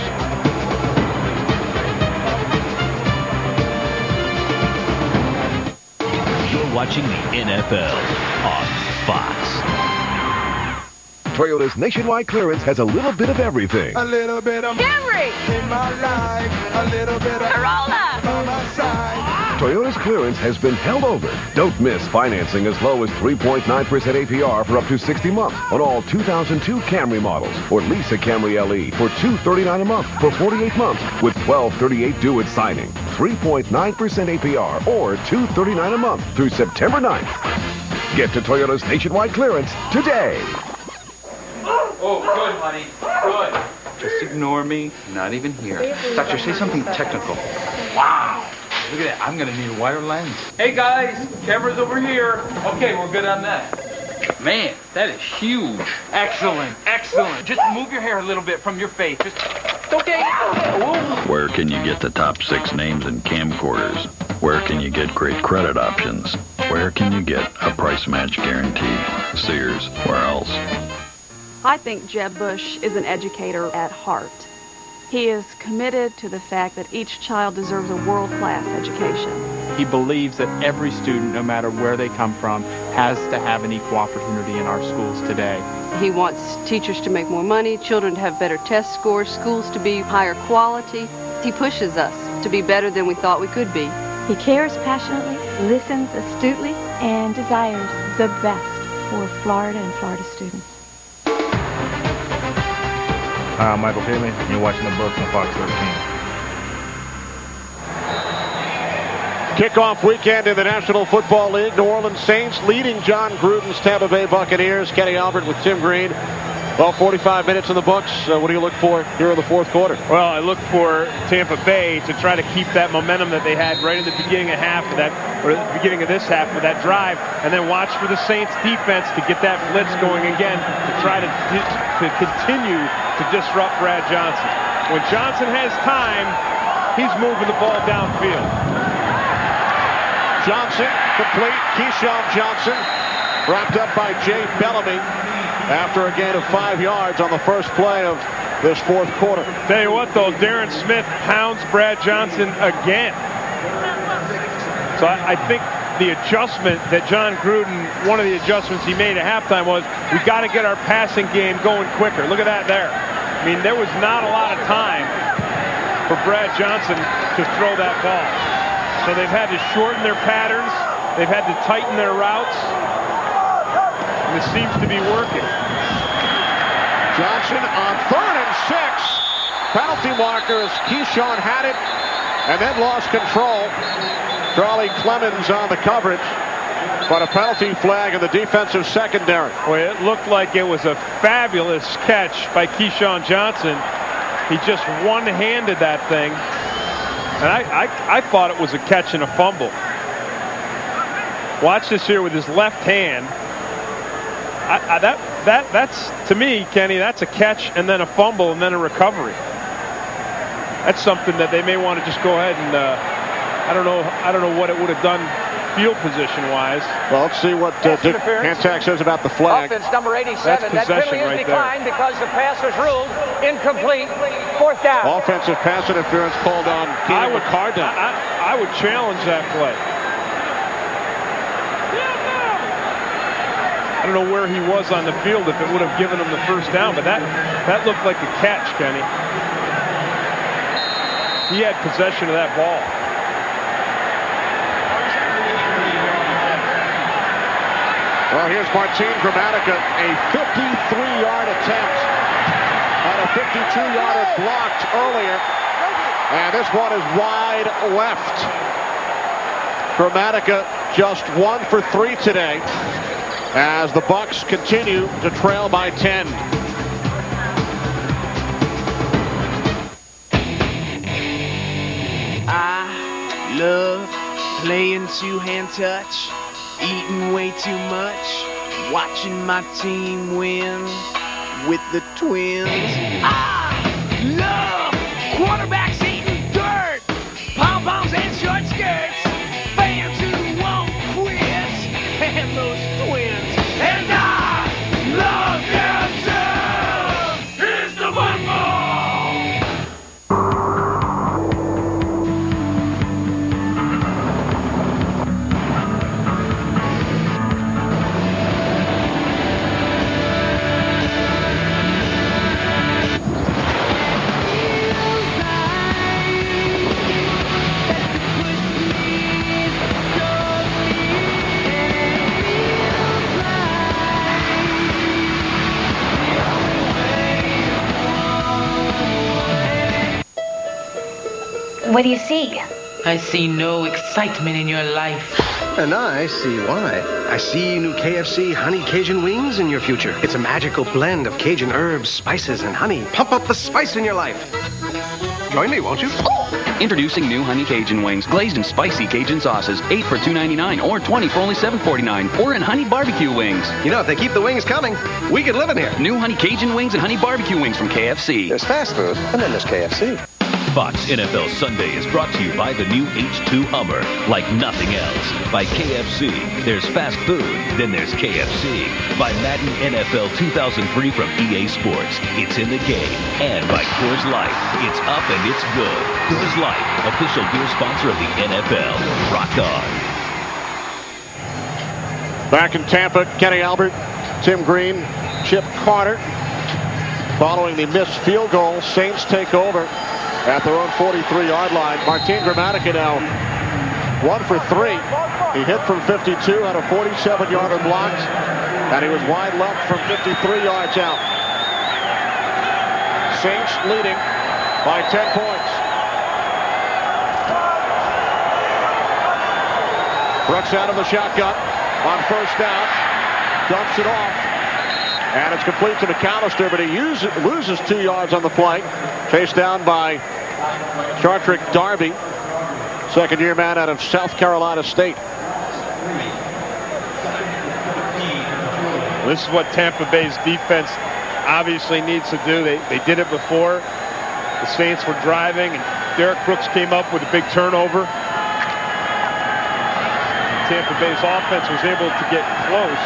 You're watching the NFL on Fox. Toyota's nationwide clearance has a little bit of everything. A little bit of Camry in my life, a little bit of Corolla on my side. Toyota's clearance has been held over. Don't miss financing as low as 3.9% APR for up to 60 months on all 2002 Camry models, or lease a Camry LE for $239 a month for 48 months with $1238 due at signing. 3.9% APR or $239 a month through September 9th. Get to Toyota's nationwide clearance today. Oh, good, honey. Good. Just ignore me. Not even here. Doctor, say something technical. Wow. Look at that. I'm going to need a wider lens. Hey, guys. Camera's over here. Okay, we're good on that. Man, that is huge. Excellent. Excellent. Just move your hair a little bit from your face. Just... Okay. Where can you get the top 6 names in camcorders? Where can you get great credit options? Where can you get a price match guarantee? Sears. Where else? I think Jeb Bush is an educator at heart. He is committed to the fact that each child deserves a world-class education. He believes that every student, no matter where they come from, has to have an equal opportunity in our schools today. He wants teachers to make more money, children to have better test scores, schools to be higher quality. He pushes us to be better than we thought we could be. He cares passionately, listens astutely, and desires the best for Florida and Florida students. Hi, I'm Michael Palin, and you're watching the Bucs on Fox 13. Kickoff weekend in the National Football League. New Orleans Saints leading John Gruden's Tampa Bay Buccaneers. Kenny Albert with Tim Green. Well, 45 minutes in the books. What do you look for here in the fourth quarter? Well, I look for Tampa Bay to try to keep that momentum that they had right in the beginning of the beginning of this half with that drive, and then watch for the Saints defense to get that blitz going again to try to continue to disrupt Brad Johnson. When Johnson has time, he's moving the ball downfield. Johnson, complete. Keyshawn Johnson, wrapped up by Jay Bellamy after a gain of 5 yards on the first play of this fourth quarter. Tell you what, though, Darren Smith pounds Brad Johnson again. So I think the adjustment that John Gruden, one of the adjustments he made at halftime was, we got to get our passing game going quicker. Look at that there. I mean, there was not a lot of time for Brad Johnson to throw that ball. So they've had to shorten their patterns. They've had to tighten their routes. And it seems to be working. Johnson on 3rd and 6. Penalty marker as Keyshawn had it and then lost control. Charlie Clemens on the coverage. But a penalty flag in the defensive secondary. Boy, it looked like it was a fabulous catch by Keyshawn Johnson. He just one-handed that thing. And I thought it was a catch and a fumble. Watch this here with his left hand. That's, to me, Kenny, that's a catch and then a fumble and then a recovery. That's something that they may want to just go ahead and, I don't know what it would have done field position-wise. Well, let's see what Dick Hantak says about the flag. Offense number 87. That penalty is declined because the pass was ruled incomplete. 4th down. Offensive pass interference called on Keenan McCardin. I would challenge that play. I don't know where he was on the field if it would have given him the first down, but that looked like a catch, Kenny. He had possession of that ball. Well, here's Martin Gramatica, a 53-yard attempt on a 52-yarder blocked earlier. And this one is wide left. Gramatica just 1 for 3 today as the Bucs continue to trail by 10. I love playing two-hand touch, eating way too much, watching my team win with the Twins. I love quarterbacks eating dirt, pom-poms and short skirts, fans who won't quit, and those Twins. And I love them too! Here's the football! What do you see? I see no excitement in your life. And I see why. I see new KFC Honey Cajun Wings in your future. It's a magical blend of Cajun herbs, spices, and honey. Pump up the spice in your life. Join me, won't you? Introducing new Honey Cajun Wings, glazed in spicy Cajun sauces. 8 for $2.99 or 20 for only $7.49. Or in Honey Barbecue Wings. You know, if they keep the wings coming, we could live in here. New Honey Cajun Wings and Honey Barbecue Wings from KFC. There's fast food, and then there's KFC. Fox NFL Sunday is brought to you by the new H2 Hummer, like nothing else. By KFC, there's fast food, then there's KFC. By Madden NFL 2003 from EA Sports, it's in the game. And by Coors Light, it's up and it's good. Coors Light, official beer sponsor of the NFL. Rock on. Back in Tampa, Kenny Albert, Tim Green, Chip Carter. Following the missed field goal, Saints take over at their own 43-yard line. Martin Gramatica now 1 for 3. He hit from 52, had a 47-yarder blocked, and he was wide left from 53 yards out. Saints leading by 10 points. Brooks out of the shotgun on first down, dumps it off. And it's complete to McAllister, but he loses 2 yards on the play. Chased down by Chartrick Darby, second-year man out of South Carolina State. This is what Tampa Bay's defense obviously needs to do. They did it before. The Saints were driving, and Derek Brooks came up with a big turnover. Tampa Bay's offense was able to get close,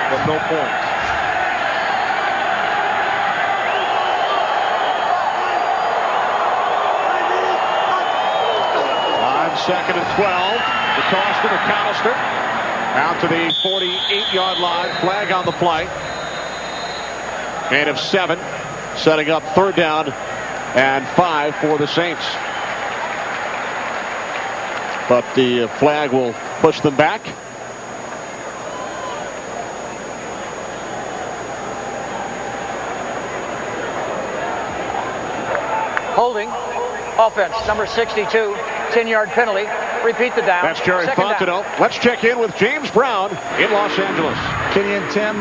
but no points. On 2nd and 12, the toss to McAllister. Out to the 48-yard line. Flag on the play. Gain of 7. Setting up 3rd down and 5 for the Saints. But the flag will push them back. Holding. Offense, number 62, 10-yard penalty. Repeat the down. That's Jerry Fontenot. Let's check in with James Brown in Los Angeles. Kenny and Tim,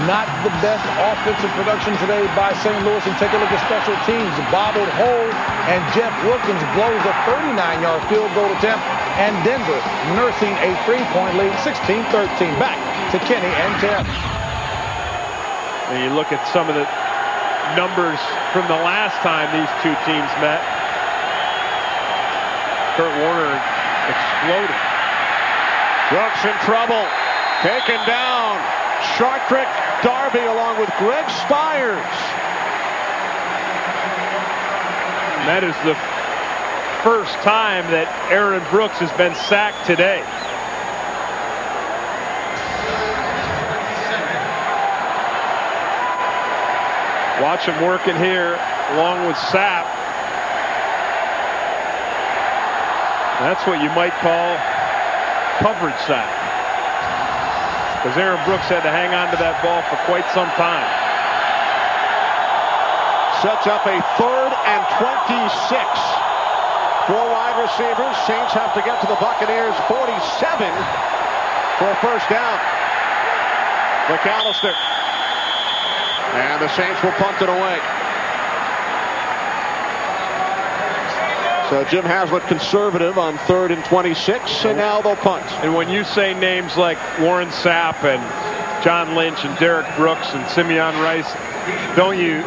not the best offensive production today by St. Louis. And take a look at special teams. Bobbled hole, and Jeff Wilkins blows a 39-yard field goal attempt. And Denver nursing a 3-point lead, 16-13. Back to Kenny and Tim. And you look at some of the numbers from the last time these two teams met. Kurt Warner exploded. Brooks in trouble. Taken down. Chartrick Darby along with Greg Spires. And that is the first time that Aaron Brooks has been sacked today. Watch him working here along with Sapp. That's what you might call coverage sack. Because Aaron Brooks had to hang on to that ball for quite some time. Sets up a 3rd and 26. 4 wide receivers. Saints have to get to the Buccaneers 47 for a first down. McAllister. And the Saints will punt it away. So Jim Haslett conservative on 3rd and 26, and now they'll punt. And when you say names like Warren Sapp and John Lynch and Derek Brooks and Simeon Rice, don't you,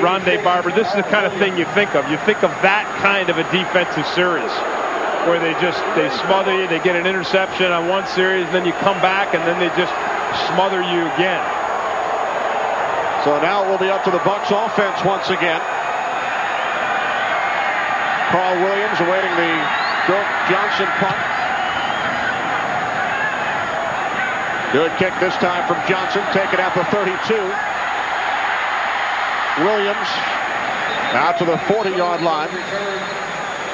Rondé Barber, this is the kind of thing you think of. You think of that kind of a defensive series where they smother you, they get an interception on one series, then you come back and then they just smother you again. So now it will be up to the Bucs offense once again. Carl Williams awaiting the Dirk Johnson punt. Good kick this time from Johnson, taken at the 32. Williams out to the 40-yard line.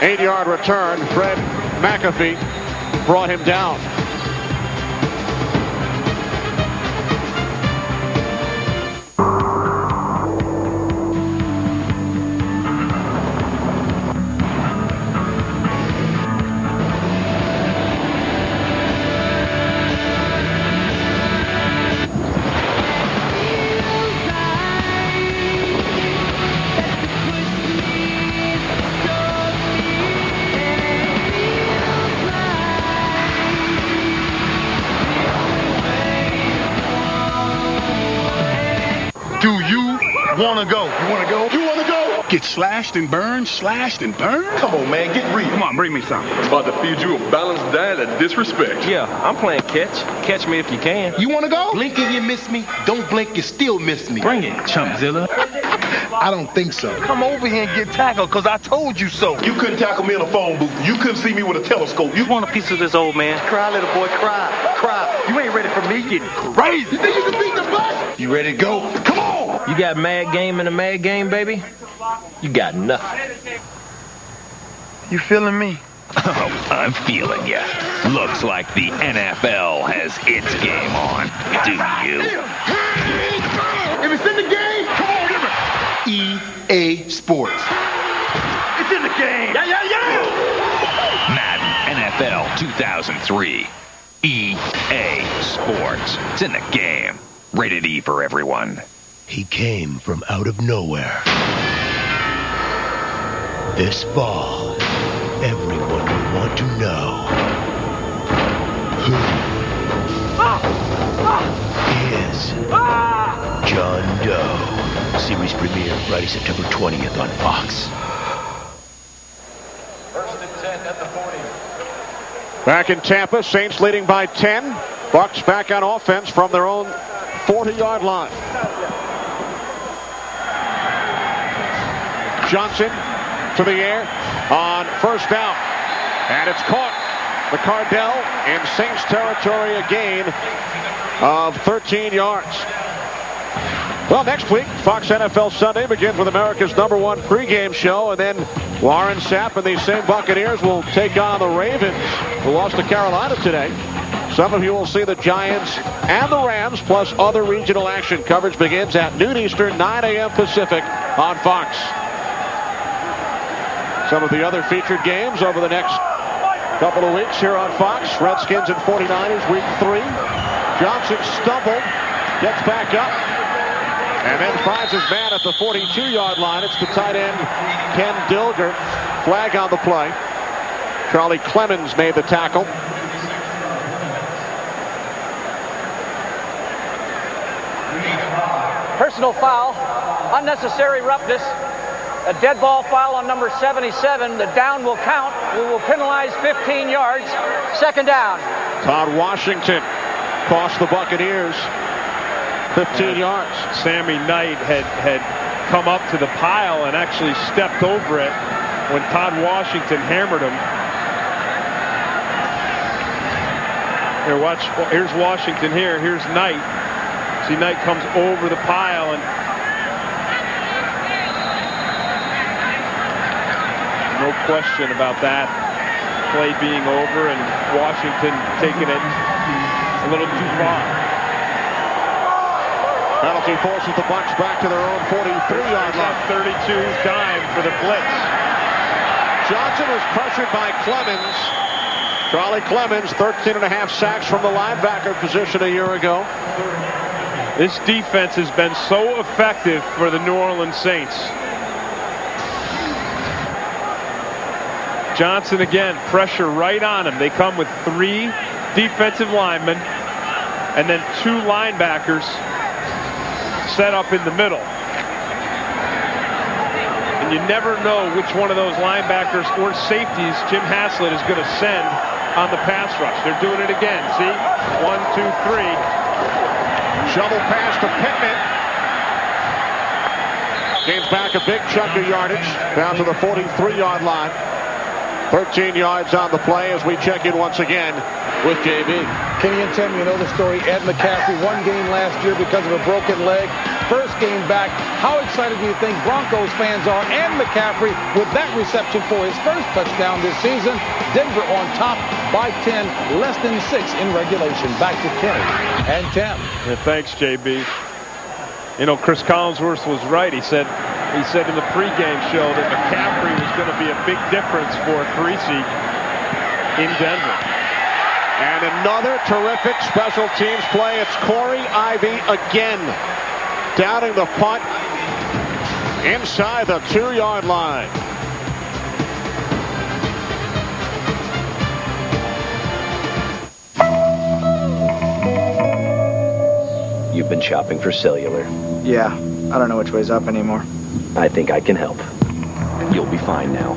8-yard return. Fred McAfee brought him down. Do you want to go? You want to go? You want to go? Get slashed and burned, slashed and burned? Come on, man, get real. Come on, bring me something. I'm about to feed you a balanced diet of disrespect. Yeah, I'm playing catch. Catch me if you can. You want to go? Blink and you miss me. Don't blink, you still miss me. Bring it, Chumpzilla. I don't think so. Come over here and get tackled, because I told you so. You couldn't tackle me in a phone booth. You couldn't see me with a telescope. You want a piece of this old man? Cry, little boy, cry. Cry. You ain't ready for me. Getting crazy. You think you can beat the bus? You ready to go? Come on! You got mad game in a mad game, baby? You got nothing. You feeling me? Oh, I'm feeling ya. Looks like the NFL has its game on. Do you? If it's in the game, come on, give it. EA Sports. It's in the game. Yeah. Madden NFL 2003. EA Sports. It's in the game. Rated E for everyone. He came from out of nowhere. This fall, everyone will want to know who is John Doe. Series premiere Friday, September 20th on Fox. First and 10 at the 40. Back in Tampa, Saints leading by 10. Bucs back on offense from their own 40-yard line. Johnson to the air on first down. And it's caught. McCardell in Saints territory, a gain of 13 yards. Well, next week, Fox NFL Sunday begins with America's #1 pregame show, and then Warren Sapp and these same Buccaneers will take on the Ravens, who lost to Carolina today. Some of you will see the Giants and the Rams, plus other regional action. Coverage begins at noon Eastern, 9 a.m. Pacific on Fox. Some of the other featured games over the next couple of weeks here on Fox. Redskins and 49ers, week 3. Johnson stumbled, gets back up, and then finds his man at the 42-yard line. It's the tight end, Ken Dilger. Flag on the play. Charlie Clemens made the tackle. Personal foul, unnecessary roughness. A dead ball foul on number 77. The down will count. We will penalize 15 yards. Second down. Todd Washington cost the Buccaneers 15 yards. Sammy Knight had come up to the pile and actually stepped over it when Todd Washington hammered him. Here, watch. Here's Washington here. Here's Knight. See, Knight comes over the pile and no question about that play being over and Washington taking it a little too far. Penalty forces the Bucs back to their own 43-yard line. 32 time for the blitz. Johnson was pressured by Clemens. Charlie Clemens, 13.5 sacks from the linebacker position a year ago. This defense has been so effective for the New Orleans Saints. Johnson again, pressure right on him. They come with 3 defensive linemen and then 2 linebackers set up in the middle. And you never know which one of those linebackers or safeties Jim Haslett is going to send on the pass rush. They're doing it again. See? 1, 2, 3. Shovel pass to Pittman. Gains back a big chunk of yardage down to the 43-yard line. 13 yards on the play as we check in once again with JB. Kenny and Tim, you know the story. Ed McCaffrey, 1 game last year because of a broken leg. First game back. How excited do you think Broncos fans are and McCaffrey with that reception for his first touchdown this season? Denver on top by 10, less than 6 in regulation. Back to Kenny and Tim. Yeah, thanks, JB. You know, Chris Collinsworth was right. He said in the pregame show that McCaffrey was going to be a big difference for a 3-seed in Denver. And another terrific special teams play. It's Corey Ivy again, downing the punt inside the 2-yard line. You've been shopping for cellular. Yeah, I don't know which way's up anymore. I think I can help. You'll be fine now.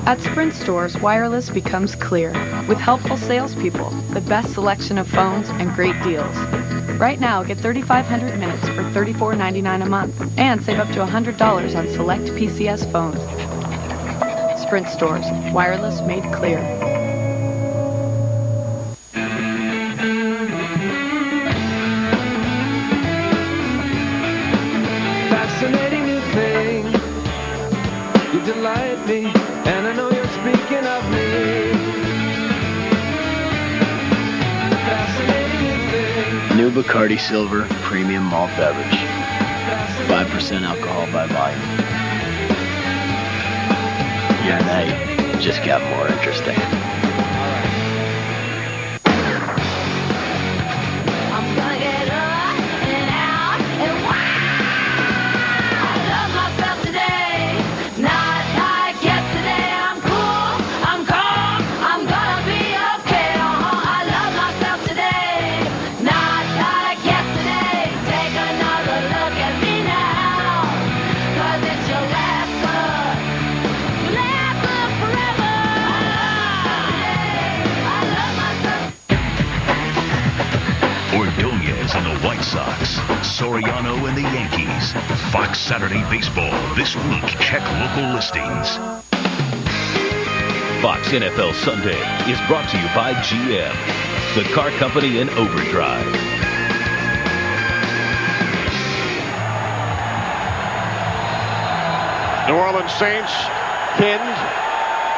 At Sprint stores, wireless becomes clear with helpful salespeople, the best selection of phones, and great deals. Right now, get 3,500 minutes for $34.99 a month and save up to $100 on select PCS phones. Sprint stores, wireless made clear. Fascinating new thing. You delight me, and I know you're speaking of me. Fascinating new thing. New Bacardi Silver Premium Malt Beverage. 5% alcohol by volume. Your night just got more interesting. And the White Sox, Soriano and the Yankees. Fox Saturday Baseball this week. Check local listings. Fox NFL Sunday is brought to you by GM, the car company in overdrive. New Orleans Saints pinned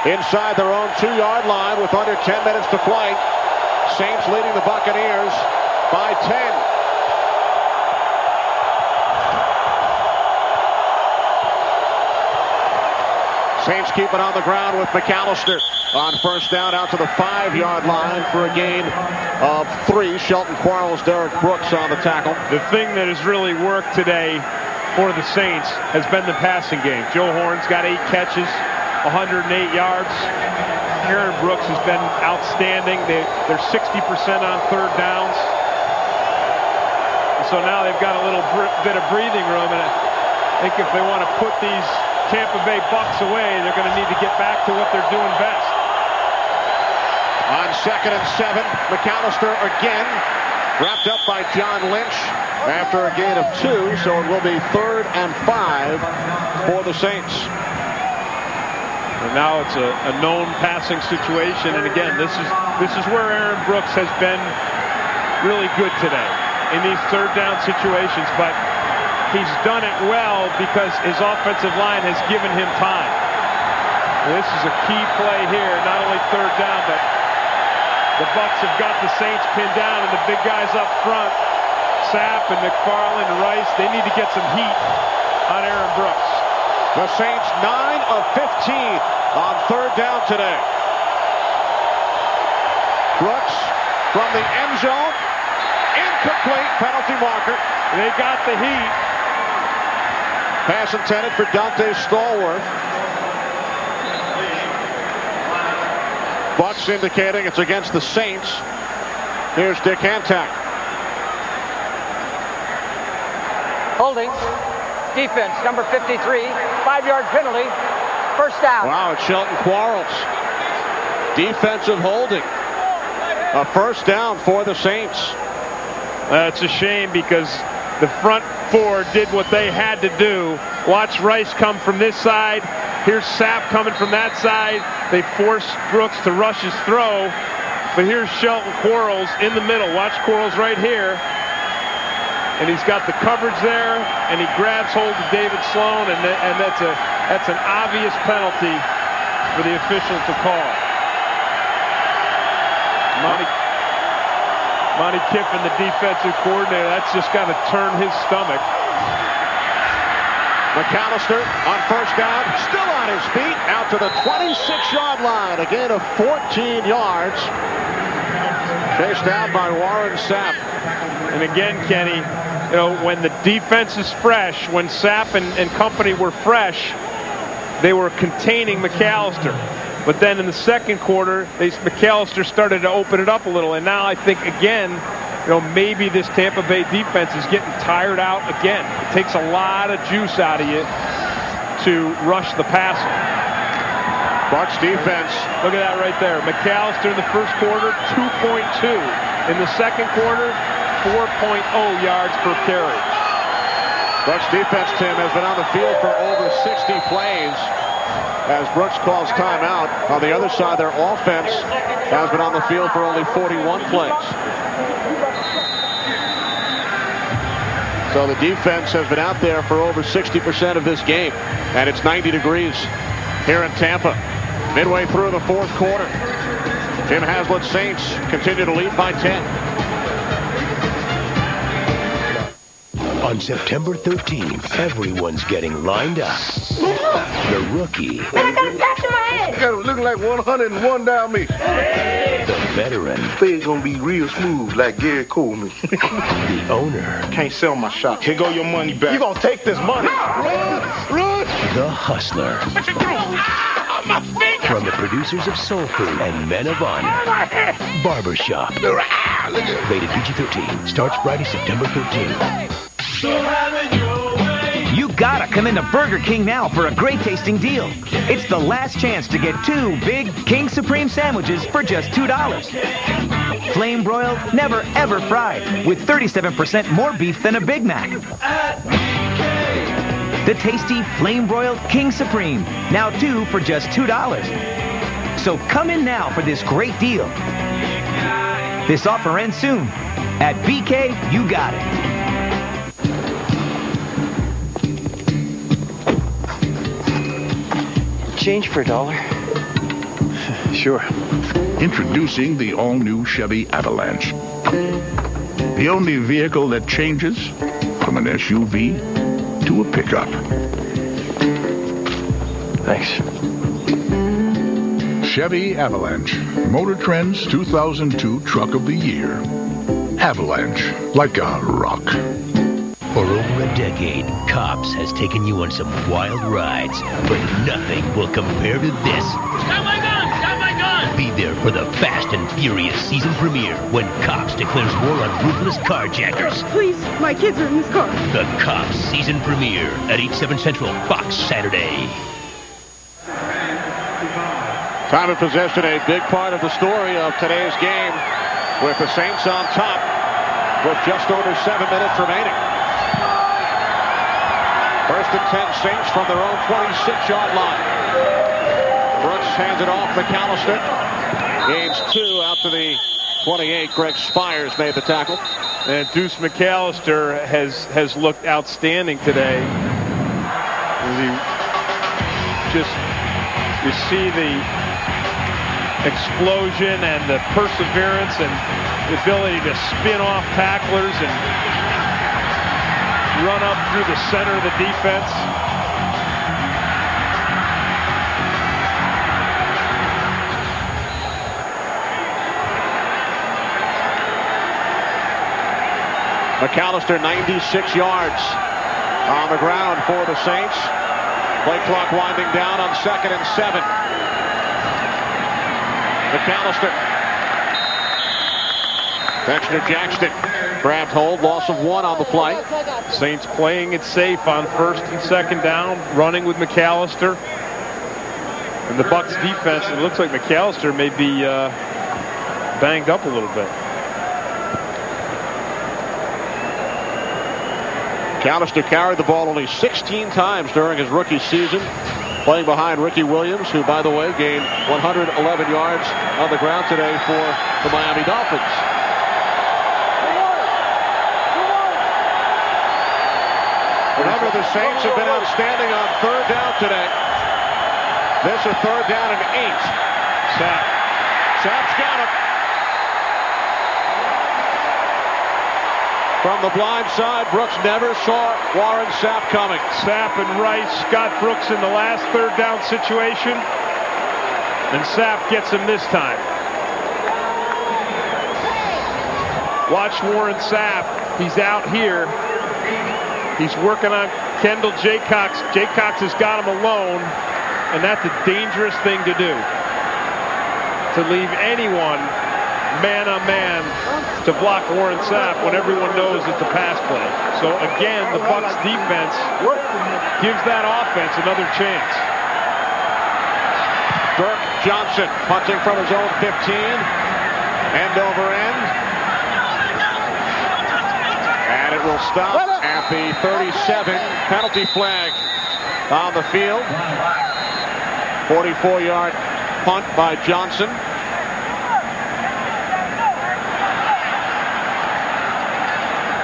inside their own 2-yard line with under 10 minutes to play. Saints leading the Buccaneers by 10. Saints keep it on the ground with McAllister on first down out to the 5-yard line for a gain of 3. Shelton Quarles, Derek Brooks on the tackle. The thing that has really worked today for the Saints has been the passing game. Joe Horn's got 8 catches, 108 yards. Aaron Brooks has been outstanding. They're 60% on third downs. So now they've got a little bit of breathing room, and I think if they want to put these Tampa Bay Bucs away, they're going to need to get back to what they're doing best. On 2nd and 7, McAllister again, wrapped up by John Lynch after a gain of 2, so it will be 3rd and 5 for the Saints. And now it's a known passing situation, and again, this is where Aaron Brooks has been really good today in these third down situations, but he's done it well because his offensive line has given him time. And this is a key play here, not only third down, but the Bucs have got the Saints pinned down, and the big guys up front, Sapp and McFarland and Rice, they need to get some heat on Aaron Brooks. The Saints 9 of 15 on third down today. Brooks from the end zone. Incomplete, penalty marker. They got the heat. Pass intended for Dante Stallworth. Bucs indicating it's against the Saints. Here's Dick Hancock. Holding. Defense, number 53. 5-yard penalty. First down. Wow, it's Shelton Quarles. Defensive holding. A first down for the Saints. It's a shame because the front four did what they had to do. Watch Rice come from this side. Here's Sapp coming from that side. They forced Brooks to rush his throw. But here's Shelton Quarles in the middle. Watch Quarles right here. And he's got the coverage there, and he grabs hold of David Sloan, and that's an obvious penalty for the official to call. Monty Kiffin, the defensive coordinator, that's just got to turn his stomach. McAllister on first down, still on his feet, out to the 26-yard line, a gain of 14 yards. Chased down by Warren Sapp. And again, Kenny, you know, when the defense is fresh, when Sapp and company were fresh, they were containing McAllister. But then in the second quarter, McAllister started to open it up a little. And now I think, again, maybe this Tampa Bay defense is getting tired out again. It takes a lot of juice out of you to rush the passer. Bucs defense. Look at that right there. McAllister in the first quarter, 2.2. In the second quarter, 4.0 yards per carry. Bucs defense, Tim, has been on the field for over 60 plays as Brooks calls timeout. On the other side, their offense has been on the field for only 41 plays. So the defense has been out there for over 60% of this game, and it's 90 degrees here in Tampa. Midway through the fourth quarter, Jim Haslett's Saints continue to lead by 10. On September 13th, everyone's getting lined up. The rookie. Man, I got a patch on my head. You got him looking like 101 down me. The veteran. Thing's gonna be real smooth like Gary Coleman. The owner. Can't sell my shop. Here go your money back. You gonna take this money? Run! The hustler. What you doing? My finger! From the producers of Soul Food and Men of Honor. Barbershop. Rated PG-13. Starts Friday, September 13th. You gotta come into Burger King now for a great tasting deal. It's the last chance to get 2 big King Supreme sandwiches for just $2. Flame broiled, never ever fried, with 37% more beef than a Big Mac. The tasty flame broiled King Supreme, now 2 for just $2. So come in now for this great deal. This offer ends soon. At BK, you got it. Change for $1. Sure. Introducing the all-new Chevy Avalanche. The only vehicle that changes from an SUV to a pickup. Thanks. Chevy Avalanche. Motor Trend's 2002 Truck of the Year. Avalanche. Like a rock. For over a decade, Cops has taken you on some wild rides, but nothing will compare to this. Got my gun! Got my gun! Be there for the Fast and Furious season premiere when Cops declares war on ruthless carjackers. Please, my kids are in this car. The Cops season premiere at 8/7 Central, Fox Saturday. Time of possession, a big part of the story of today's game, with the Saints on top with just over 7 minutes remaining. First and 10 Saints from their own 26-yard line. Brooks hands it off McAllister. Gains 2 out to the 28. Greg Spires made the tackle. And Deuce McAllister has looked outstanding today. You see the explosion and the perseverance and the ability to spin off tacklers and run up through the center of the defense. McAllister 96 yards on the ground for the Saints. Play clock winding down on 2nd and 7. McAllister. Dexter Jackson grabbed hold, loss of 1 on the play. Saints playing it safe on 1st and 2nd down, running with McAllister. And the Bucs defense, it looks like McAllister may be banged up a little bit. McAllister carried the ball only 16 times during his rookie season, playing behind Ricky Williams, who, by the way, gained 111 yards on the ground today for the Miami Dolphins. Remember, the Saints have been outstanding on 3rd down today. This is 3rd down and 8. Sapp's got it. From the blind side, Brooks never saw Warren Sapp coming. Sapp and Rice got Brooks in the last 3rd down situation, and Sapp gets him this time. Watch Warren Sapp. He's out here. He's working on Kendall Jaycox. Jaycox has got him alone, and that's a dangerous thing to do. To leave anyone man-on-man to block Warren Sapp when everyone knows it's a pass play. So again, the Bucs defense gives that offense another chance. Dirk Johnson punting from his own 15. End over end. And it will stop at the 37. Penalty flag on the field. 44-yard punt by Johnson.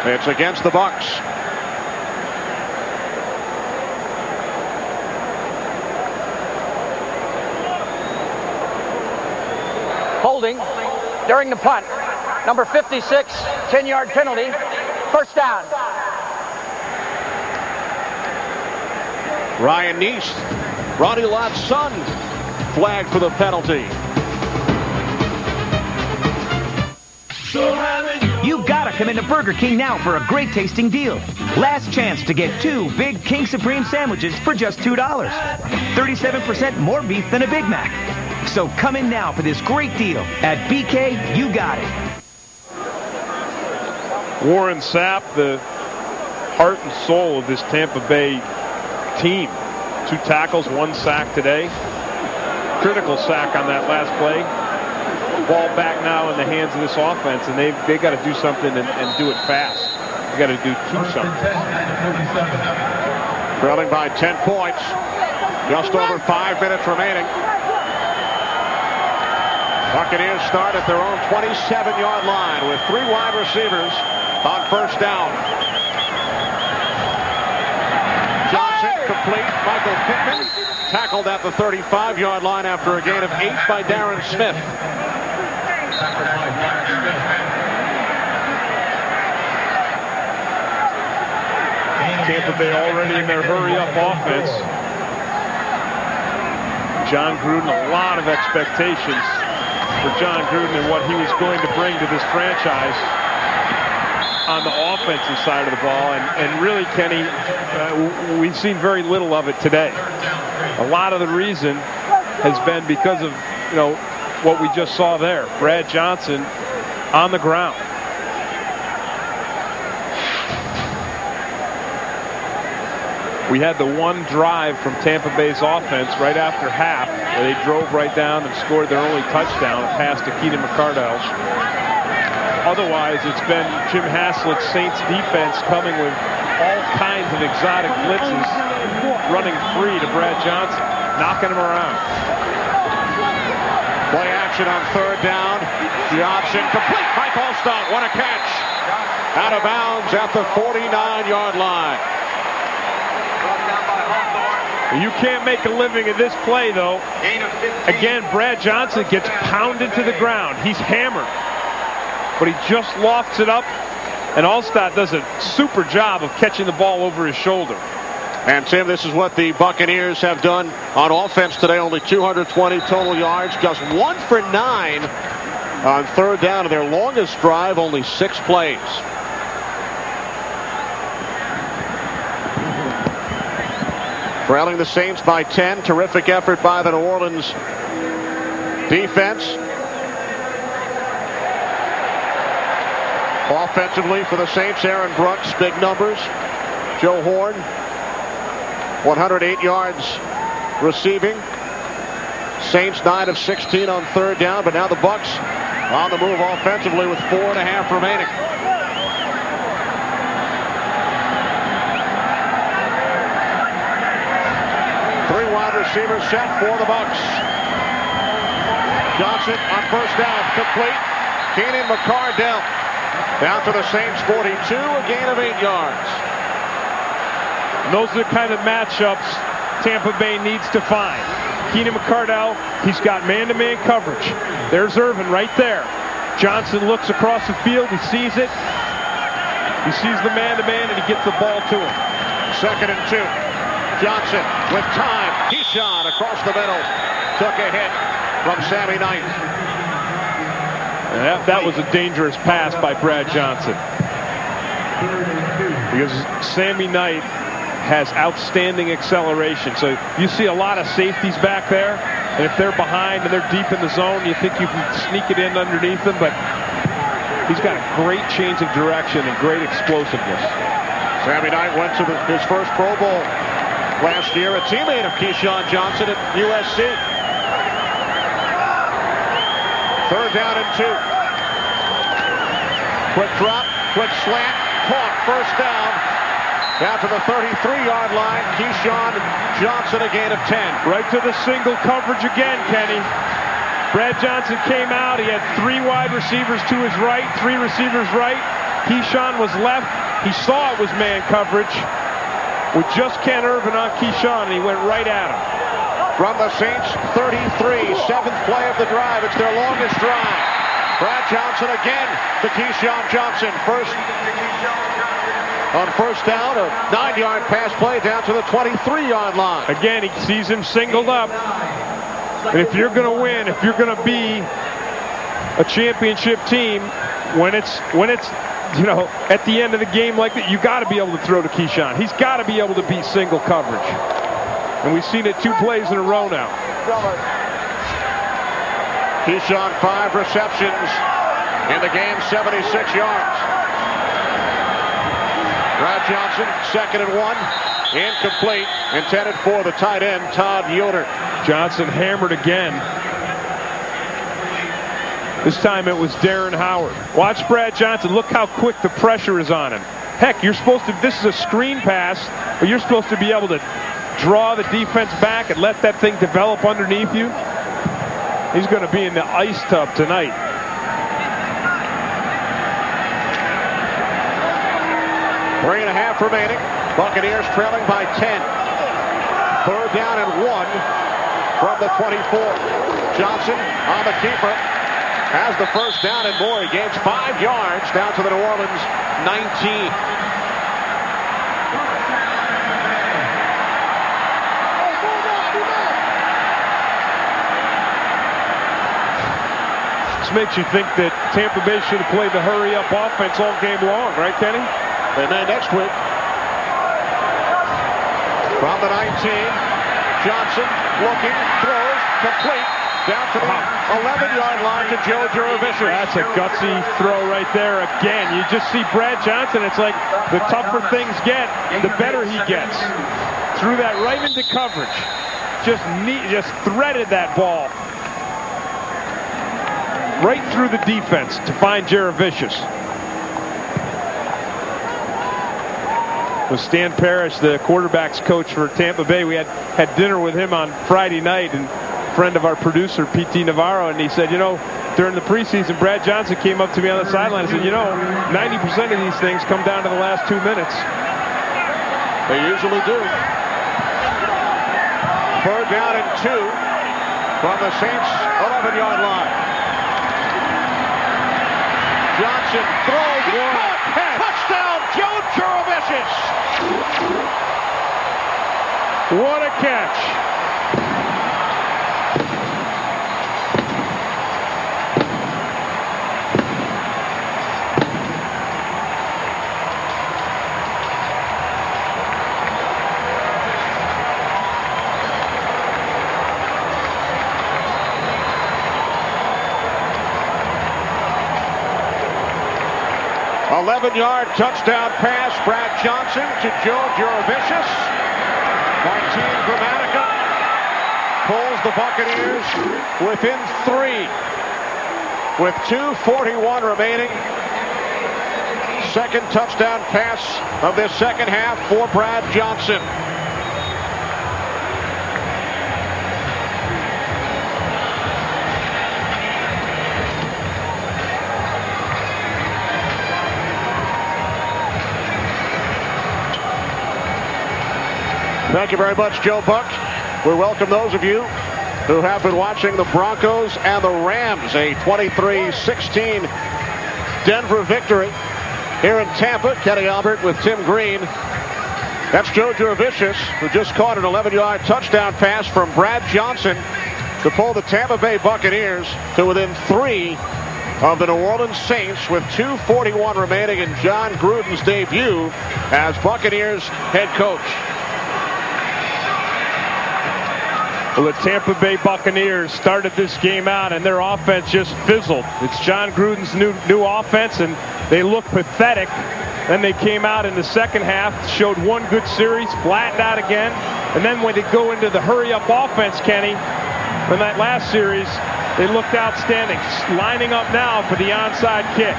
It's against the Bucs. Holding during the punt. Number 56, 10-yard penalty. First down. Ryan Neese, Ronnie Lott's son, flagged for the penalty. You gotta come into Burger King now for a great tasting deal. Last chance to get 2 big King Supreme sandwiches for just $2. 37% more beef than a Big Mac. So come in now for this great deal. At BK, you got it. Warren Sapp, the heart and soul of this Tampa Bay team. 2 tackles, 1 sack today. Critical sack on that last play. Ball back now in the hands of this offense, and they got to do something and do it fast. They got to do something. Trailing by 10 points. Just over 5 minutes remaining. Buccaneers start at their own 27-yard line with 3 wide receivers on first down. Johnson complete. Michael Pittman tackled at the 35-yard line after a gain of 8 by Darren Smith. Tampa Bay already in their hurry-up offense. John Gruden, a lot of expectations for John Gruden and what he was going to bring to this franchise on the offensive side of the ball. And really, Kenny, we've seen very little of it today. A lot of the reason has been because of, what we just saw there. Brad Johnson on the ground. We had the one drive from Tampa Bay's offense right after half where they drove right down and scored their only touchdown, a pass to Keenan McCardell. Otherwise, it's been Jim Haslett's Saints defense coming with all kinds of exotic blitzes, running free to Brad Johnson, knocking him around. Play action on third down. Johnson complete. Mike Allstott, what a catch. Out of bounds at the 49-yard line. You can't make a living in this play, though. Again, Brad Johnson gets pounded to the ground. He's hammered. But he just lofts it up, and Allstott does a super job of catching the ball over his shoulder. And, Tim, this is what the Buccaneers have done on offense today. Only 220 total yards. Just 1 for 9 on third down. And their longest drive, only 6 plays. Trailing the Saints by 10. Terrific effort by the New Orleans defense. Offensively for the Saints, Aaron Brooks, big numbers. Joe Horn, 108 yards receiving. Saints 9 of 16 on third down, but now the Bucs on the move offensively with 4.5 remaining. Three wide receivers set for the Bucs. Johnson on first down, complete. Keenan McCardell down to the Saints 42, a gain of 8 yards. And those are the kind of matchups Tampa Bay needs to find. Keenan McCardell, he's got man-to-man coverage. There's Irvin right there. Johnson looks across the field, he sees it. He sees the man-to-man and he gets the ball to him. 2nd and 2. Johnson with time. He shot across the middle. Took a hit from Sammy Knight. And that was a dangerous pass by Brad Johnson. Because Sammy Knight has outstanding acceleration. So you see a lot of safeties back there. And if they're behind and they're deep in the zone, you think you can sneak it in underneath them. But He's got a great change of direction and great explosiveness. Sammy Knight went to his first Pro Bowl last year, a teammate of Keyshawn Johnson at USC. Third down and 2. Quick drop, quick slant, caught, first down. Down to the 33-yard line. Keyshawn Johnson, a gain of 10. Right to the single coverage again, Kenny. Brad Johnson came out. He had 3 wide receivers to his right, 3 receivers right. Keyshawn was left. He saw it was man coverage with just Ken Irvin on Keyshawn, and he went right at him. From the Saints 33, 7th play of the drive. It's their longest drive. Brad Johnson again to Keyshawn Johnson. On first down, a 9-yard pass play down to the 23-yard line. Again, he sees him singled up. And if you're going to win, if you're going to be a championship team, when it's at the end of the game like that, you got to be able to throw to Keyshawn. He's got to be able to beat single coverage. And we've seen it 2 plays in a row now. Keyshawn 5 receptions in the game, 76 yards. Brad Johnson, 2nd and 1, incomplete, intended for the tight end, Todd Yoder. Johnson hammered again. This time it was Darren Howard. Watch Brad Johnson. Look how quick the pressure is on him. Heck, you're supposed to, this is a screen pass, but you're supposed to be able to draw the defense back and let that thing develop underneath you. He's going to be in the ice tub tonight. 3.5 remaining. Buccaneers trailing by 10. 3rd down and 1 from the 24. Johnson on the keeper. Has the first down and more. He gains 5 yards down to the New Orleans 19. This makes you think that Tampa Bay should have played the hurry-up offense all game long, right, Kenny? And then next week, from the 19, Johnson looking, throws, complete, down to the 11-yard line to Joe Jurevicius. That's a gutsy throw right there again. You just see Brad Johnson. It's like the tougher things get, the better he gets. Threw that right into coverage. Just threaded that ball right through the defense to find Jurevicius. With Stan Parrish, the quarterback's coach for Tampa Bay, we had dinner with him on Friday night, and friend of our producer, P.T. Navarro, and he said, during the preseason, Brad Johnson came up to me on the sideline and said, 90% of these things come down to the last 2 minutes. They usually do. 3rd down and 2 from the Saints' 11-yard line. Johnson throws, caught, touchdown, Joe Jurevicius. What a catch. An 11-yard touchdown pass, Brad Johnson to Joe Jurevicius. Martin Gramatica pulls the Buccaneers within 3 with 2:41 remaining. Second touchdown pass of this second half for Brad Johnson. Thank you very much, Joe Buck. We welcome those of you who have been watching the Broncos and the Rams, a 23-16 Denver victory here in Tampa. Kenny Albert with Tim Green. That's Joe Jurevicius, who just caught an 11-yard touchdown pass from Brad Johnson to pull the Tampa Bay Buccaneers to within 3 of the New Orleans Saints with 2:41 remaining in John Gruden's debut as Buccaneers head coach. Well, the Tampa Bay Buccaneers started this game out, and their offense just fizzled. It's John Gruden's new offense, and they look pathetic. Then they came out in the second half, showed one good series, flattened out again, and then when they go into the hurry-up offense, Kenny, in that last series, they looked outstanding, lining up now for the onside kick.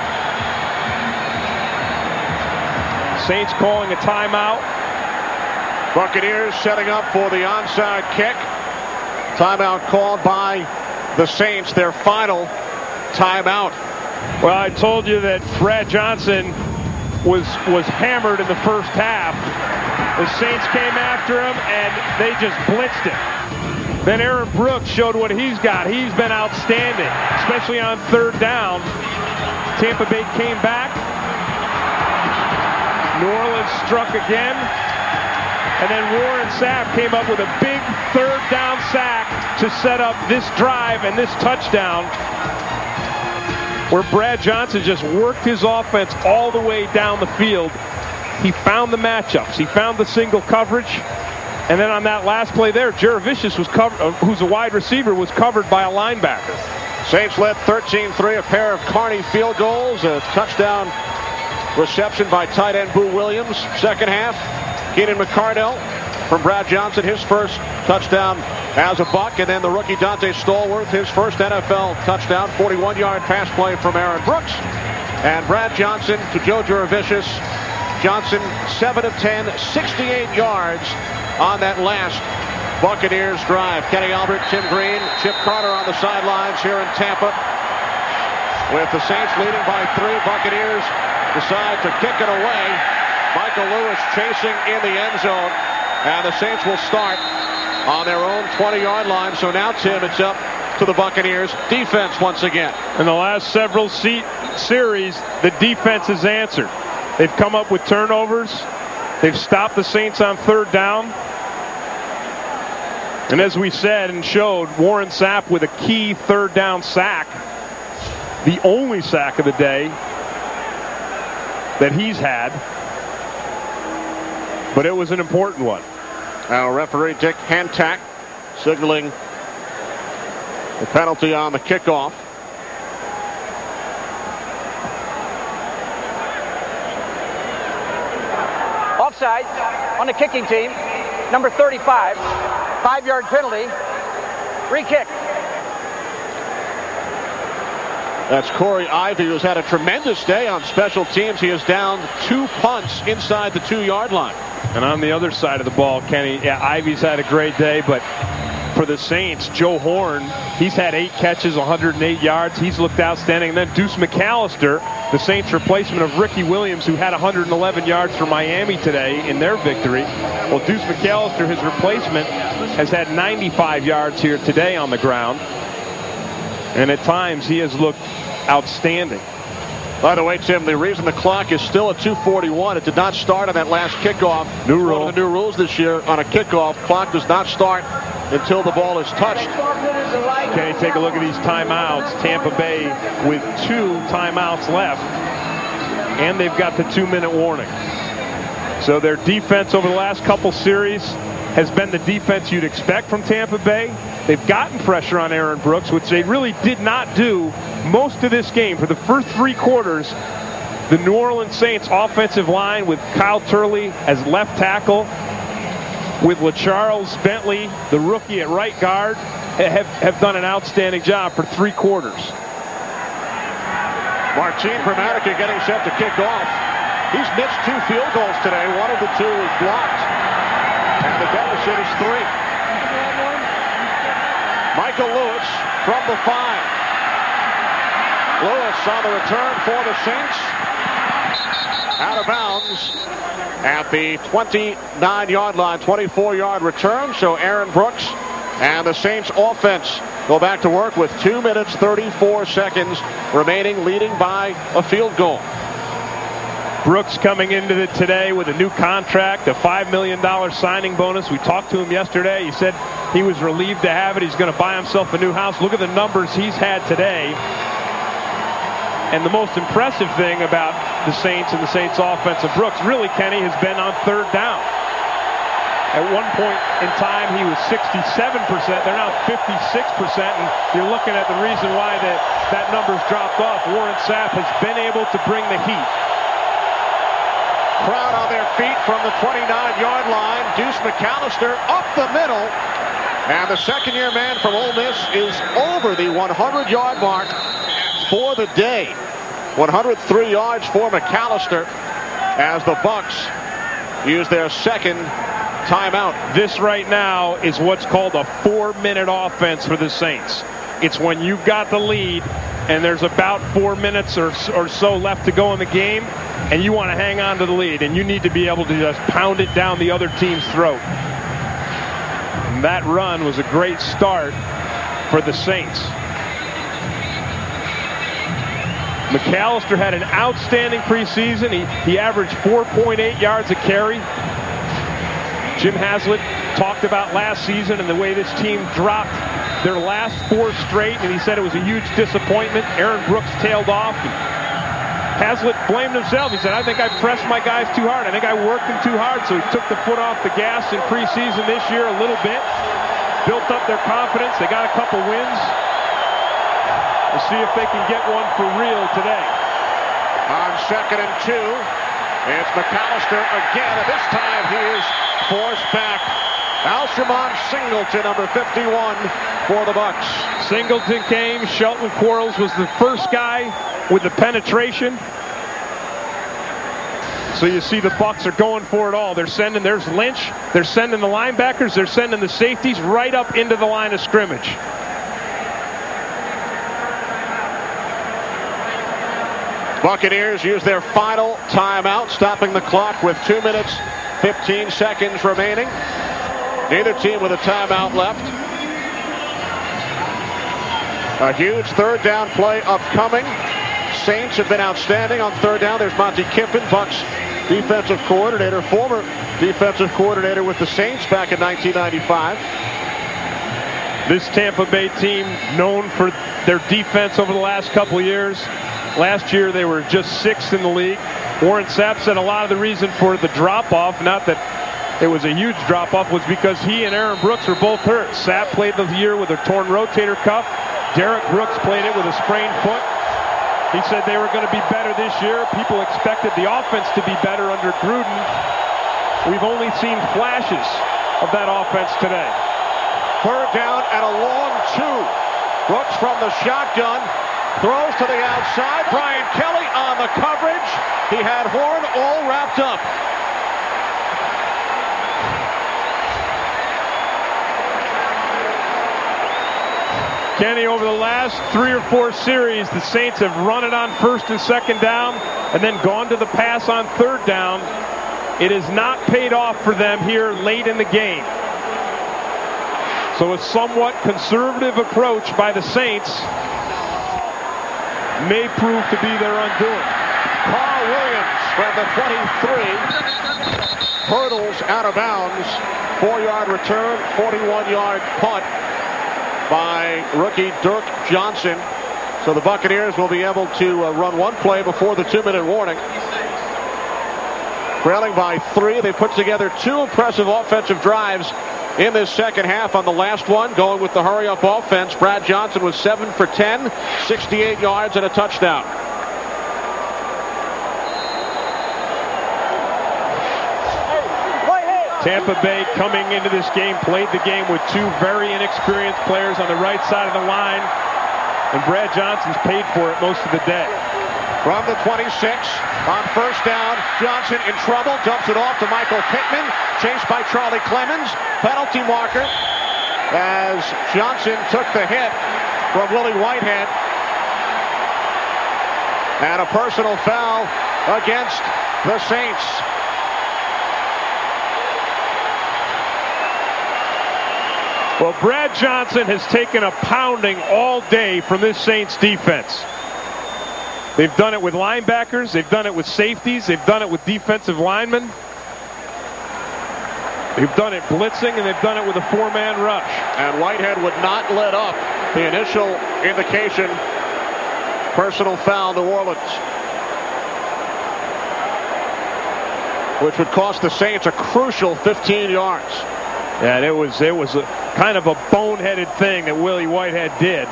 Saints calling a timeout. Buccaneers setting up for the onside kick. Timeout called by the Saints, their final timeout. Well, I told you that Brad Johnson was hammered in the first half. The Saints came after him, and they just blitzed him. Then Aaron Brooks showed what he's got. He's been outstanding, especially on third down. Tampa Bay came back. New Orleans struck again. And then Warren Sapp came up with a big third down sack to set up this drive and this touchdown, where Brad Johnson just worked his offense all the way down the field. He found the matchups. He found the single coverage. And then on that last play there, Jaravicius was covered, who's a wide receiver, was covered by a linebacker. Saints led 13-3, a pair of Carney field goals, a touchdown reception by tight end Boo Williams. Second half, Keenan McCardell from Brad Johnson, his first touchdown as a Buck, and then the rookie Dante Stallworth, his first NFL touchdown, 41-yard pass play from Aaron Brooks. And Brad Johnson to Joe Jaravicius. Johnson 7 of 10, 68 yards on that last Buccaneers drive. Kenny Albert, Tim Green, Chip Carter on the sidelines here in Tampa. With the Saints leading by 3, Buccaneers decide to kick it away. Michael Lewis chasing in the end zone, and the Saints will start on their own 20-yard line. So now, Tim, it's up to the Buccaneers defense once again. In the last several series, the defense has answered. They've come up with turnovers. They've stopped the Saints on third down. And as we said and showed, Warren Sapp with a key third down sack, the only sack of the day that he's had. But it was an important one. Our referee Dick Hantak signaling the penalty on the kickoff. Offside on the kicking team, number 35, 5-yard penalty, re-kick. That's Corey Ivy, who's had a tremendous day on special teams. He is down 2 punts inside the 2-yard line. And on the other side of the ball, Kenny, yeah, Ivy's had a great day, but for the Saints, Joe Horn, he's had 8 catches, 108 yards. He's looked outstanding. And then Deuce McAllister, the Saints replacement of Ricky Williams, who had 111 yards for Miami today in their victory. Well, Deuce McAllister, his replacement, has had 95 yards here today on the ground. And at times, he has looked outstanding. By the way, Tim, the reason the clock is still at 2:41, it did not start on that last kickoff. New rule. One of the new rules this year on a kickoff, clock does not start until the ball is touched. Can you take a look at these timeouts? Tampa Bay with 2 timeouts left, and they've got the 2-minute warning. So their defense over the last couple series has been the defense you'd expect from Tampa Bay. They've gotten pressure on Aaron Brooks, which they really did not do most of this game. For the first 3 quarters, the New Orleans Saints offensive line with Kyle Turley as left tackle, with LaCharles Bentley, the rookie at right guard, have done an outstanding job for 3 quarters. Martin Gramatica getting set to kick off. He's missed 2 field goals today. One of the 2 is blocked. And the deficit is 3. Michael Lewis from the 5. Lewis on the return for the Saints. Out of bounds at the 29-yard line, 24-yard return. So Aaron Brooks and the Saints offense go back to work with 2 minutes, 34 seconds remaining, leading by a field goal. Brooks coming into it today with a new contract, a $5 million signing bonus. We talked to him yesterday. He said he was relieved to have it. He's going to buy himself a new house. Look at the numbers he's had today. And the most impressive thing about the Saints and the Saints offense of Brooks, really, Kenny, has been on third down. At one point in time, he was 67%. They're now 56%, and you're looking at the reason why that number's dropped off. Warren Sapp has been able to bring the heat. Crowd on their feet from the 29-yard line. Deuce McAllister up the middle. And the second-year man from Ole Miss is over the 100-yard mark for the day. 103 yards for McAllister as the Bucs use their second timeout. This right now is what's called a 4-minute offense for the Saints. It's when you've got the lead and there's about 4 minutes or so left to go in the game, and you want to hang on to the lead, and you need to be able to just pound it down the other team's throat. And that run was a great start for the Saints. McAllister had an outstanding preseason. He averaged 4.8 yards a carry. Jim Haslett talked about last season and the way this team dropped their last 4 straight, and he said it was a huge disappointment. Aaron Brooks tailed off. Haslett blamed himself. He said, I think I pressed my guys too hard. I think I worked them too hard. So he took the foot off the gas in preseason this year a little bit. Built up their confidence. They got a couple wins. We'll see if they can get one for real today. On 2nd and 2, it's McAllister again. And this time he is forced back. Alshimon Singleton, number 51, for the Bucs. Singleton came. Shelton Quarles was the first guy with the penetration. So you see the Bucs are going for it all. There's Lynch. They're sending the linebackers. They're sending the safeties right up into the line of scrimmage. Buccaneers use their final timeout, stopping the clock with 2 minutes, 15 seconds remaining. Neither team with a timeout left. A huge third down play upcoming. Saints have been outstanding on third down. There's Monty Kiffin, Bucs defensive coordinator, former defensive coordinator with the Saints back in 1995. This Tampa Bay team known for their defense over the last couple of years. Last year they were just 6th in the league. Warren Sapp said a lot of the reason for the drop-off, not that it was a huge drop-off, was because he and Aaron Brooks were both hurt. Sapp played the year with a torn rotator cuff. Derek Brooks played it with a sprained foot. He said they were going to be better this year. People expected the offense to be better under Gruden. We've only seen flashes of that offense today. Third down and a long 2. Brooks from the shotgun. Throws to the outside. Brian Kelly on the coverage. He had Horn all wrapped up. Kenny, over the last 3 or 4 series, the Saints have run it on 1st and 2nd down and then gone to the pass on 3rd down. It has not paid off for them here late in the game. So a somewhat conservative approach by the Saints may prove to be their undoing. Carl Williams from the 23 hurdles out of bounds. 4-yard return, 41-yard punt by rookie Dirk Johnson. So the Buccaneers will be able to run one play before the 2-minute warning. Trailing by 3, they put together 2 impressive offensive drives in this second half. On the last one, going with the hurry-up offense, Brad Johnson was 7 for 10, 68 yards and a touchdown. Tampa Bay coming into this game played the game with 2 very inexperienced players on the right side of the line, and Brad Johnson's paid for it most of the day. From the 26, on 1st down, Johnson in trouble, dumps it off to Michael Pittman, chased by Charlie Clemens. Penalty marker as Johnson took the hit from Willie Whitehead. And a personal foul against the Saints. Well, Brad Johnson has taken a pounding all day from this Saints defense. They've done it with linebackers, they've done it with safeties, they've done it with defensive linemen. They've done it blitzing, and they've done it with a 4-man rush. And Whitehead would not let up. The initial indication, personal foul, New Orleans. which would cost the Saints a crucial 15 yards. Yeah, it was a kind of a boneheaded thing that Willie Whitehead did,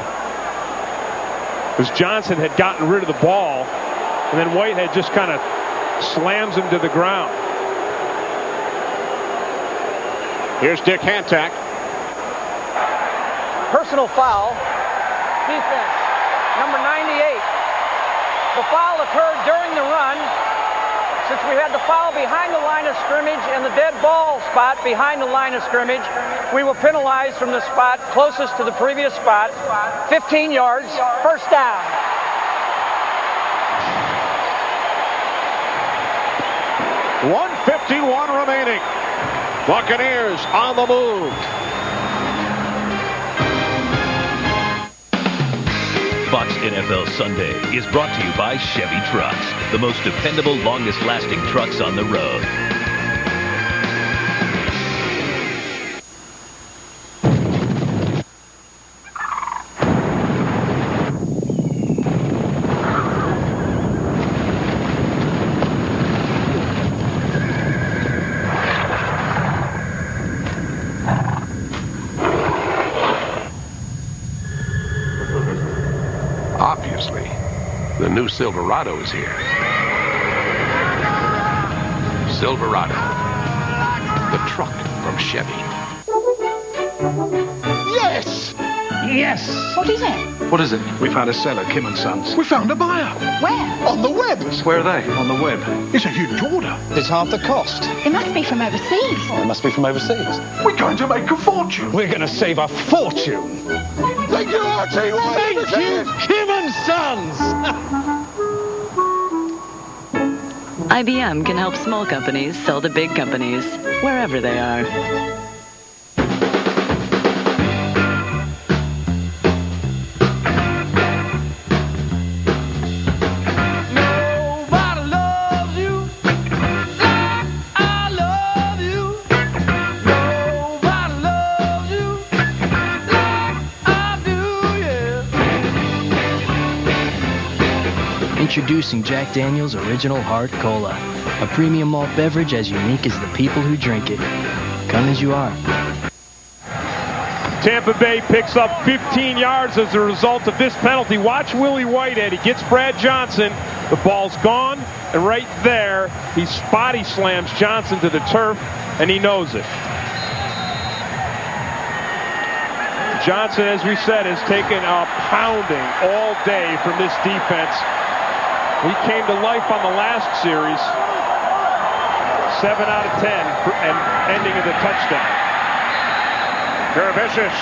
because Johnson had gotten rid of the ball, and then Whitehead just kind of slams him to the ground. Here's Dick Hantak. Personal foul. Defense. Number 98. The foul occurred during the run. Since we had the foul behind the line of scrimmage and the dead ball spot behind the line of scrimmage, we were penalized from the spot closest to the previous spot. 15 yards, first down. .151 remaining. Buccaneers on the move. Fox NFL Sunday is brought to you by Chevy Trucks, the most dependable, longest-lasting trucks on the road. Obviously, the new Silverado is here. Silverado, the truck from Chevy. Yes! Yes! What is it? What is it? We found a seller, Kim & Sons. We found a buyer. Where? On the web. Where are they? On the web. It's a huge order. It's half the cost. It must be from overseas. It must be from overseas. We're going to make a fortune. We're going to save a fortune. Thank you, Archie. Thank you, Kim & Sons. IBM can help small companies sell to big companies, wherever they are. Introducing Jack Daniel's Original Hard Cola, a premium malt beverage as unique as the people who drink it. Come as you are. Tampa Bay picks up 15 yards as a result of this penalty. Watch Willie Whitehead. He gets Brad Johnson. The ball's gone, and right there, he body slams Johnson to the turf, and he knows it. Johnson, as we said, has taken a pounding all day from this defense. He came to life on the last series, 7 out of 10, and ending in the touchdown. Gervicius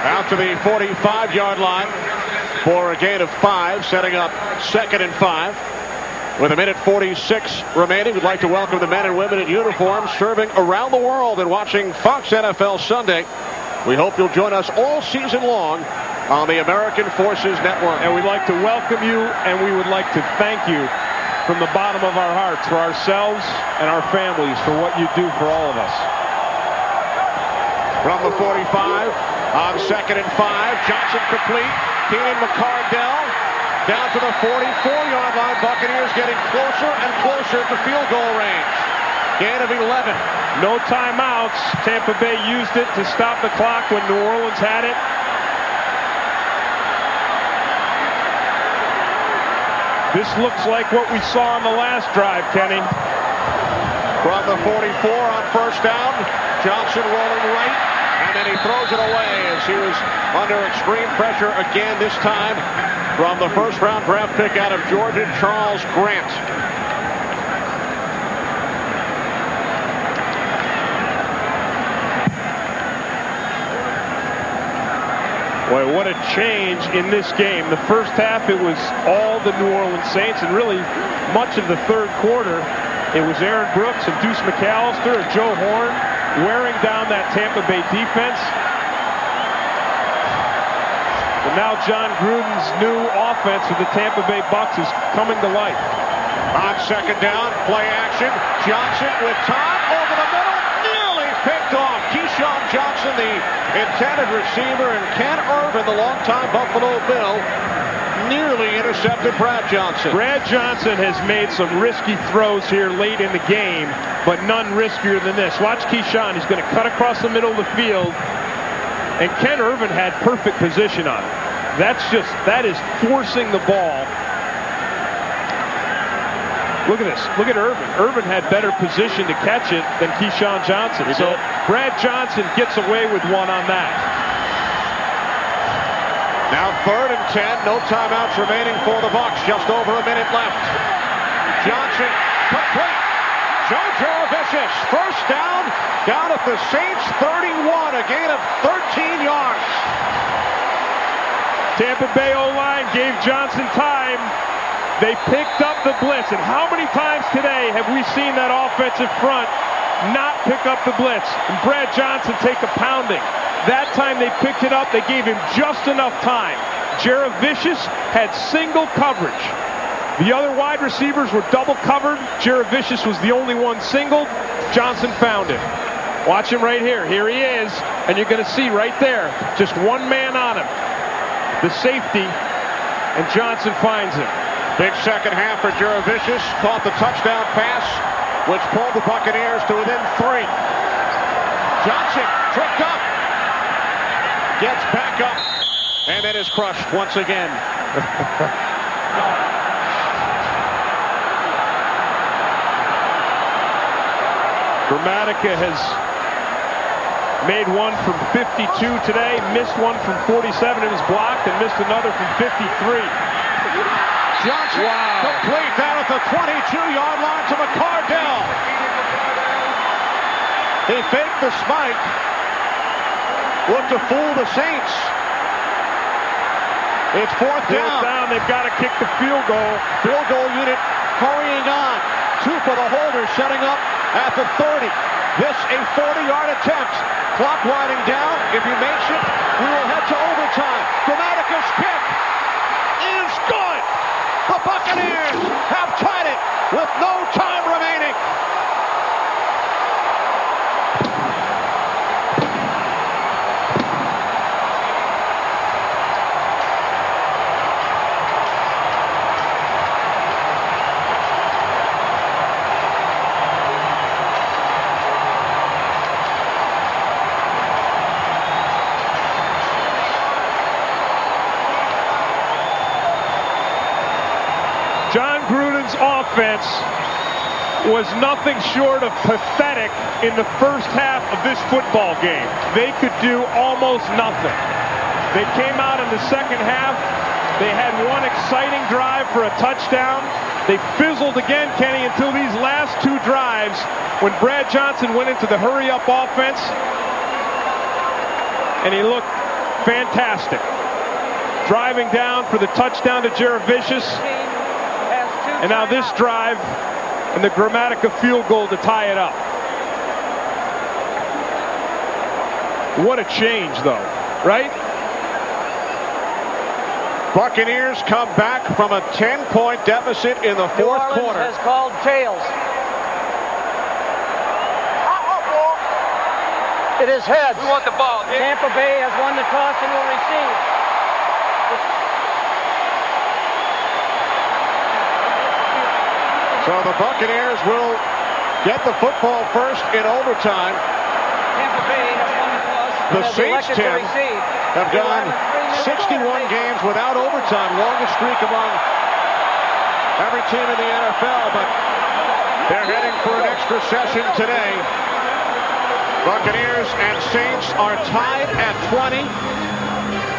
out to the 45-yard line for a gain of 5, setting up 2nd and 5. With 1:46 remaining, we'd like to welcome the men and women in uniform serving around the world and watching Fox NFL Sunday. We hope you'll join us all season long on the American Forces Network. And we'd like to welcome you, and we would like to thank you from the bottom of our hearts for ourselves and our families for what you do for all of us. From the 45 on 2nd and 5, Johnson complete. Keenan McCardell down to the 44-yard line. Buccaneers getting closer and closer to field goal range. Gain of 11. No timeouts. Tampa Bay used it to stop the clock when New Orleans had it. This looks like what we saw on the last drive, Kenny. From the 44 on first down, Johnson rolling right, and then he throws it away as he was under extreme pressure again, this time from the first-round draft pick out of Georgia, Charles Grant. Boy, what a change in this game. The first half, it was all the New Orleans Saints, and really much of the third quarter, it was Aaron Brooks and Deuce McAllister and Joe Horn wearing down that Tampa Bay defense. And now John Gruden's new offense with the Tampa Bay Bucs is coming to life. On second down, play action. Johnson with time over the middle. Nearly picked off. Keyshawn Johnson, the intended receiver, and Ken Irvin, the longtime Buffalo Bill, nearly intercepted Brad Johnson. Brad Johnson has made some risky throws here late in the game, but none riskier than this. Watch Keyshawn. He's going to cut across the middle of the field, and Ken Irvin had perfect position on it. That is forcing the ball. Look at this. Look at Irvin. Irvin had better position to catch it than Keyshawn Johnson. So Brad Johnson gets away with one on that. Now 3rd and 10. No timeouts remaining for the Bucs. Just over a minute left. Johnson complete. Joe Jurevicius, first down at the Saints 31. A gain of 13 yards. Tampa Bay O-line gave Johnson time. They picked up the blitz, and how many times today have we seen that offensive front not pick up the blitz and Brad Johnson take a pounding? That time they picked it up, they gave him just enough time. Jurevicius had single coverage. The other wide receivers were double covered. Jurevicius was the only one singled. Johnson found him. Watch him right here. Here he is, and you're going to see right there, just one man on him. The safety, and Johnson finds him. Big second half for Jurevicius. Caught the touchdown pass, which pulled the Buccaneers to within 3. Johnson tripped up. Gets back up. And then is crushed once again. Gramatica has made one from 52 today, missed one from 47. It was blocked, and missed another from 53. Johnson complete down at the 22-yard line to McCardell. He faked the spike. Looked to fool the Saints. It's 4th down. They've got to kick the field goal. Field goal unit hurrying on. 2 for the holders, setting up at the 30. This a 40-yard attempt. Clock winding down. If he makes it, we will head to overtime. Gramatica's kick is good. The Buccaneers have tied it with no time remaining. John Gruden's offense was nothing short of pathetic in the first half of this football game. They could do almost nothing. They came out in the second half. They had one exciting drive for a touchdown. They fizzled again, Kenny, until these last 2 drives when Brad Johnson went into the hurry-up offense, and he looked fantastic. Driving down for the touchdown to Jurevicius. And now this drive and the Gramatica field goal to tie it up. What a change, though, right? Buccaneers come back from a 10-point deficit in the 4th quarter. Has called tails. It is heads. We want the ball. Tampa Bay has won the toss and will receive. So the Buccaneers will get the football first in overtime. Tampa Bay has won the toss. The Saints, Tim, have gone 61 games without overtime. Longest streak among every team in the NFL, but they're heading for an extra session today. Buccaneers and Saints are tied at 20,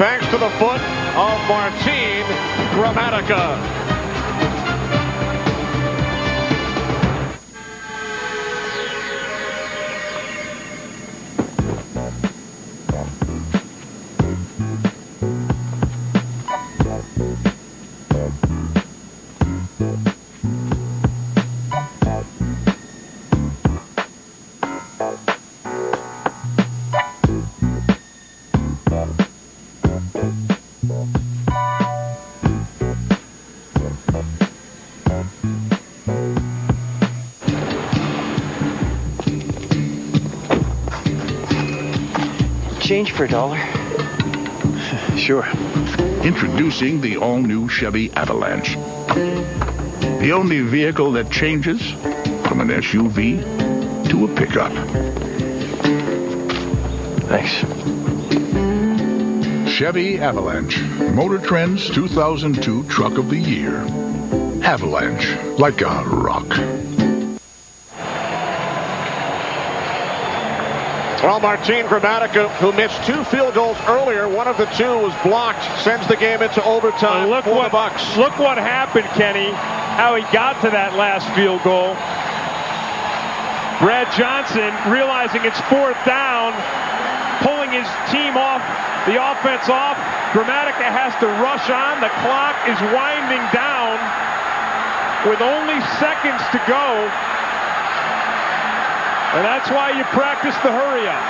thanks to the foot of Martin Gramatica. Change for $1. Sure. Introducing the all-new Chevy Avalanche. The only vehicle that changes from an SUV to a pickup. Thanks. Chevy Avalanche, Motor Trend's 2002 Truck of the Year. Avalanche, like a rock. Well, Martin Gramatica, who missed 2 field goals earlier, one of the 2 was blocked, sends the game into overtime for the Bucs. Look what happened, Kenny, how he got to that last field goal. Brad Johnson, realizing it's 4th down, pulling his team off, the offense off. Gramatica has to rush on. The clock is winding down with only seconds to go. And that's why you practice the hurry up.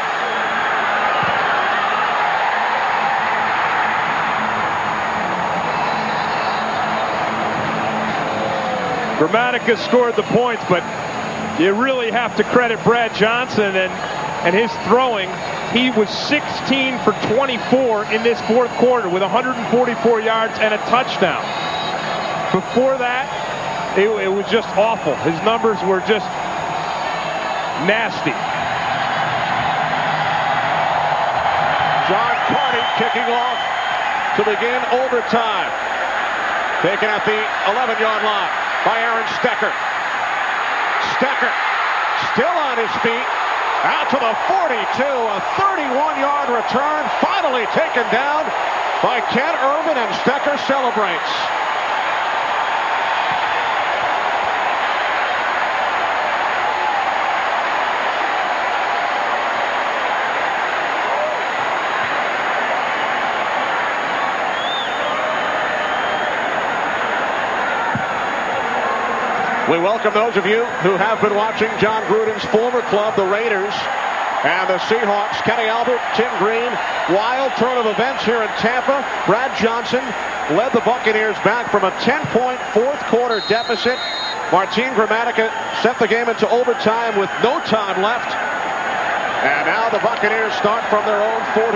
Gramatica scored the points, but you really have to credit Brad Johnson and his throwing. He was 16 for 24 in this 4th quarter with 144 yards and a touchdown. Before that, it was just awful. His numbers were just nasty. John Carney kicking off to begin overtime. Taken at the 11-yard line by Aaron Stecker. Stecker still on his feet. Out to the 42. A 31-yard return. Finally taken down by Ken Irvin, and Stecker celebrates. We welcome those of you who have been watching John Gruden's former club, the Raiders, and the Seahawks. Kenny Albert, Tim Green. Wild turn of events here in Tampa. Brad Johnson led the Buccaneers back from a 10-point 4th quarter deficit. Martin Gramatica set the game into overtime with no time left. And now the Buccaneers start from their own 42.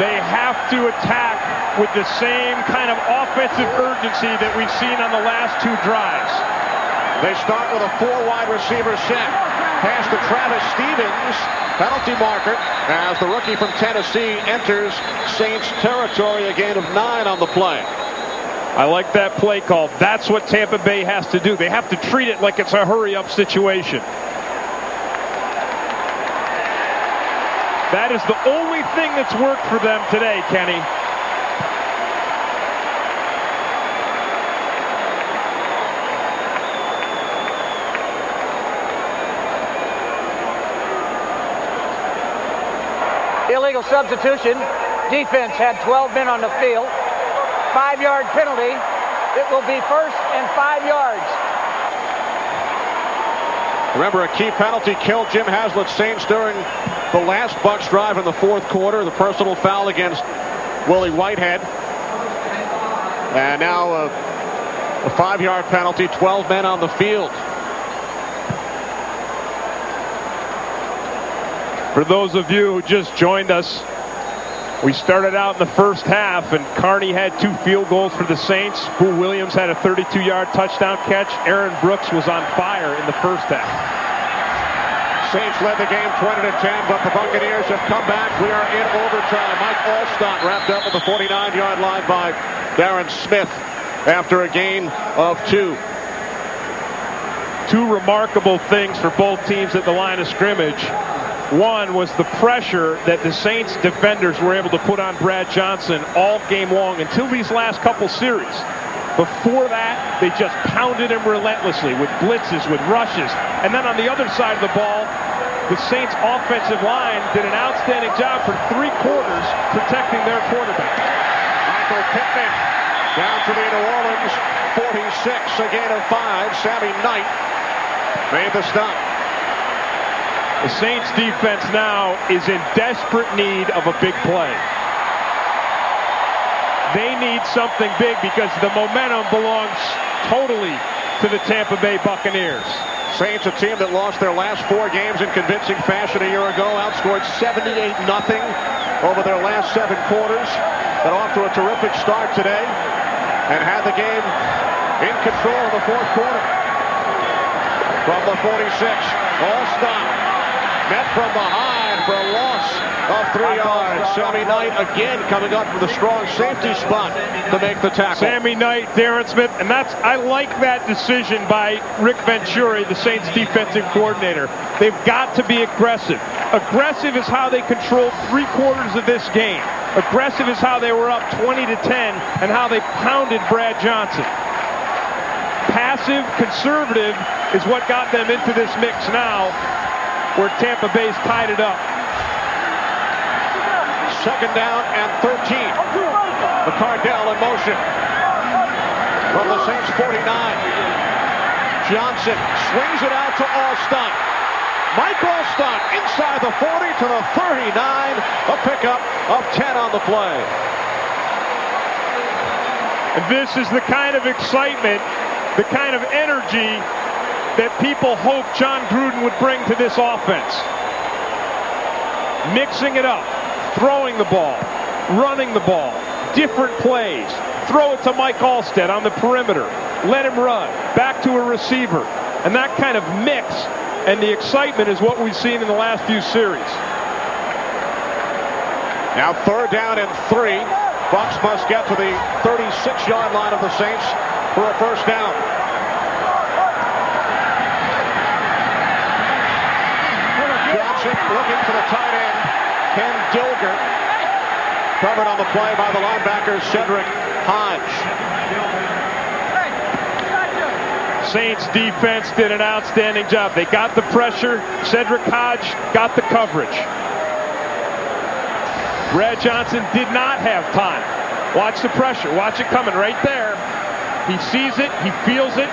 They have to attack with the same kind of offensive urgency that we've seen on the last 2 drives. They start with a 4-wide receiver set. Pass to Travis Stevens. Penalty marker as the rookie from Tennessee enters Saints territory. A gain of 9 on the play. I like that play call. That's what Tampa Bay has to do. They have to treat it like it's a hurry-up situation. That is the only thing that's worked for them today, Kenny. Illegal substitution. Defense had 12 men on the field. 5-yard penalty. It will be 1st and 5 yards. Remember, a key penalty killed Jim Haslett's Saints during the last Bucs drive in the 4th quarter. The personal foul against Willie Whitehead. And now a 5-yard penalty, 12 men on the field. For those of you who just joined us, we started out in the first half, and Carney had 2 field goals for the Saints. Boo Williams had a 32-yard touchdown catch. Aaron Brooks was on fire in the first half. Saints led the game 20-10, but the Buccaneers have come back. We are in overtime. Mike Alstott wrapped up at the 49-yard line by Darren Smith after a gain of 2. 2 remarkable things for both teams at the line of scrimmage. One was the pressure that the Saints defenders were able to put on Brad Johnson all game long until these last couple series. Before that, they just pounded him relentlessly with blitzes, with rushes. And then on the other side of the ball, the Saints offensive line did an outstanding job for 3 quarters protecting their quarterback. Michael Pittman down to the New Orleans 46, a gain of 5. Sammy Knight made the stop. The Saints defense now is in desperate need of a big play. They need something big because the momentum belongs totally to the Tampa Bay Buccaneers. Saints, a team that lost their last 4 games in convincing fashion a year ago, outscored 78-0 over their last 7 quarters. got off to a terrific start today and had the game in control in the fourth quarter. From the 46, all stop. Met from behind for a loss of 3 yards. Sammy Knight again coming up with a strong safety spot to make the tackle. Sammy Knight, Darren Smith, and I like that decision by Rick Venturi, the Saints defensive coordinator. They've got to be aggressive. Aggressive is how they controlled 3/4 of this game. Aggressive is how they were up 20-10 and how they pounded Brad Johnson. Passive, conservative is what got them into this mix now, where Tampa Bay's tied it up. 2nd down and 13. McCardell in motion. From the Saints 49. Johnson swings it out to Alstott. Mike Alstott inside the 40 to the 39. A pickup of 10 on the play. And this is the kind of excitement, the kind of energy that people hope John Gruden would bring to this offense. Mixing it up, throwing the ball, running the ball, different plays. Throw it to Mike Alstott on the perimeter. Let him run, back to a receiver. And that kind of mix and the excitement is what we've seen in the last few series. Now 3rd down and 3. Bucs must get to the 36-yard line of the Saints for a first down. Johnson looking to the tight end, Ken Dilger. Covered on the play by the linebacker, Cedric Hodge. Saints defense did an outstanding job. They got the pressure. Cedric Hodge got the coverage. Brad Johnson did not have time. Watch the pressure. Watch it coming right there. He sees it. He feels it.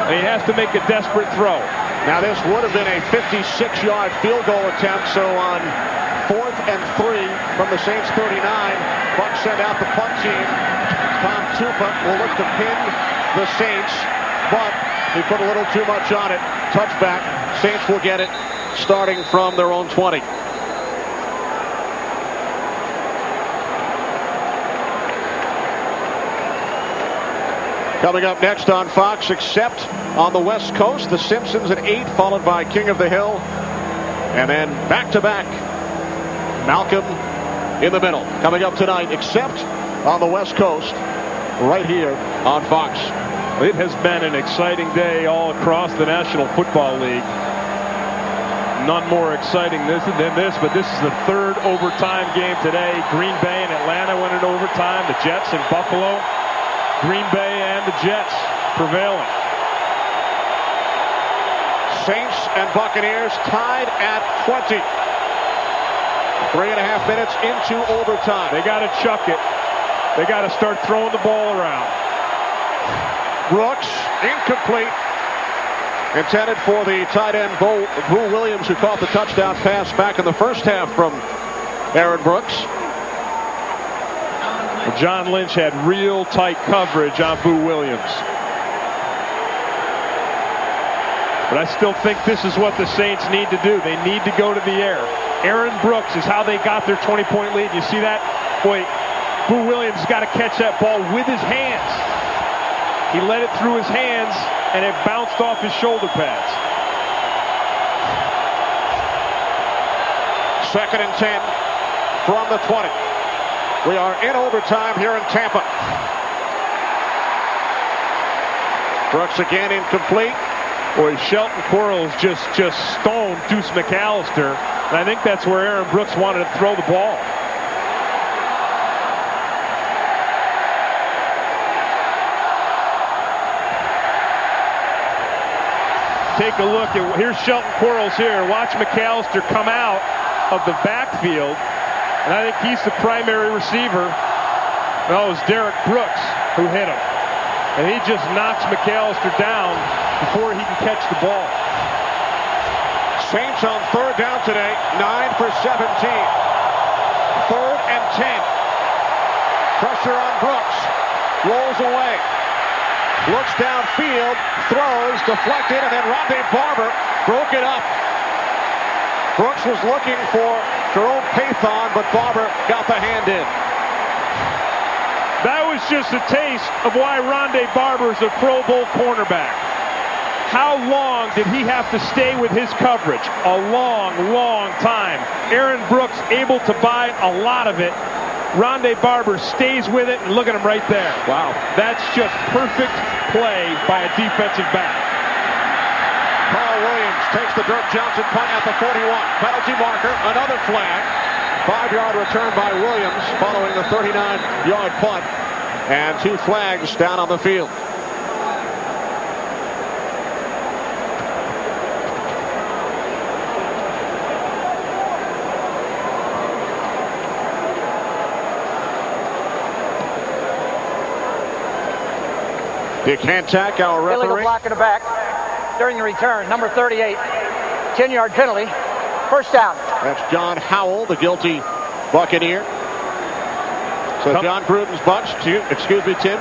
And he has to make a desperate throw. Now this would have been a 56-yard field goal attempt, so on 4th and 3 from the Saints 39, Bucs send out the punt team. Tom Tupa will look to pin the Saints, but he put a little too much on it. Touchback. Saints will get it starting from their own 20. Coming up next on Fox, except on the West Coast, The Simpsons at 8, followed by King of the Hill. And then back-to-back, Malcolm in the middle. Coming up tonight, except on the West Coast, right here on Fox. It has been an exciting day all across the National Football League. None more exciting than this, but this is the 3rd overtime game today. Green Bay and Atlanta went in overtime. The Jets and Buffalo. Green Bay and the Jets prevailing. Saints and Buccaneers tied at 20. 3.5 minutes into overtime. They got to chuck it. They got to start throwing the ball around. Brooks, incomplete. Intended for the tight end, Boo Williams, who caught the touchdown pass back in the first half from Aaron Brooks. John Lynch had real tight coverage on Boo Williams. But I still think this is what the Saints need to do. They need to go to the air. Aaron Brooks is how they got their 20-point lead. You see that? Boy, Boo Williams has got to catch that ball with his hands. He let it through his hands, and it bounced off his shoulder pads. 2nd and 10 from the 20. We are in overtime here in Tampa. Brooks again incomplete. Boy, Shelton Quarles just stoned Deuce McAllister. And I think that's where Aaron Brooks wanted to throw the ball. Take a look at, here's Shelton Quarles here. Watch McAllister come out of the backfield. And I think he's the primary receiver. No, it was Derek Brooks who hit him. And he just knocks McAllister down before he can catch the ball. Saints on 3rd down today, 9 for 17. 3rd and 10. Pressure on Brooks. Rolls away. Looks downfield, throws, deflected, and then Rondé Barber broke it up. Brooks was looking for Jerome Pathon, but Barber got the hand in. That was just a taste of why Rondé Barber is a Pro Bowl cornerback. How long did he have to stay with his coverage? A long, long time. Aaron Brooks able to buy a lot of it. Rondé Barber stays with it, and look at him right there. Wow. That's just perfect play by a defensive back. Carl Williams takes the Dirk Johnson punt at the 41. Penalty marker, another flag. 5-yard return by Williams following the 39-yard punt. And 2 flags down on the field. Dick Hantak, our referee. Illegal block in the back during the return. Number 38, 10-yard penalty. First down. That's John Howell, the guilty Buccaneer. So John Gruden's bunch, Tim,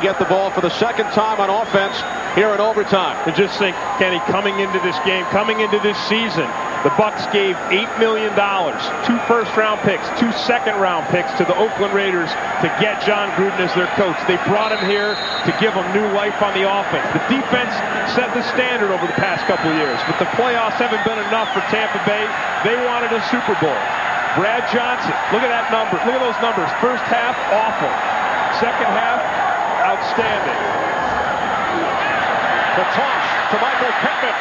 get the ball for the second time on offense here in overtime. And just think, Kenny, coming into this game, coming into this season, the Bucs gave $8 million, 2 first-round picks, 2 second-round picks to the Oakland Raiders to get John Gruden as their coach. They brought him here to give him new life on the offense. The defense set the standard over the past couple of years, but the playoffs haven't been enough for Tampa Bay. They wanted a Super Bowl. Brad Johnson, look at that number. Look at those numbers. First half, awful. Second half, outstanding. The toss to Michael Pittman.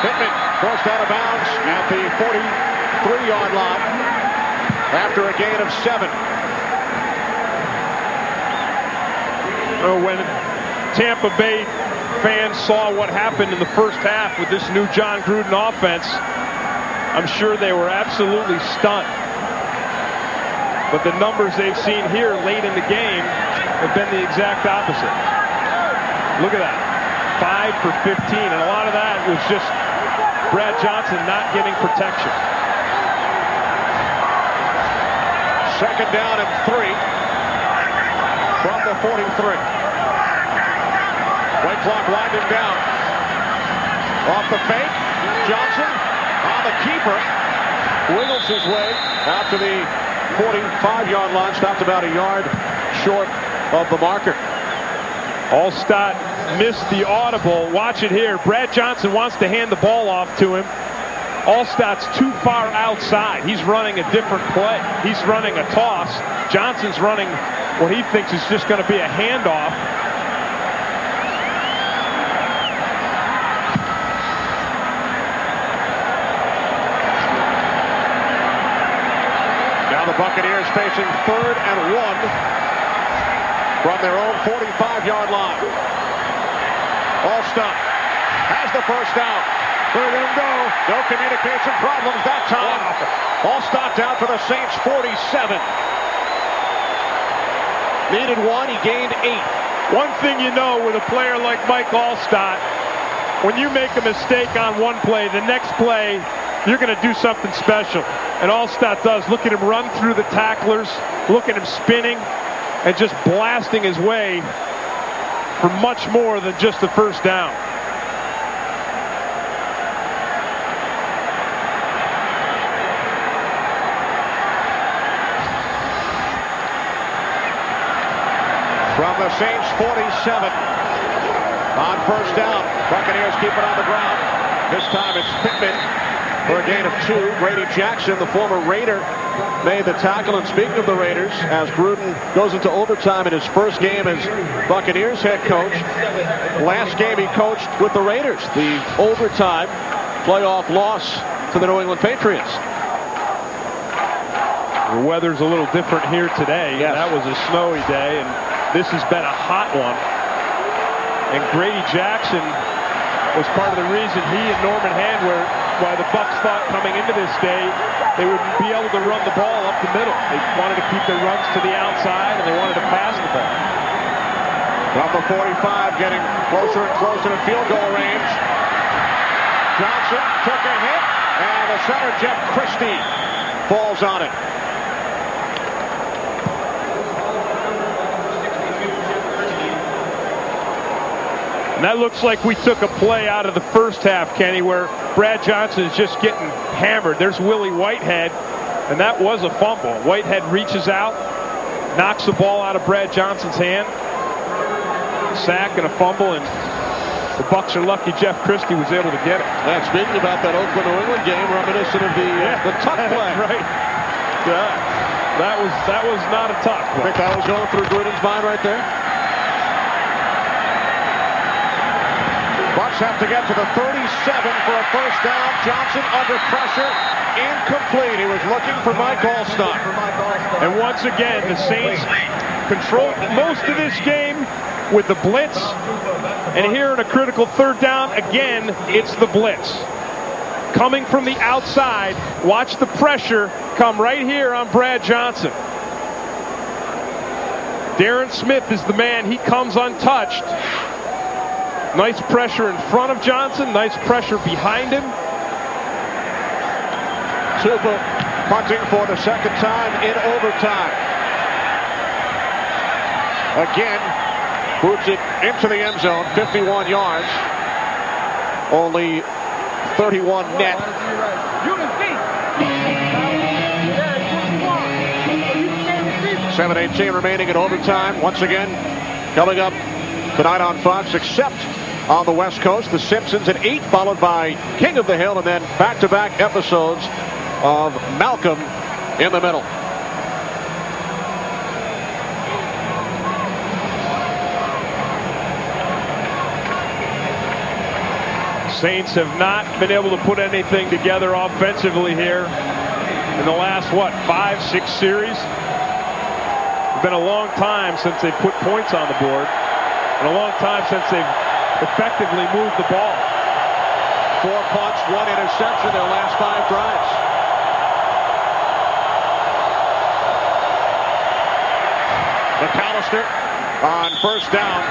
Pittman forced out of bounds at the 43-yard line after a gain of 7. When Tampa Bay fans saw what happened in the first half with this new John Gruden offense, I'm sure they were absolutely stunned. But the numbers they've seen here late in the game have been the exact opposite. Look at that. 5 for 15, and a lot of that was just Brad Johnson not getting protection. Second down and 3 from the 43. White clock winding down. Off the fake. Johnson on the keeper. Wiggles his way out to the 45-yard line. Stopped about a yard short of the marker. Allstott missed the audible. Watch it here. Brad Johnson wants to hand the ball off to him. Allstott's too far outside. He's running a different play. He's running a toss. Johnson's running what he thinks is just going to be a handoff. Now the Buccaneers facing 3rd and 1 from their own 45-yard line. Allstott has the first down. Where will go? No communication problems that time. Allstott down for the Saints 47. Needed 1, he gained 8. One thing you know with a player like Mike Allstott, when you make a mistake on one play, the next play, you're going to do something special. And Allstott does. Look at him run through the tacklers. Look at him spinning and just blasting his way for much more than just the first down. From the Saints 47 on first down. Buccaneers keep it on the ground. This time it's Pittman for a gain of 2. Grady Jackson, the former Raider, made the tackle. And speaking of the Raiders, as Gruden goes into overtime in his first game as Buccaneers head coach, last game he coached with the Raiders, the overtime playoff loss to the New England Patriots. The weather's a little different here today. Yes. That was a snowy day, and this has been a hot one. And Grady Jackson was part of the reason he and Norman Handler, why the Bucs thought coming into this day they would be able to run the ball up the middle. They wanted to keep their runs to the outside, and they wanted to pass the ball. From the 45, getting closer and closer to field goal range. Johnson took a hit, and the center, Jeff Christie, falls on it. And that looks like we took a play out of the first half, Kenny, where Brad Johnson is just getting hammered. There's Willie Whitehead, and that was a fumble. Whitehead reaches out, knocks the ball out of Brad Johnson's hand. Sack and a fumble, and the Bucs are lucky Jeff Christie was able to get it. Speaking about that Oakland-New England game, reminiscent of the tuck play. Right. Yeah. That was not a tuck. I think that was going through Gruden's mind right there. Bucs have to get to the 37 for a first down. Johnson under pressure. Incomplete. He was looking for Mike Alstott. And once again, the Saints controlled most of this game with the blitz. And here in a critical third down, again, it's the blitz. Coming from the outside, watch the pressure come right here on Brad Johnson. Darren Smith is the man. He comes untouched. Nice pressure in front of Johnson. Nice pressure behind him. Tampa punting for the second time in overtime. Again, boots it into the end zone, 51 yards. Only 31 net. 7:18 remaining in overtime. Once again, coming up tonight on Fox, except on the West Coast, The Simpsons at 8, followed by King of the Hill, and then back-to-back episodes of Malcolm in the middle. Saints have not been able to put anything together offensively here in the last, 5-6 series? It's been a long time since they've put points on the board, and a long time since they've effectively moved the ball. 4 punts, 1 interception their last 5 drives. McAllister on first down.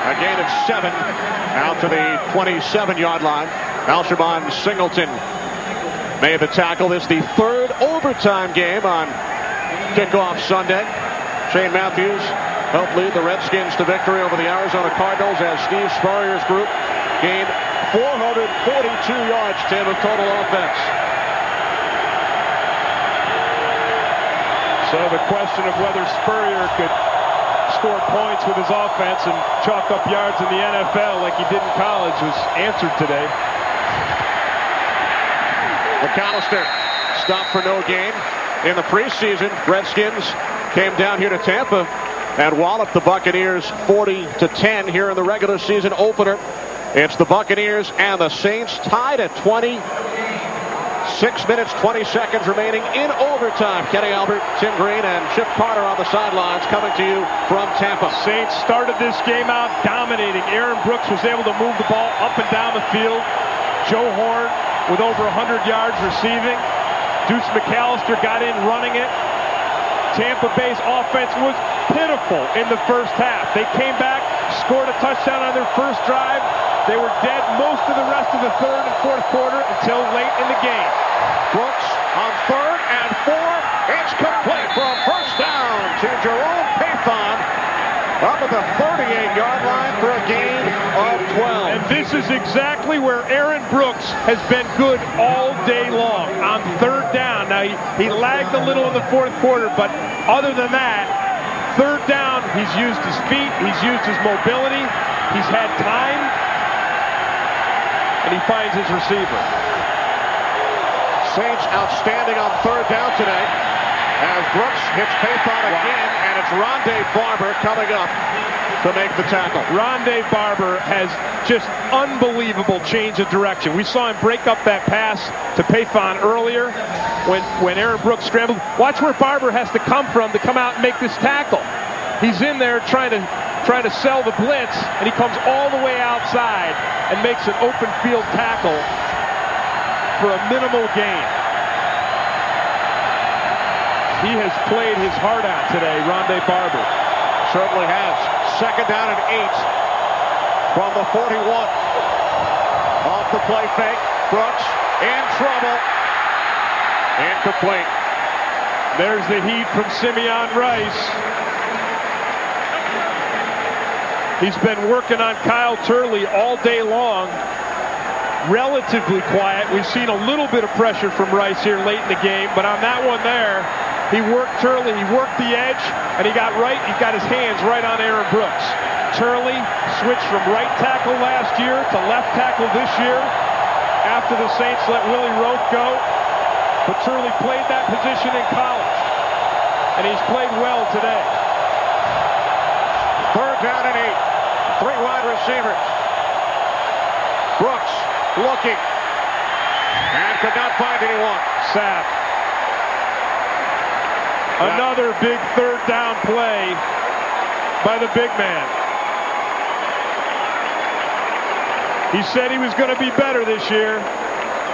A gain of 7 out to the 27-yard line. Alshaban Singleton made the tackle. This is the 3rd overtime game on kickoff Sunday. Shane Matthews helped lead the Redskins to victory over the Arizona Cardinals as Steve Spurrier's group gained 442 yards, Tim, of total offense. So the question of whether Spurrier could score points with his offense and chalk up yards in the NFL like he did in college was answered today. McAllister stopped for no gain. In the preseason, Redskins came down here to Tampa and walloped the Buccaneers 40-10 here in the regular season opener. It's the Buccaneers and the Saints tied at 20. 6 minutes, 20 seconds remaining in overtime. Kenny Albert, Tim Green, and Chip Carter on the sidelines coming to you from Tampa. Saints started this game out dominating. Aaron Brooks was able to move the ball up and down the field. Joe Horn with over 100 yards receiving. Deuce McAllister got in running it. Tampa Bay's offense was pitiful in the first half. They came back, scored a touchdown on their first drive. They were dead most of the rest of the third and fourth quarter until late in the game. Brooks on 3rd and 4. It's complete for a first down to Jerome Paython up at the 38-yard line for a gain of 12. And this is exactly where Aaron Brooks has been good all day long on 3rd down. Now, he lagged a little in the fourth quarter, but other than that, 3rd down, he's used his feet, he's used his mobility, he's had time, and he finds his receiver. Saints outstanding on 3rd down today as Brooks hits Paython again, and it's Rondé Barber coming up to make the tackle. Rondé Barber has just unbelievable change of direction. We saw him break up that pass to Paython earlier when Aaron Brooks scrambled. Watch where Barber has to come from to come out and make this tackle. He's in there trying to sell the blitz, and he comes all the way outside and makes an open field tackle for a minimal gain. He has played his heart out today, Rondé Barber. Certainly has. 2nd down and 8 from the 41. Off the play fake. Brooks in trouble. Incomplete. There's the heat from Simeon Rice. He's been working on Kyle Turley all day long. relatively quiet. We've seen a little bit of pressure from Rice here late in the game, but on that one there, he worked Turley, he worked the edge, and he got his hands right on Aaron Brooks. Turley switched from right tackle last year to left tackle this year after the Saints let Willie Rote go. But Turley played that position in college, and he's played well today. 3rd down and 8. 3 wide receivers. Brooks looking and could not find anyone. Sapp. Another big 3rd down play by the big man. He said he was going to be better this year.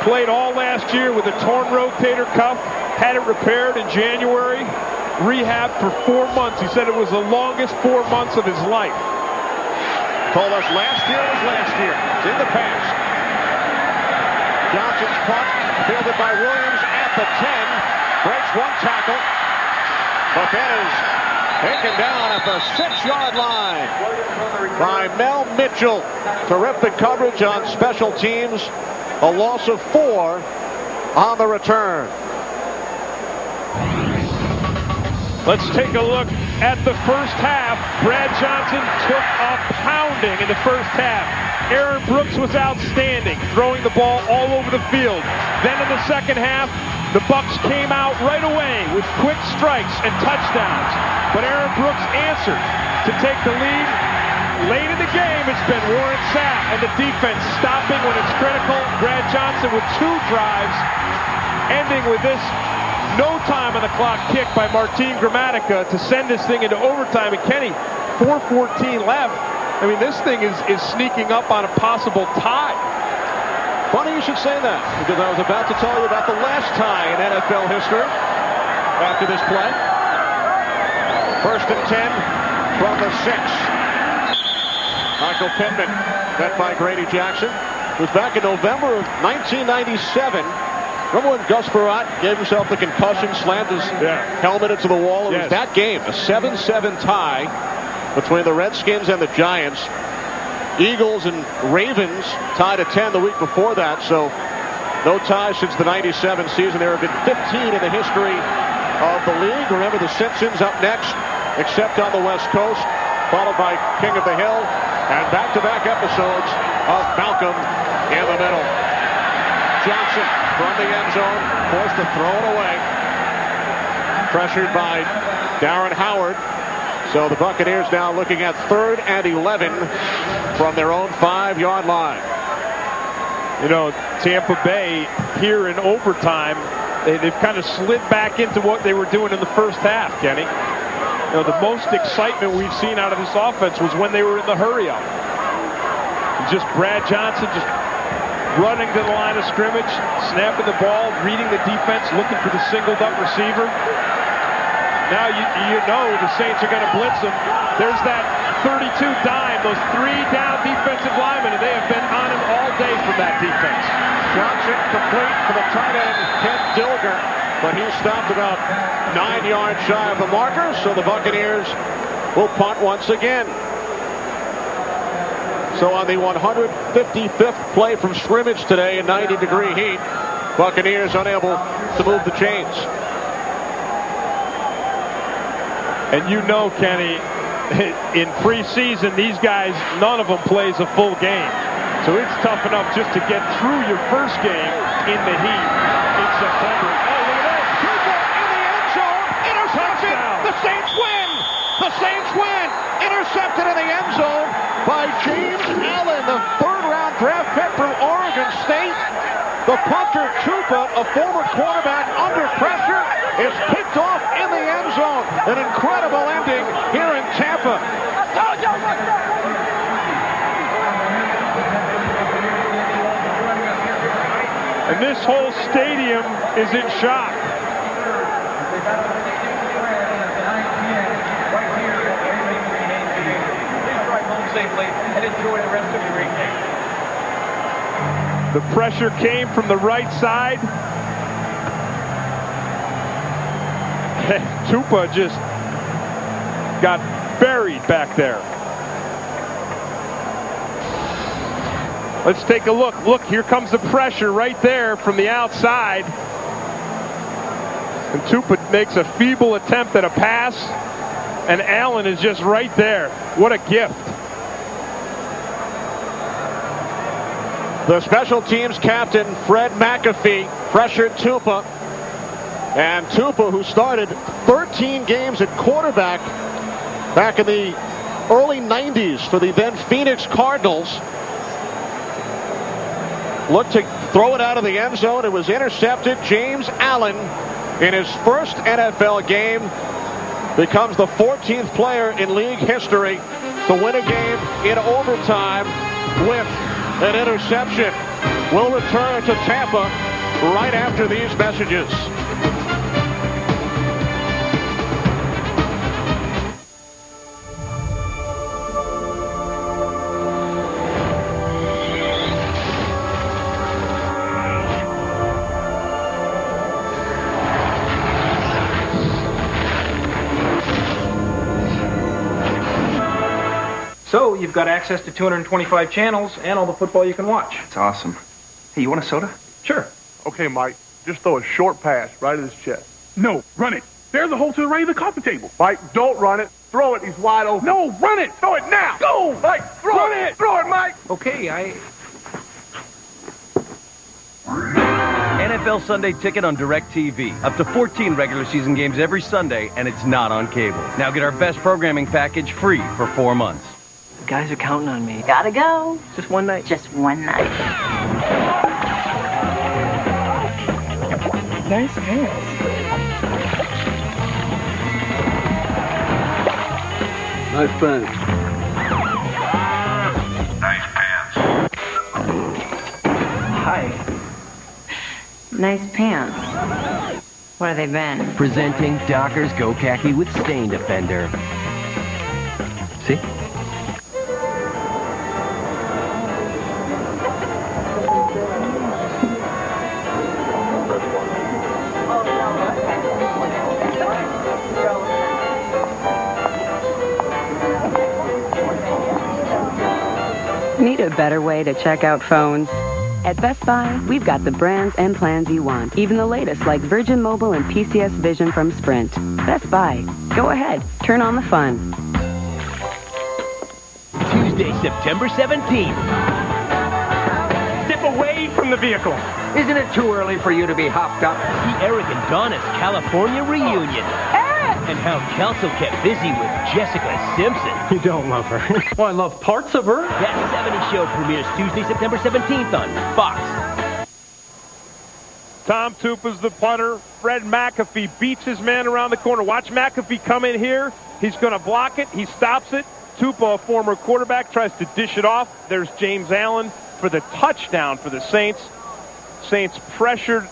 Played all last year with a torn rotator cuff. Had it repaired in January. Rehab for 4 months. He said it was the longest 4 months of his life. Told us last year was last year. It's in the past. Johnson's punt, fielded by Williams at the 10. Breaks 1 tackle. But then is taken down at the 6-yard line by Mel Mitchell. Terrific coverage on special teams. A loss of 4 on the return. Let's take a look at the first half. Brad Johnson took a pounding in the first half. Aaron Brooks was outstanding, throwing the ball all over the field. Then in the second half, the Bucs came out right away with quick strikes and touchdowns. But Aaron Brooks answered to take the lead. Late in the game, it's been Warren Sapp and the defense stopping when it's critical. Brad Johnson with 2 drives, ending with this no time on the clock kick by Martin Gramatica to send this thing into overtime. And Kenny, 4:14 left. I mean, this thing is sneaking up on a possible tie. Funny you should say that, because I was about to tell you about the last tie in NFL history after this play. 1st and 10 from the 6. Michael Pittman, met by Grady Jackson, was back in November of 1997. Remember when Gus Frerotte gave himself the concussion, slammed his helmet into the wall? It was that game, a 7-7 tie between the Redskins and the Giants. Eagles and Ravens tied at 10 the week before that, so no ties since the 97 season. There have been 15 in the history of the league. Remember the Simpsons up next, except on the West Coast, followed by King of the Hill, and back-to-back episodes of Malcolm in the Middle. Johnson from the end zone, forced to throw it away. Pressured by Darren Howard. So the Buccaneers now looking at 3rd and 11 from their own 5-yard line. You know, Tampa Bay here in overtime, they've kind of slid back into what they were doing in the first half, Kenny. You know, the most excitement we've seen out of this offense was when they were in the hurry-up. Just Brad Johnson just running to the line of scrimmage, snapping the ball, reading the defense, looking for the singled-up receiver. Now you know the Saints are going to blitz them. There's that 32 dime, those 3 down defensive linemen, and they have been on him all day from that defense. Johnson complete for the tight end, Ken Dilger, but he stopped about 9 yards shy of the marker, so the Buccaneers will punt once again. So on the 155th play from scrimmage today in 90-degree heat, Buccaneers unable to move the chains. And you know, Kenny, in preseason, these guys, none of them plays a full game. So it's tough enough just to get through your first game in the heat in September. Oh, look at that. Cooper in the end zone. Intercepted. The Saints win. The Saints win. Intercepted in the end zone by James Allen, the 3rd-round draft pick from Oregon State. The punter, Chupa, a former quarterback under pressure, is picked off in the end zone. An incredible ending here in Tampa. And this whole stadium is in shock. And enjoy the rest of your evening. The pressure came from the right side. Tupa just got buried back there. Let's take a look. Look, here comes the pressure right there from the outside. And Tupa makes a feeble attempt at a pass. And Allen is just right there. What a gift. The special teams captain, Fred McAfee, pressured Tupa. And Tupa, who started 13 games at quarterback back in the early 90s for the then Phoenix Cardinals, looked to throw it out of the end zone. It was intercepted. James Allen, in his first NFL game, becomes the 14th player in league history to win a game in overtime with an interception. We'll return to Tampa right after these messages. So you've got access to 225 channels and all the football you can watch. It's awesome. Hey, you want a soda? Sure. Okay, Mike, just throw a short pass right at his chest. No, run it. There's a hole to the right of the coffee table. Mike, don't run it. Throw it. He's wide open. No, run it. Throw it now. Go. Mike, throw it. Throw it, Mike. Okay, NFL Sunday Ticket on DirecTV. Up to 14 regular season games every Sunday, and it's not on cable. Now get our best programming package free for 4 months. Guys are counting on me. Gotta go. Just one night. Just one night. Nice pants. Nice pants. Nice pants. Hi. Nice pants. Where have they been? Presenting Dockers Go Khaki with Stain Defender. See? Need a better way to check out phones? At Best Buy, we've got the brands and plans you want. Even the latest like Virgin Mobile and PCS Vision from Sprint. Best Buy. Go ahead. Turn on the fun. Tuesday, September 17th. Step away from the vehicle. Isn't it too early for you to be hopped up? The Eric and Donis California reunion. And how Kelso kept busy with Jessica Simpson. You don't love her. Well, I love parts of her. That 70 show premieres Tuesday, September 17th on Fox. Tom Tupa's the punter. Fred McAfee beats his man around the corner. Watch McAfee come in here. He's going to block it. He stops it. Tupa, a former quarterback, tries to dish it off. There's James Allen for the touchdown for the Saints. Saints pressured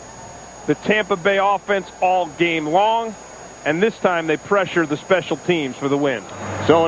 the Tampa Bay offense all game long. And this time they pressure the special teams for the win. So